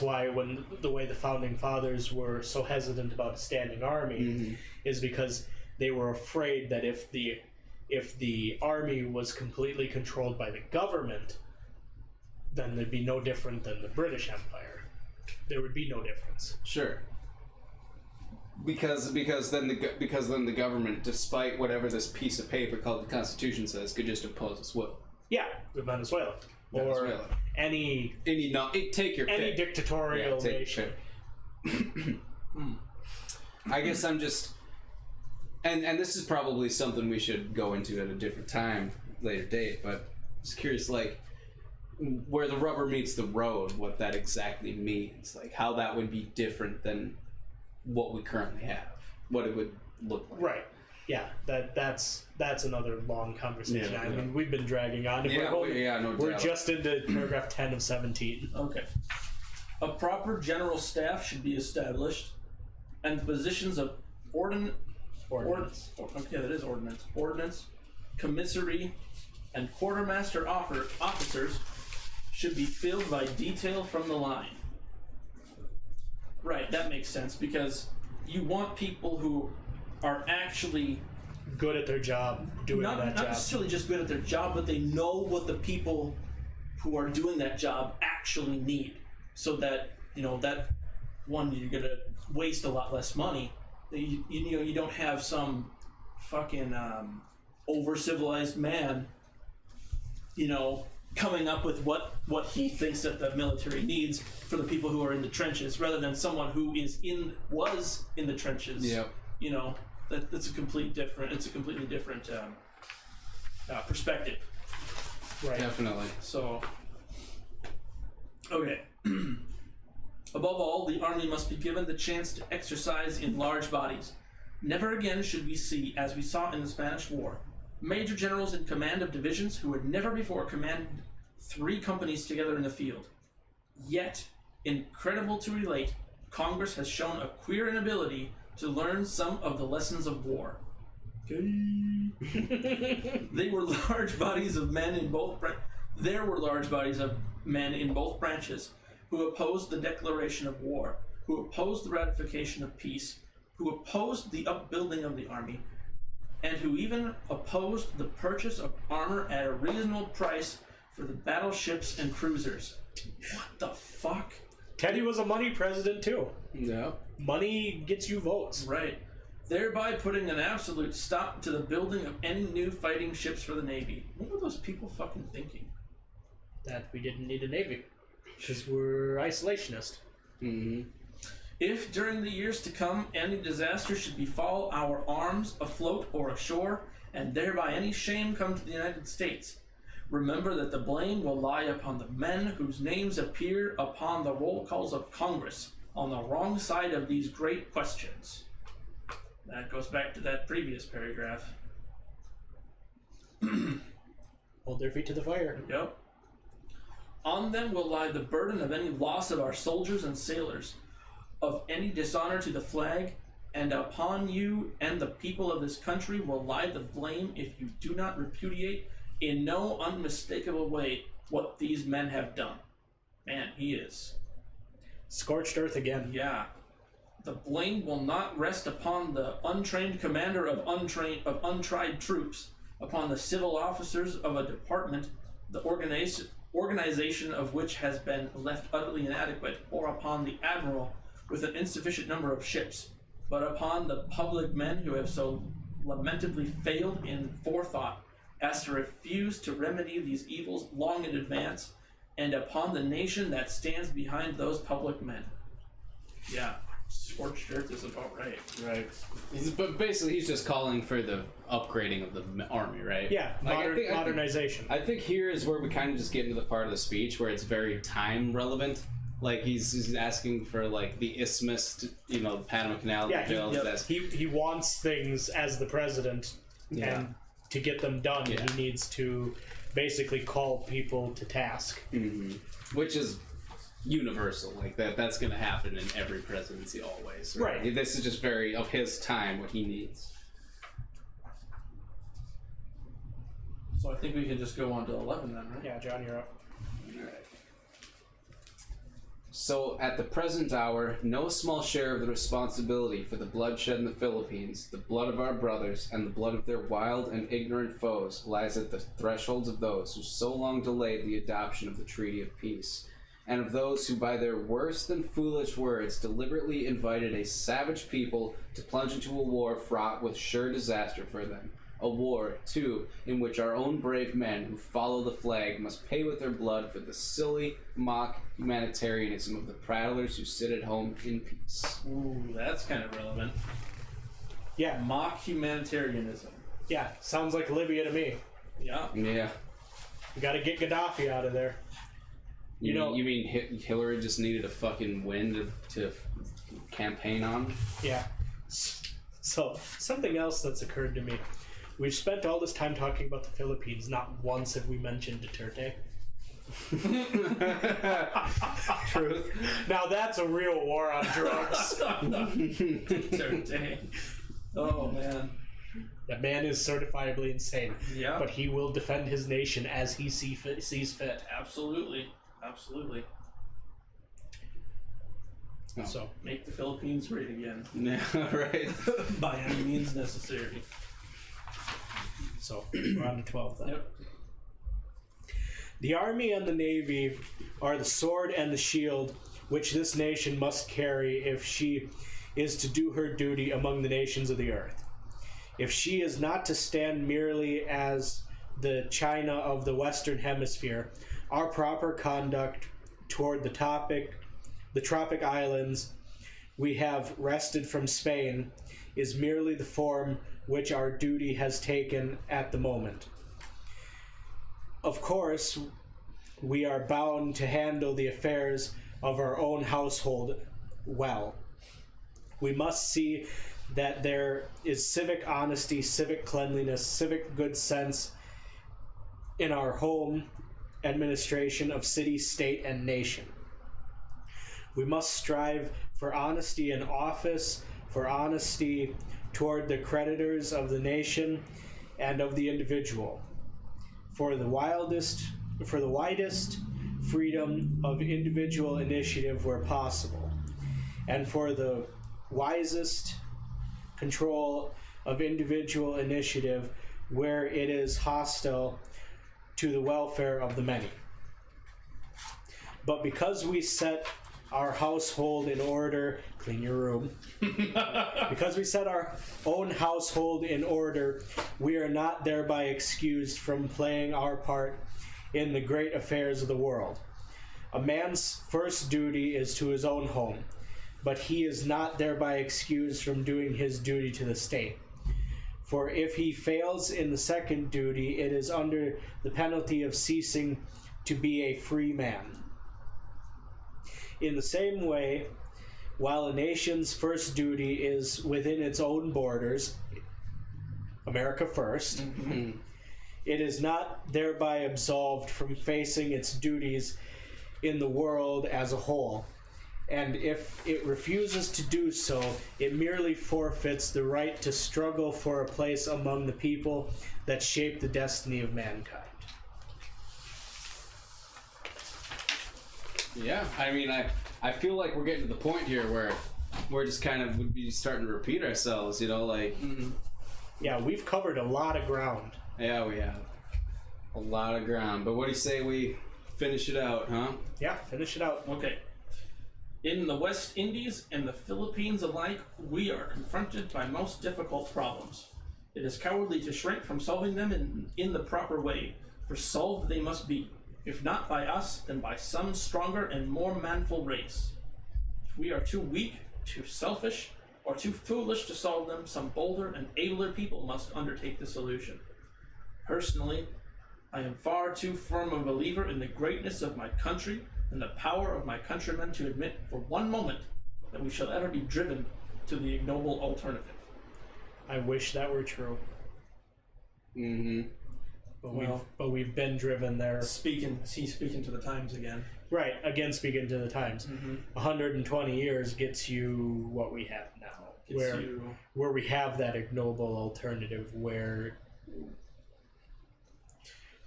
why when the way the founding fathers were so hesitant about a standing army is because they were afraid that if the army was completely controlled by the government, then there'd be no different than the British Empire. There would be no difference. Sure. Because then the government, despite whatever this piece of paper called the Constitution says, could just impose its will. Yeah, with Venezuela. Or any take your any pick. dictatorial Yeah, take nation. your pick. I guess I'm just, and this is probably something we should go into at a different time, later date. But I'm just curious, like, where the rubber meets the road, what that exactly means, like how that would be different than what we currently have, what it would look like. Right. Yeah, that's another long conversation. Yeah, I mean, we've been dragging on. We're just into paragraph 10 of 17. Okay. A proper general staff should be established, and the positions of ordnance, commissary, and quartermaster officers should be filled by detail from the line. Right, that makes sense, because you want people who are actually good at their job, doing that job. Not necessarily just good at their job, but they know what the people who are doing that job actually need, so that that one, you're gonna waste a lot less money. You don't have some fucking over civilized man coming up with what he thinks that the military needs for the people who are in the trenches, rather than someone who was in the trenches. Yep. It's a completely different perspective. Right. Definitely. So, okay. Above all, the army must be given the chance to exercise in large bodies. Never again should we see, as we saw in the Spanish War, major generals in command of divisions who had never before commanded 3 companies together in the field. Yet, incredible to relate, Congress has shown a queer inability to learn some of the lessons of war. They were large bodies of men in both There were large bodies of men in both branches who opposed the declaration of war, who opposed the ratification of peace, who opposed the upbuilding of the army, and who even opposed the purchase of armor at a reasonable price for the battleships and cruisers. What the fuck? Teddy was a money president too. Yeah. Money gets you votes. Right. Thereby putting an absolute stop to the building of any new fighting ships for the Navy. What were those people fucking thinking? That we didn't need a navy, because we're isolationist. Mm-hmm. If during the years to come any disaster should befall our arms afloat or ashore, and thereby any shame come to the United States, remember that the blame will lie upon the men whose names appear upon the roll calls of Congress on the wrong side of these great questions. That goes back to that previous paragraph. Hold their feet to the fire. Yep. On them will lie the burden of any loss of our soldiers and sailors, of any dishonor to the flag, and upon you and the people of this country will lie the blame if you do not repudiate in no unmistakable way what these men have done. Man, he is. Scorched earth again. Yeah. The blame will not rest upon the untrained commander of untried troops, upon the civil officers of a department, the organization of which has been left utterly inadequate, or upon the admiral with an insufficient number of ships, but upon the public men who have so lamentably failed in forethought as to refuse to remedy these evils long in advance, and upon the nation that stands behind those public men. Yeah, scorched earth is about right. Right. But basically, he's just calling for the upgrading of the army, right? Yeah, modernization. I think here is where we kind of just get into the part of the speech where it's very time relevant. Like he's asking for like the isthmus, the Panama Canal. Yeah, he wants things as the president, and to get them done, he needs to basically call people to task, which is universal. Like that's going to happen in every presidency always. Right. This is just very of his time what he needs. So I think we can just go on to 11 then, right? Yeah, John, you're up. All right. So, at the present hour, no small share of the responsibility for the bloodshed in the Philippines, the blood of our brothers, and the blood of their wild and ignorant foes lies at the thresholds of those who so long delayed the adoption of the Treaty of Peace, and of those who by their worse than foolish words deliberately invited a savage people to plunge into a war fraught with sure disaster for them. A war, too, in which our own brave men who follow the flag must pay with their blood for the silly, mock humanitarianism of the prattlers who sit at home in peace. Ooh, that's kind of relevant. Yeah, Mock humanitarianism. yeah, sounds like Libya to me. Yeah. Yeah. We gotta get Gaddafi out of there. You mean Hillary just needed a fucking win to campaign on? Yeah. So, something else that's occurred to me. We've spent all this time talking about the Philippines. Not once have we mentioned Duterte. Truth. Now that's a real war on drugs. Dang. Oh, man. That man is certifiably insane. Yeah. But he will defend his nation as he sees fit. Absolutely. Absolutely. Oh. So, Make the Philippines great again. Yeah, right. By any means necessary. so we're on to 12 then. Yep. The Army and the Navy are the sword and the shield which this nation must carry if she is to do her duty among the nations of the earth. If she is not to stand merely as the China of the Western Hemisphere, our proper conduct toward the tropic islands we have wrested from Spain is merely the form which our duty has taken at the moment. Of course, we are bound to handle the affairs of our own household well. We must see that there is civic honesty, civic cleanliness, civic good sense in our home administration of city, state, and nation. We must strive for honesty in office, for honesty toward the creditors of the nation and of the individual, for the widest freedom of individual initiative where possible, and for the wisest control of individual initiative where it is hostile to the welfare of the many. But because we set our household in order, clean your room. Because we set our own household in order, we are not thereby excused from playing our part in the great affairs of the world. A man's first duty is to his own home, but he is not thereby excused from doing his duty to the state. For if he fails in the second duty, it is under the penalty of ceasing to be a free man. In the same way, while a nation's first duty is within its own borders, America first, it is not thereby absolved from facing its duties in the world as a whole. And if it refuses to do so, it merely forfeits the right to struggle for a place among the people that shape the destiny of mankind. Yeah, I mean, I feel like we're getting to the point here where we're just kind of would be starting to repeat ourselves, you know, like... Yeah, we've covered a lot of ground. Yeah, we have. A lot of ground. But what do you say we finish it out, huh? Yeah, finish it out. Okay. In the West Indies and the Philippines alike, we are confronted by most difficult problems. It is cowardly to shrink from solving them in the proper way, for solved they must be, if not by us, then by some stronger and more manful race. If we are too weak, too selfish, or too foolish to solve them, some bolder and abler people must undertake the solution. Personally, I am far too firm a believer in the greatness of my country and the power of my countrymen to admit for one moment that we shall ever be driven to the ignoble alternative. I wish that were true. But we've been driven there. He's speaking to the times again. Right, again speaking to the times. 120 years gets you what we have now. Where we have that ignoble alternative where...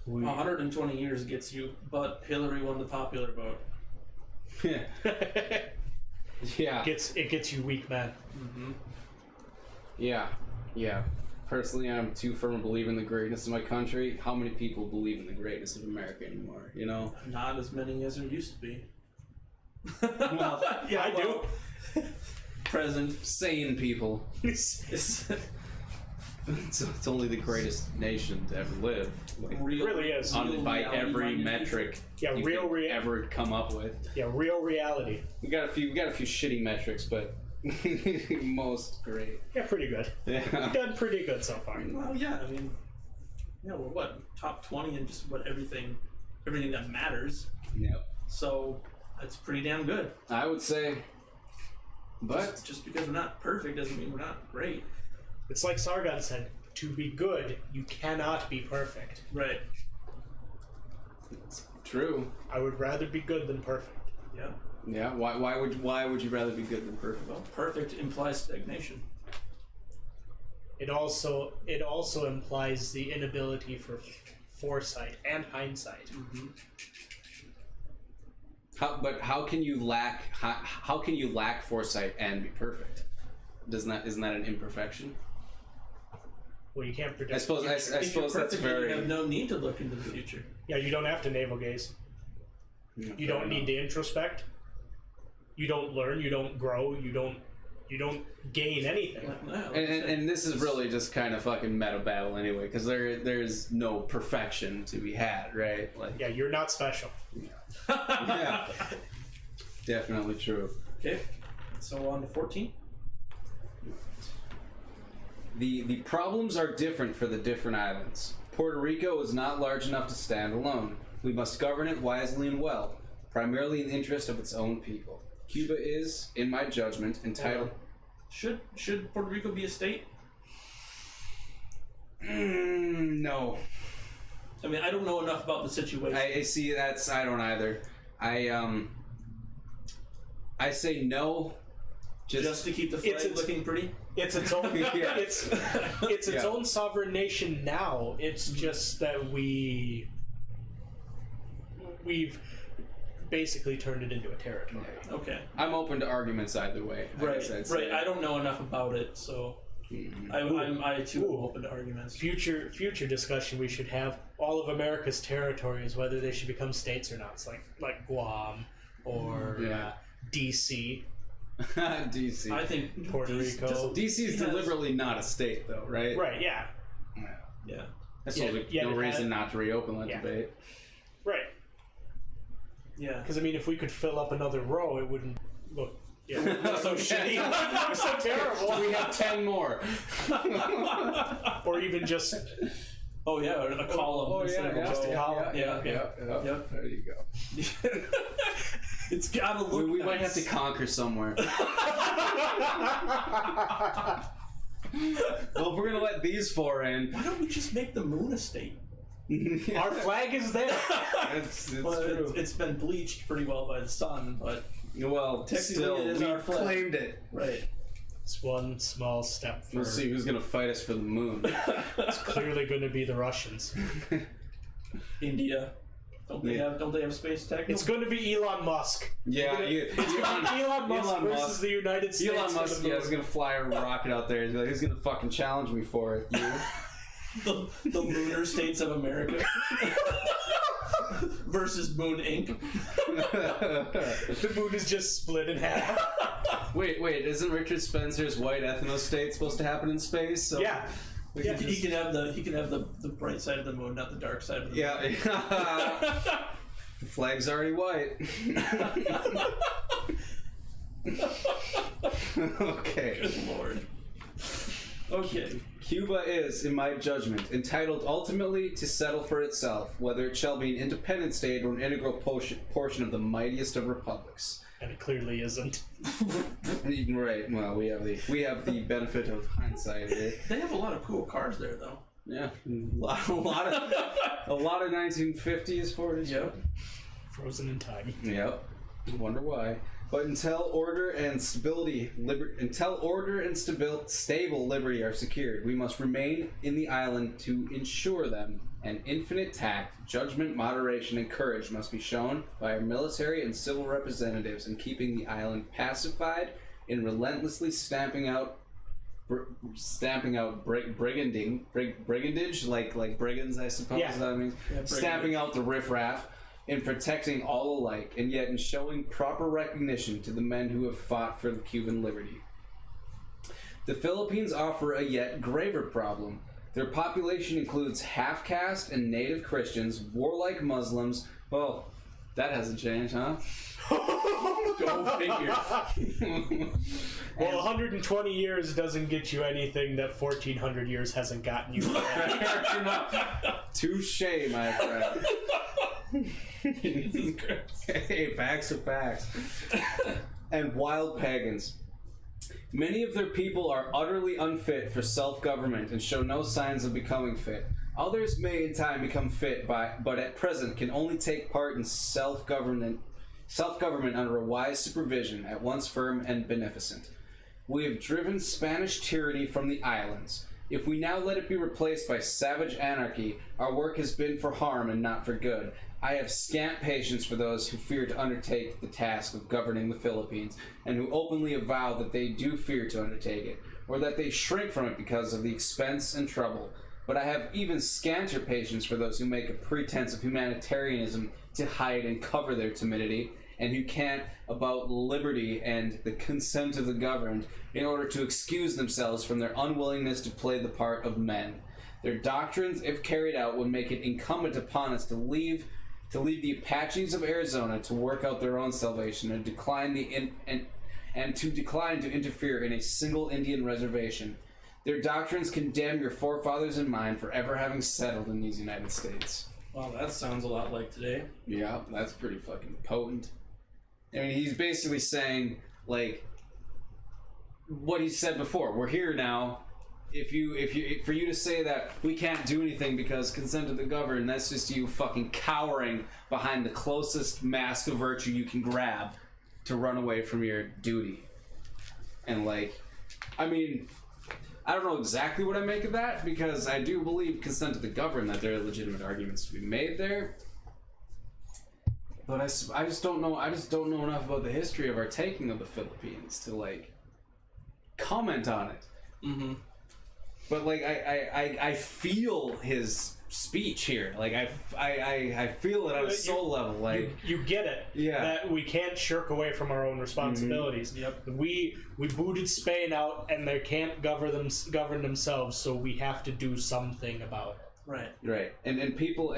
120 years gets you, but Hillary won the popular vote. Yeah. It gets you weak, man. Yeah. Personally, I'm too firm a believer in the greatness of my country. How many people believe in the greatness of America anymore, you know? Not as many as there used to be. Well, Yeah, I do. Present. sane people. It's only the greatest nation to ever live. Like, Real, really is. on by every reality-minded metric Yeah, you real could ever come up with. Yeah, real reality. We got a few shitty metrics, but most great. Yeah, pretty good. Yeah. We've done pretty good so far. Well, yeah, I mean, yeah, we're what, top 20 in just about everything that matters. Yep. So that's pretty damn good. I would say, but Just because we're not perfect doesn't mean we're not great. It's like Sargon said, to be good, you cannot be perfect. Right. it's true. I would rather be good than perfect. Yeah. Yeah. Why would you rather be good than perfect? Well, perfect implies stagnation. It also implies the inability for foresight and hindsight. Mm-hmm. How can you lack foresight and be perfect? Isn't that an imperfection? Well, you can't predict. I suppose If you're that's perfect, very. you have no need to look into the future. Yeah, you don't have to navel gaze. You don't need to introspect. You don't learn. You don't grow. You don't gain anything. No, And this is really just kind of fucking meta battle anyway, because there's no perfection to be had, right? Like, Yeah, you're not special. yeah, definitely true. Okay, so on to 14. The problems are different for the different islands. Puerto Rico is not large enough to stand alone. We must govern it wisely and well, primarily in the interest of its own people. Cuba is, in my judgment, entitled... Should Puerto Rico be a state? No. I mean, I don't know enough about the situation. I see I don't either. I say no. Just to keep the flag looking pretty. It's its own. Yeah. It's its Yeah. own sovereign nation now. It's just that we've basically turned it into a territory. Okay. I'm open to arguments either way. Right. guess I'd say. Right. I don't know enough about it, so I too am open to arguments. Future discussion we should have all of America's territories, whether they should become states or not. It's like Guam or Yeah. DC, DC. I think Puerto Rico. DC is deliberately not a state, though, right? Right? Yeah. Yeah. That's Yeah, no yeah, it reason had- not to reopen that yeah. debate. Right. Yeah. Because I mean, if we could fill up another row, it wouldn't look. Yeah, it would look so shitty. It was so terrible. We have 10 more. Or even just Oh yeah, or a column instead of just a column. Yeah. Yep. There you go. It's gotta look. We nice. might have to conquer somewhere. Well, if we're gonna let these four in, Why don't we just make the moon a state? our flag is there. it's Well, true. it's been bleached pretty well by the sun, but Well, Technically, still, it is we our flag. claimed it. right. It's one small step for. We'll see who's gonna fight us for the moon. It's clearly going to be the Russians. India. Don't they have space tech? It's going to be Elon Musk. Yeah, Elon Musk versus the United States. Elon for Musk, the yeah, moon. is gonna fly a rocket out there. He's gonna fucking challenge me for it. You? the lunar states of America versus Moon Inc. The moon is just split in half. Wait, isn't Richard Spencer's White Ethno State supposed to happen in space? So Yeah. He can have the bright side of the moon, not the dark side of the moon. Yeah. The flag's already white. Okay. Good lord. Okay. Cuba is, in my judgment, entitled ultimately to settle for itself, whether it shall be an independent state or an integral portion of the mightiest of republics. And it clearly isn't. Right. Well, we have the benefit of hindsight here. They have a lot of cool cars there, though. Yeah, a lot of 1950s Fords. Yep. Frozen in time. Yep. Wonder why. But until order and stable liberty are secured, we must remain in the island to ensure them. And infinite tact, judgment, moderation, and courage must be shown by our military and civil representatives in keeping the island pacified, in relentlessly stamping out brigandage, like brigands, I suppose. Yeah. That means Yeah, stamping out the riffraff, in protecting all alike, and yet in showing proper recognition to the men who have fought for the Cuban liberty. The Philippines offer a yet graver problem. Their population includes half-caste and native Christians, warlike Muslims. Well, that hasn't changed, huh? Go figure. Well, 120 years doesn't get you anything that 1400 years hasn't gotten you. Touche, my friend. Jesus Christ. Hey, facts are facts. And wild pagans. Many of their people are utterly unfit for self-government and show no signs of becoming fit. Others may in time become fit, but at present can only take part in self-government under a wise supervision, at once firm and beneficent. We have driven Spanish tyranny from the islands. If we now let it be replaced by savage anarchy, our work has been for harm and not for good. I have scant patience for those who fear to undertake the task of governing the Philippines, and who openly avow that they do fear to undertake it, or that they shrink from it because of the expense and trouble. But I have even scanter patience for those who make a pretense of humanitarianism to hide and cover their timidity, and who cant about liberty and the consent of the governed in order to excuse themselves from their unwillingness to play the part of men. Their doctrines, if carried out, would make it incumbent upon us to leave the Apaches of Arizona to work out their own salvation and decline to interfere in a single Indian reservation. Their doctrines condemn your forefathers and mine for ever having settled in these United States. Wow, that sounds a lot like today. Yeah, that's pretty fucking potent. I mean, he's basically saying, like, what he said before. We're here now. For you to say that we can't do anything because consent of the governed, that's just you fucking cowering behind the closest mask of virtue you can grab to run away from your duty. And, like, I mean, I don't know exactly what I make of that, because I do believe consent of the governed, that there are legitimate arguments to be made there. But I just don't know enough about the history of our taking of the Philippines to, like, comment on it. Mm-hmm. But, like, I feel his speech here. Like, I feel it on a soul level. Like, you get it. Yeah. That we can't shirk away from our own responsibilities. Mm-hmm. Yep. We booted Spain out, and they can't govern themselves. So we have to do something about it. Right. And people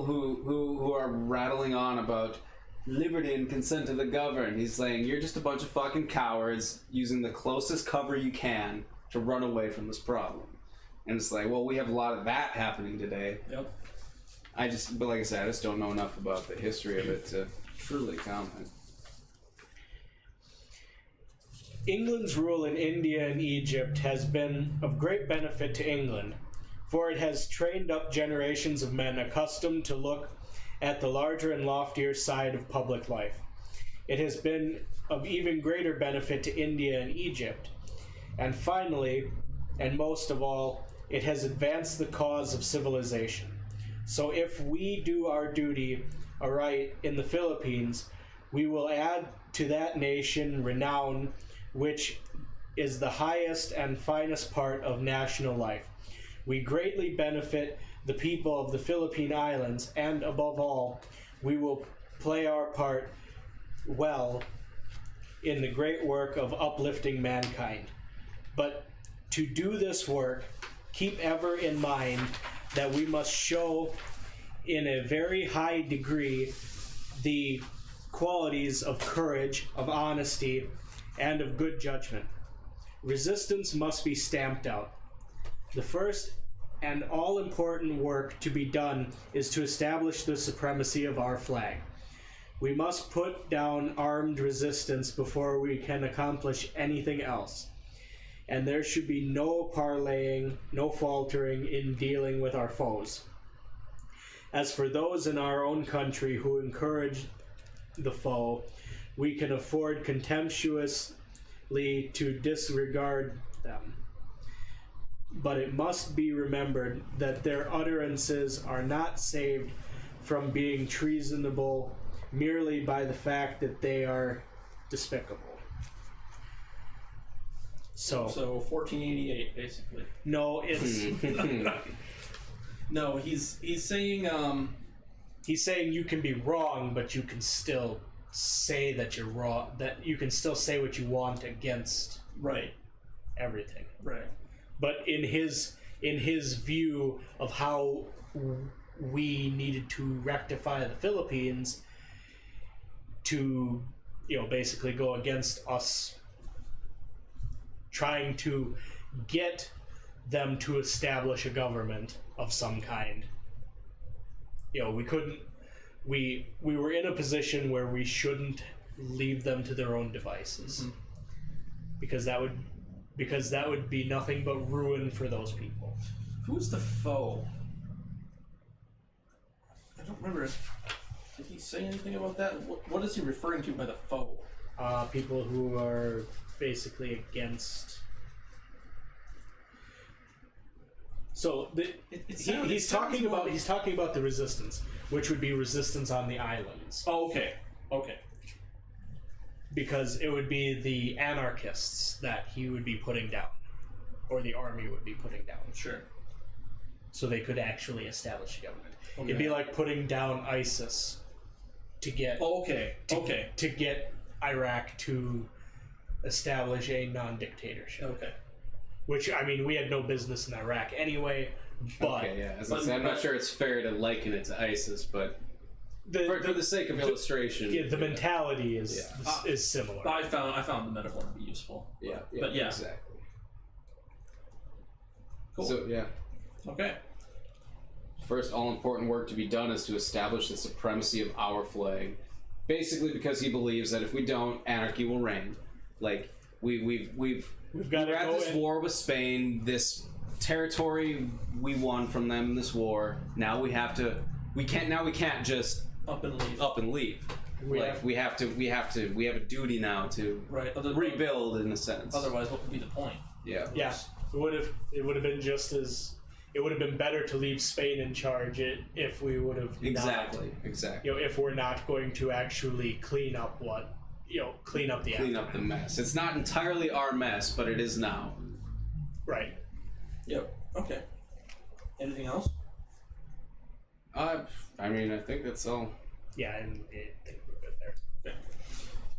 who are rattling on about liberty and consent of the governed, he's saying you're just a bunch of fucking cowards using the closest cover you can to run away from this problem. And it's like, well, we have a lot of that happening today. Yep. But like I said, I just don't know enough about the history of it to truly comment. England's rule in India and Egypt has been of great benefit to England, for it has trained up generations of men accustomed to look at the larger and loftier side of public life. It has been of even greater benefit to India and Egypt. And finally, and most of all, it has advanced the cause of civilization. So if we do our duty aright in the Philippines, we will add to that nation renown, which is the highest and finest part of national life. We greatly benefit the people of the Philippine Islands, and above all, we will play our part well in the great work of uplifting mankind. But to do this work, keep ever in mind that we must show in a very high degree the qualities of courage, of honesty, and of good judgment. Resistance must be stamped out. The first and all-important work to be done is to establish the supremacy of our flag. We must put down armed resistance before we can accomplish anything else. And there should be no parleying, no faltering in dealing with our foes. As for those in our own country who encourage the foe, we can afford contemptuously to disregard them. But it must be remembered that their utterances are not saved from being treasonable merely by the fact that they are despicable. So 1488, basically. No, it's No, he's saying He's saying you can be wrong, but you can still say that you're wrong. That you can still say what you want against Right. everything. Right. But in his view of how we needed to rectify the Philippines to, basically go against us trying to get them to establish a government of some kind. We couldn't. We were in a position where we shouldn't leave them to their own devices, because that would be nothing but ruin for those people. Who's the foe? I don't remember. Did he say anything about that? What is he referring to by the foe? People who are basically against. So he's talking about the resistance, which would be resistance on the islands. Oh, okay. Okay. Because it would be the anarchists that he would be putting down, or the army would be putting down. Sure. So they could actually establish a government. Okay. It'd be like putting down ISIS to get to get Iraq to establish a non-dictatorship. Okay. Which, I mean, we had no business in Iraq anyway, but... Okay, yeah. As I said, I'm not sure it's fair to liken it to ISIS, but for the sake of illustration... Yeah, the mentality is similar. I found the metaphor to be useful. Yeah, But yeah. Exactly. Cool. So, yeah. Okay. First all-important work to be done is to establish the supremacy of our flag. Basically because he believes that if we don't, anarchy will reign. Like, we're at this war with Spain, this territory we won from them in this war. Now we can't just Up and leave. We have a duty now to rebuild in a sense. Otherwise, what would be the point? Yeah. Yeah, it would have been just as... It would have been better to leave Spain in charge if we would have Exactly. if we're not going to actually clean up the mess. It's not entirely our mess, but it is now. Right. Yep. Okay. Anything else? I think that's all. Yeah, I think we're good there. Okay.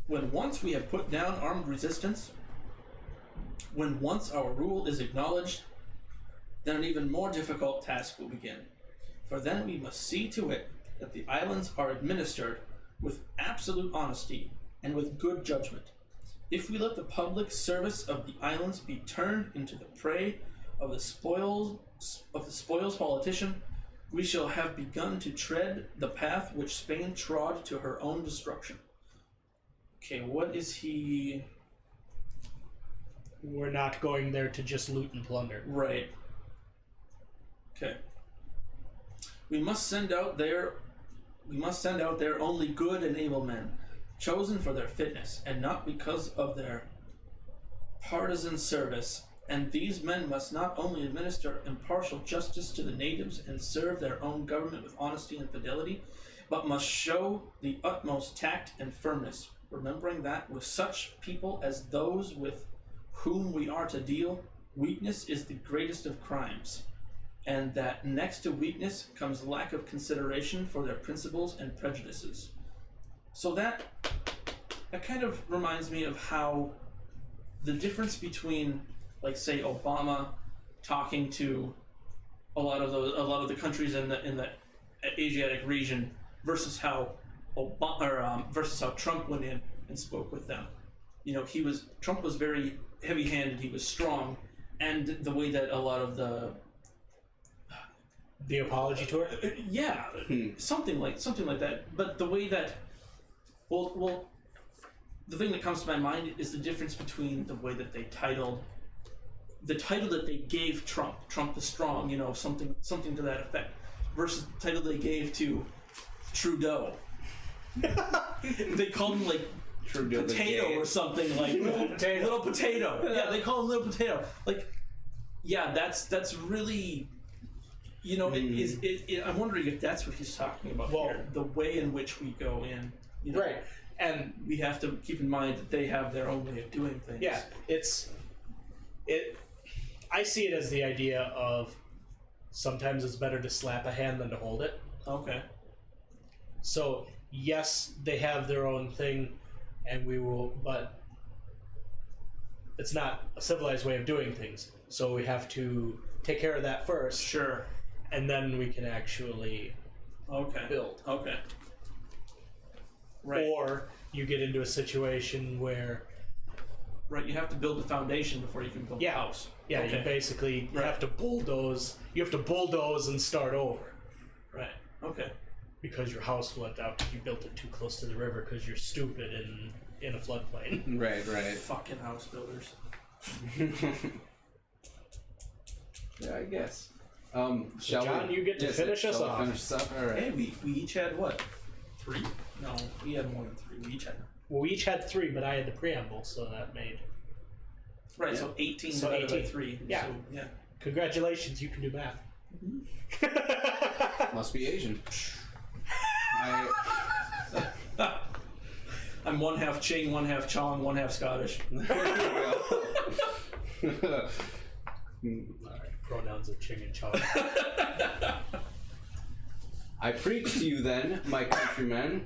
When once we have put down armed resistance, when once our rule is acknowledged, then an even more difficult task will begin. For then we must see to it that the islands are administered with absolute honesty and with good judgment. If we let the public service of the islands be turned into the prey of the spoils politician, we shall have begun to tread the path which Spain trod to her own destruction. Okay, what is he... We're not going there to just loot and plunder. Right. Okay. We must send out there only good and able men, chosen for their fitness, and not because of their partisan service. And these men must not only administer impartial justice to the natives and serve their own government with honesty and fidelity, but must show the utmost tact and firmness, remembering that with such people as those with whom we are to deal, weakness is the greatest of crimes, and that next to weakness comes lack of consideration for their principles and prejudices. So that kind of reminds me of how the difference between, like, say, Obama talking to a lot of the countries in the Asiatic region versus how Trump went in and spoke with them. Trump was very heavy-handed. He was strong, and the way that a lot of the apology tour, something like that. But the way that, well, the thing that comes to my mind is the difference between the way that they titled. The title that they gave Trump the Strong, something to that effect, versus the title they gave to Trudeau. They called him like Trudeau Potato or something, like Little Potato. Yeah, they call him Little Potato. Like, yeah, that's really, I'm wondering if that's what he's talking about here. The way in which we go in, right, and we have to keep in mind that they have their own way of doing things. Yeah, I see it as the idea of sometimes it's better to slap a hand than to hold it. Okay. So yes, they have their own thing, and but it's not a civilized way of doing things. So we have to take care of that first, Sure. and then we can actually Okay. build. Okay. Right. Or you get into a situation where Right. You have to build the foundation before you can build the house. you Okay. basically Right. have to bulldoze. You have to bulldoze and start over Right. Okay. because your house flooded out because you built it too close to the river because you're stupid and in a floodplain. Right. Fucking house builders. Yeah, I guess. John, you get to finish us off. Finish us off? All right. Hey, we each had what? 3? No, we had more than 3. We each had. Well, we each had 3, but I had the preamble, so that made. Right. So 18 So divided by 18. 3. Yeah. So, yeah. Congratulations, you can do math. Must be Asian. I'm 1/2 Ching, 1/2 Chong, 1/2 Scottish. There you go. Alright, pronouns of Ching and Chong. I preach to you then, my countrymen,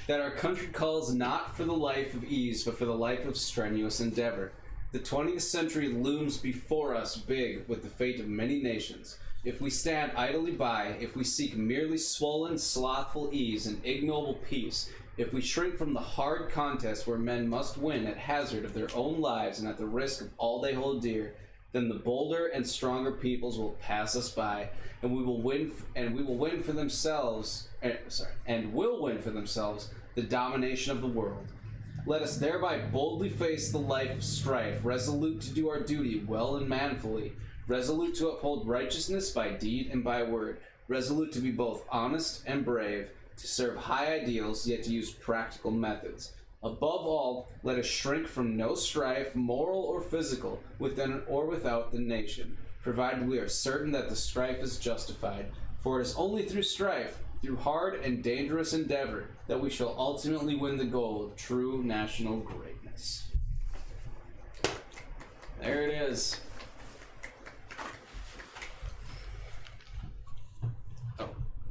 that our country calls not for the life of ease, but for the life of strenuous endeavor. The 20th century looms before us big with the fate of many nations. If we stand idly by, if we seek merely swollen, slothful ease and ignoble peace, if we shrink from the hard contest where men must win at hazard of their own lives and at the risk of all they hold dear, then the bolder and stronger peoples will pass us by, and we will win for themselves the domination of the world. Let us thereby boldly face the life of strife, resolute to do our duty well and manfully, resolute to uphold righteousness by deed and by word, resolute to be both honest and brave, to serve high ideals, yet to use practical methods. Above all, let us shrink from no strife, moral or physical, within or without the nation, provided we are certain that the strife is justified. For it is only through strife, through hard and dangerous endeavor, that we shall ultimately win the goal of true national greatness. There it is.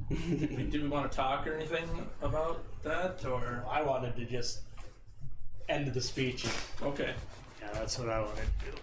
Do we want to talk or anything about that, or? I wanted to just end the speech. Okay. Yeah, that's what I wanted to do.